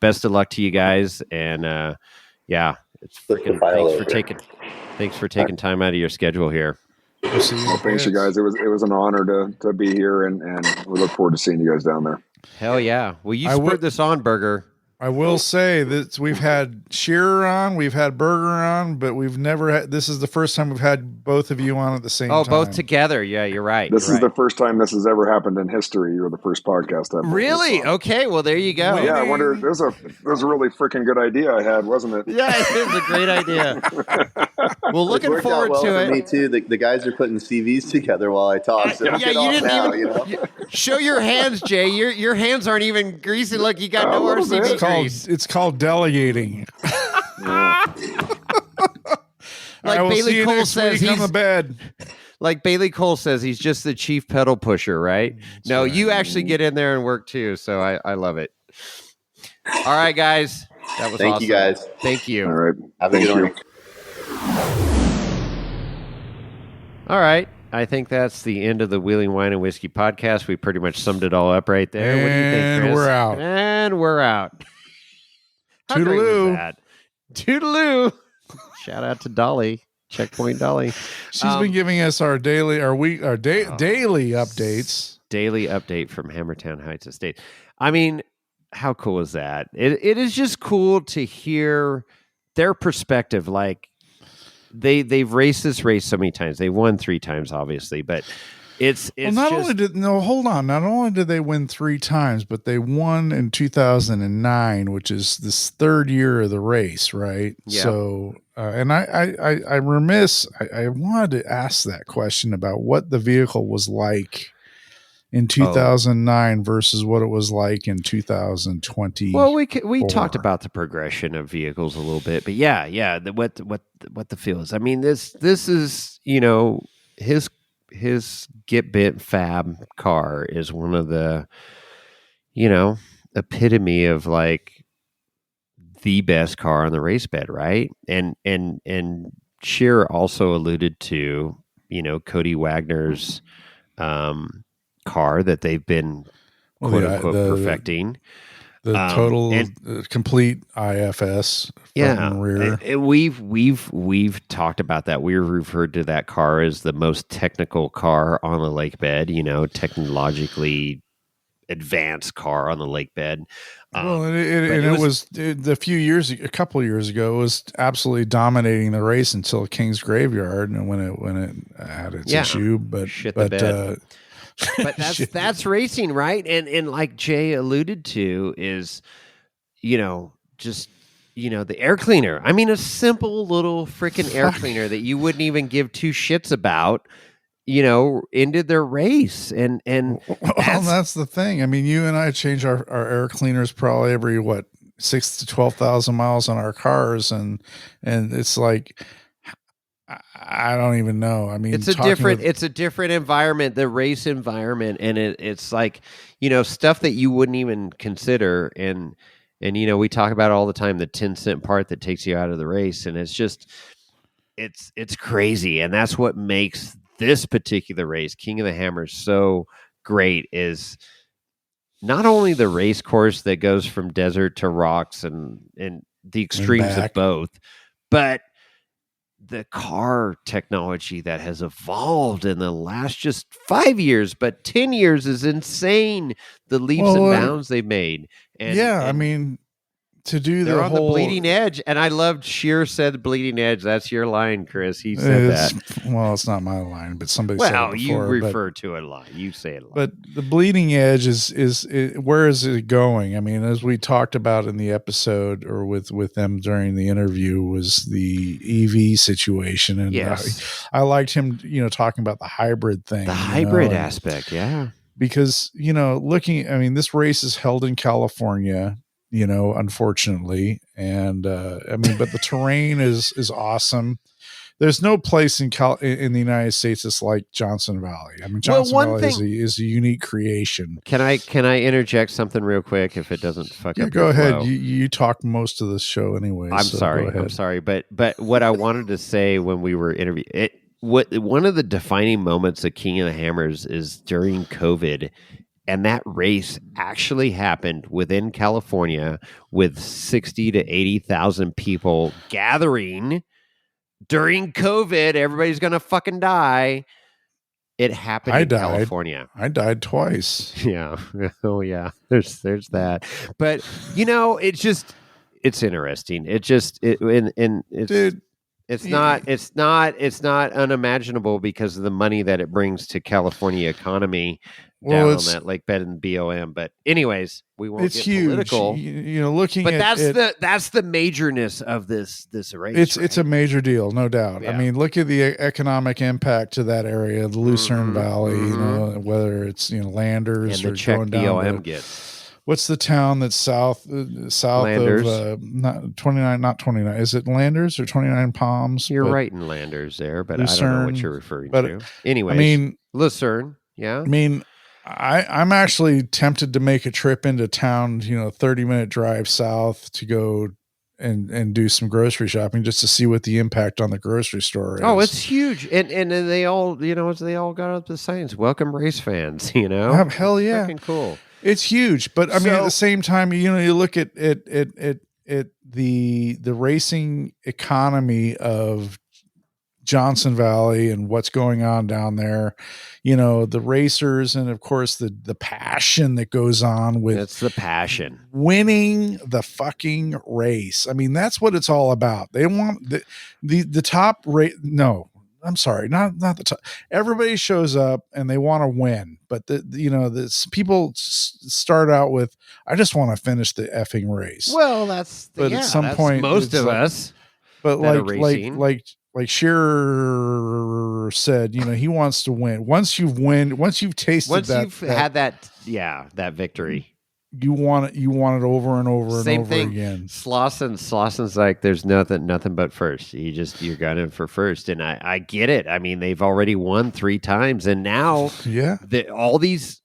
best of luck to you guys. And it's freaking thanks for taking time out of your schedule here. Well, thanks, you guys. It was an honor to be here, and we look forward to seeing you guys down there. Hell yeah! Well, you spurred this on, Berger. I will say that we've had Scherer on, we've had Berger on, but we've never had. This is the first time we've had both of you on at the same time. Oh, both together. Yeah, you're right. This is the first time this has ever happened in history. You're the first podcast I've really? Okay, well there you go. Yeah, I wonder. It was a really freaking good idea I had, wasn't it? Yeah, it was a great idea. Well, looking forward to it. Me too. The guys are putting CVs together while I talk. So you didn't even show your hands, Jay. Your hands aren't even greasy. Look, you got no RCB. It's called delegating. Like Bailey Cole says, he's on the bed. Like Bailey Cole says, he's just the chief pedal pusher, right? That's right. You actually get in there and work too. So I love it. All right, guys. That was awesome. Thank you, guys. Thank you. All right. Have a good one. All right. I think that's the end of the Wheeling Wine and Whiskey podcast. We pretty much summed it all up right there. What do you think, Chris? We're out. And we're out. How Toodaloo. Toodaloo. Shout out to Dolly. Checkpoint Dolly. She's been giving us our daily updates. Daily update from Hammertown Heights Estate. I mean, how cool is that? It is just cool to hear their perspective. Like they've raced this race so many times. They won 3 times, obviously, but not only did they win 3 times, but they won in 2009, which is this 3rd year of the race, right? Yeah. So, and I wanted to ask that question about what the vehicle was like in 2009 versus what it was like in 2020. Well, we talked about the progression of vehicles a little bit, but what the feel is. I mean, this is his Get Bent Fab car is one of the epitome of like the best car on the race bed, right? And Scherer also alluded to Cody Wagner's car that they've been quote unquote perfecting. The total complete IFS front and rear. And we've talked about that. We referred to that car as the most technical car on the lake bed, technologically advanced car on the lake bed. It was a couple of years ago, it was absolutely dominating the race until King's Graveyard, and when it had its issue, but But that's racing, right? And like Jay alluded to is, just the air cleaner. I mean, a simple little freaking air cleaner that you wouldn't even give two shits about, ended their race. And that's the thing. I mean, you and I change our air cleaners probably every 6 to 12,000 miles on our cars, and it's like, I don't even know. I mean, it's a different environment, the race environment, and it's like, stuff that you wouldn't even consider. And we talk about all the time the 10-cent part that takes you out of the race, and it's just it's crazy. And that's what makes this particular race, King of the Hammers, so great, is not only the race course that goes from desert to rocks and the extremes of both, but the car technology that has evolved in the last just 5 years, but 10 years is insane. The leaps and bounds they've made. I mean, to do they're on the bleeding edge. And I loved Scherer said bleeding edge. That's your line, Chris. He said that. Well, it's not my line, but somebody said it before. You refer to it a lot. You say it a lot. But the bleeding edge is where is it going? I mean, as we talked about in the episode or with them during the interview, was the EV situation. And yes. I liked him, talking about the hybrid thing. The hybrid aspect, yeah. Because, this race is held in California, unfortunately. And but the terrain is awesome. There's no place in the United States that's like Johnson Valley. I mean, Johnson Valley is a unique creation. Can I interject something real quick if it doesn't fuck up? Go ahead. You talk most of the show anyway. I'm sorry. But what I wanted to say when we were interviewing one of the defining moments of King of the Hammers is during COVID. And that race actually happened within California with 60 to 80,000 people gathering during COVID. Everybody's going to fucking die. It happened in California. I died twice. Yeah. Oh yeah. There's that. But it's interesting. It's not unimaginable because of the money that it brings to California economy down on that lakebed and BOM. But anyways, we won't get political. That's the majorness of this race. It's a major deal, no doubt. Yeah. I mean, look at the economic impact to that area, the Lucerne Valley. Whether it's Landers and or the check going BOM down gets. What's the town that's south Landers. of not 29? Not 29. Is it Landers or 29 Palms? You're right in Landers there, but Lucerne, I don't know what you're referring to. Anyway, I mean Lucerne. Yeah. I mean, I'm actually tempted to make a trip into town. 30-minute drive south to go and do some grocery shopping just to see what the impact on the grocery store is. Oh, it's huge, and they all they all got up the signs. Welcome, race fans. Hell yeah, freaking cool. It's huge, but I mean, at the same time, you look at the racing economy of Johnson Valley and what's going on down there, the racers, and of course the passion that goes on with it's the passion winning the fucking race. I mean, that's what it's all about. They want the top rate. No, I'm sorry, not the top. Everybody shows up and they want to win, but people start out with, I just want to finish the effing race. Well, at some point, most of us. But like Scherer said, he wants to win. Once you've tasted had that victory, you want it over and over Same and over thing. again. Slausen's like, there's nothing but first. You're gunning for first, and I get it. I mean, they've already won 3 times, and now all these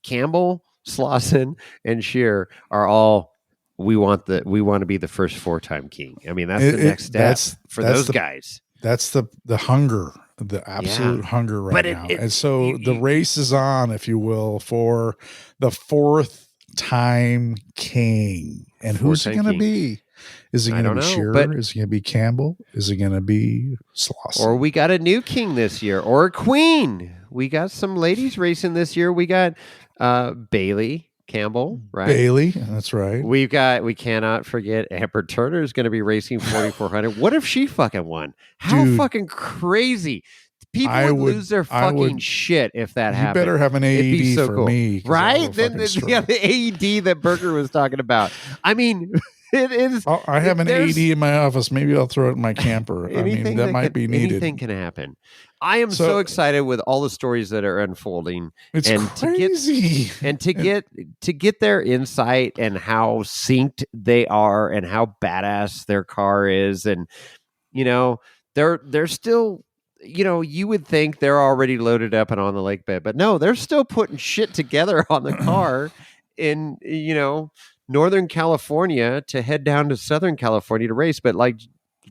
Campbell, Slausen, and Scherer are all. We want to be the first 4-time king. I mean, that's the next step for those guys. That's the hunger, the absolute hunger now. And so the race is on, if you will, for the 4th-time king. And who's it going to be? Is it going to be Scherer? Is it going to be Campbell? Is it going to be Slausen? Or we got a new king this year, or a queen. We got some ladies racing this year. We got Bailey Campbell, right? Bailey, that's right. We cannot forget Amber Turner is going to be racing 4,400. What if she fucking won? How fucking crazy. People would lose their fucking shit if that happened. You better have an AED so for cool. me. Right? Then the AED that Berger was talking about. I mean, it is. I have an AED in my office. Maybe I'll throw it in my camper. I mean, that might be needed. Anything can happen. I am so excited with all the stories that are unfolding. It's crazy. To get their insight and how synced they are and how badass their car is. And, they're still, you would think they're already loaded up and on the lakebed, but no, they're still putting shit together on the car in, Northern California to head down to Southern California to race. But like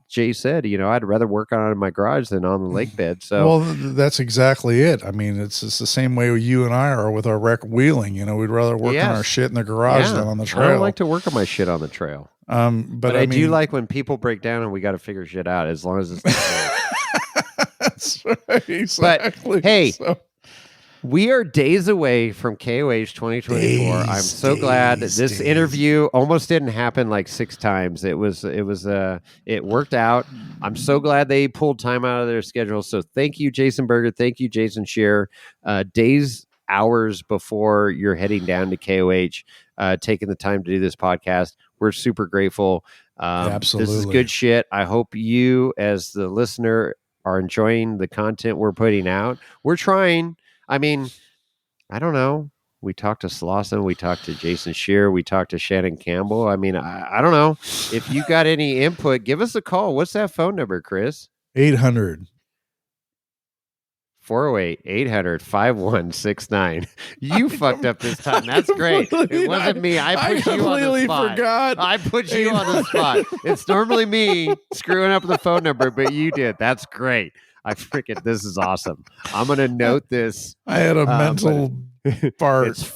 Jay said, I'd rather work on it in my garage than on the lakebed. So, well, that's exactly it. I mean, it's the same way you and I are with our rec wheeling. We'd rather work on our shit in the garage than on the trail. I don't like to work on my shit on the trail. But I do like when people break down and we got to figure shit out, as long as it's not that's right. Exactly. But hey, we are days away from KOH 2024. I'm so glad that this interview almost didn't happen like 6 times. It worked out. I'm so glad they pulled time out of their schedule. So thank you, Jason Berger. Thank you, Jason Scherer. Hours before you're heading down to KOH, taking the time to do this podcast. We're super grateful. Absolutely. This is good shit. I hope you, as the listener, are enjoying the content we're putting out. We're trying. I mean, I don't know. We talked to Slauson. We talked to Jason Scherer. We talked to Shannon Campbell. I mean, I don't know. If you got any input, give us a call. What's that phone number, Chris? 800. 408-800-5169. You fucked up this time. That's great. It wasn't me. I put you on the spot. Forgot. I put you on the spot. It's normally me screwing up the phone number, but you did. That's great. This is awesome. I'm going to note this. I had a mental fart. It's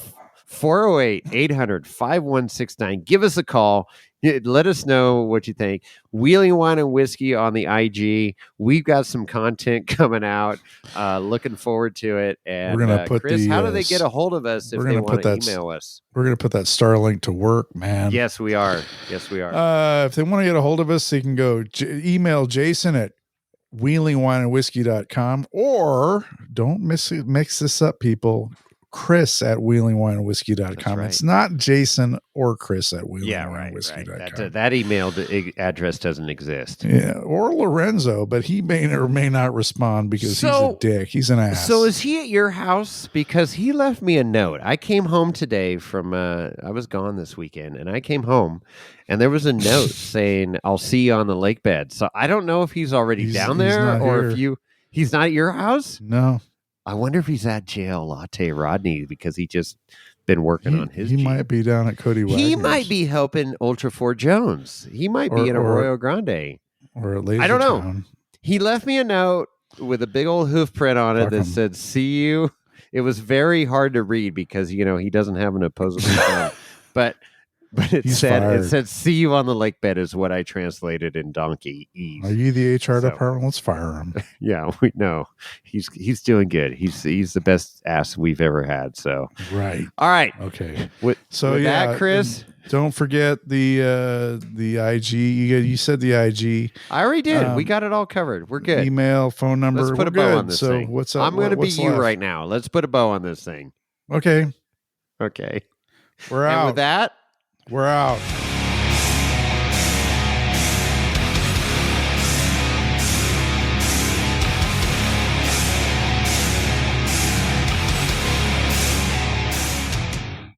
408-800-5169. Give us a call. Let us know what you think. Wheeling Wine and Whiskey on the IG. We've got some content coming out. Looking forward to it. And we're gonna put Chris, how do they get a hold of us if they want to email us? We're going to put that Starlink to work, man. Yes, we are. Yes, we are. If they want to get a hold of us, they can go email Jason at wheelingwineandwhiskey.com, or don't mix this up, people. Chris at wheelingwineandwhiskey.com. Right. It's not Jason or Chris at wheelingwineandwhiskey.com. Right. That email address doesn't exist. Yeah, or Lorenzo, but he may or may not respond because he's a dick. He's an ass. So is he at your house? Because he left me a note. I came home today from, I was gone this weekend, and I came home, and there was a note saying, I'll see you on the lakebed. So I don't know if he's already down there or if he's not at your house? No. I wonder if he's at JL Latte Rodney because he just been working on his. He might be down at Cody Wagner's. He might be helping Ultra 4 Jones. He might be in Arroyo Grande. Or at Laser I don't know. Town. He left me a note with a big old hoof print on it that said, see you. It was very hard to read because, he doesn't have an opposable thumb. But it said, see you on the lakebed is what I translated in donkey ease. Are you the HR department? Let's fire him. Yeah, we know. He's doing good. He's the best ass we've ever had. So right. All right. Okay. With that, Chris, don't forget the IG. You said the IG. I already did. We got it all covered. We're good. Email, phone number. Let's put a bow on this thing. What's up? I'm going to be you right now. Let's put a bow on this thing. Okay. Okay. We're out. And with that, we're out.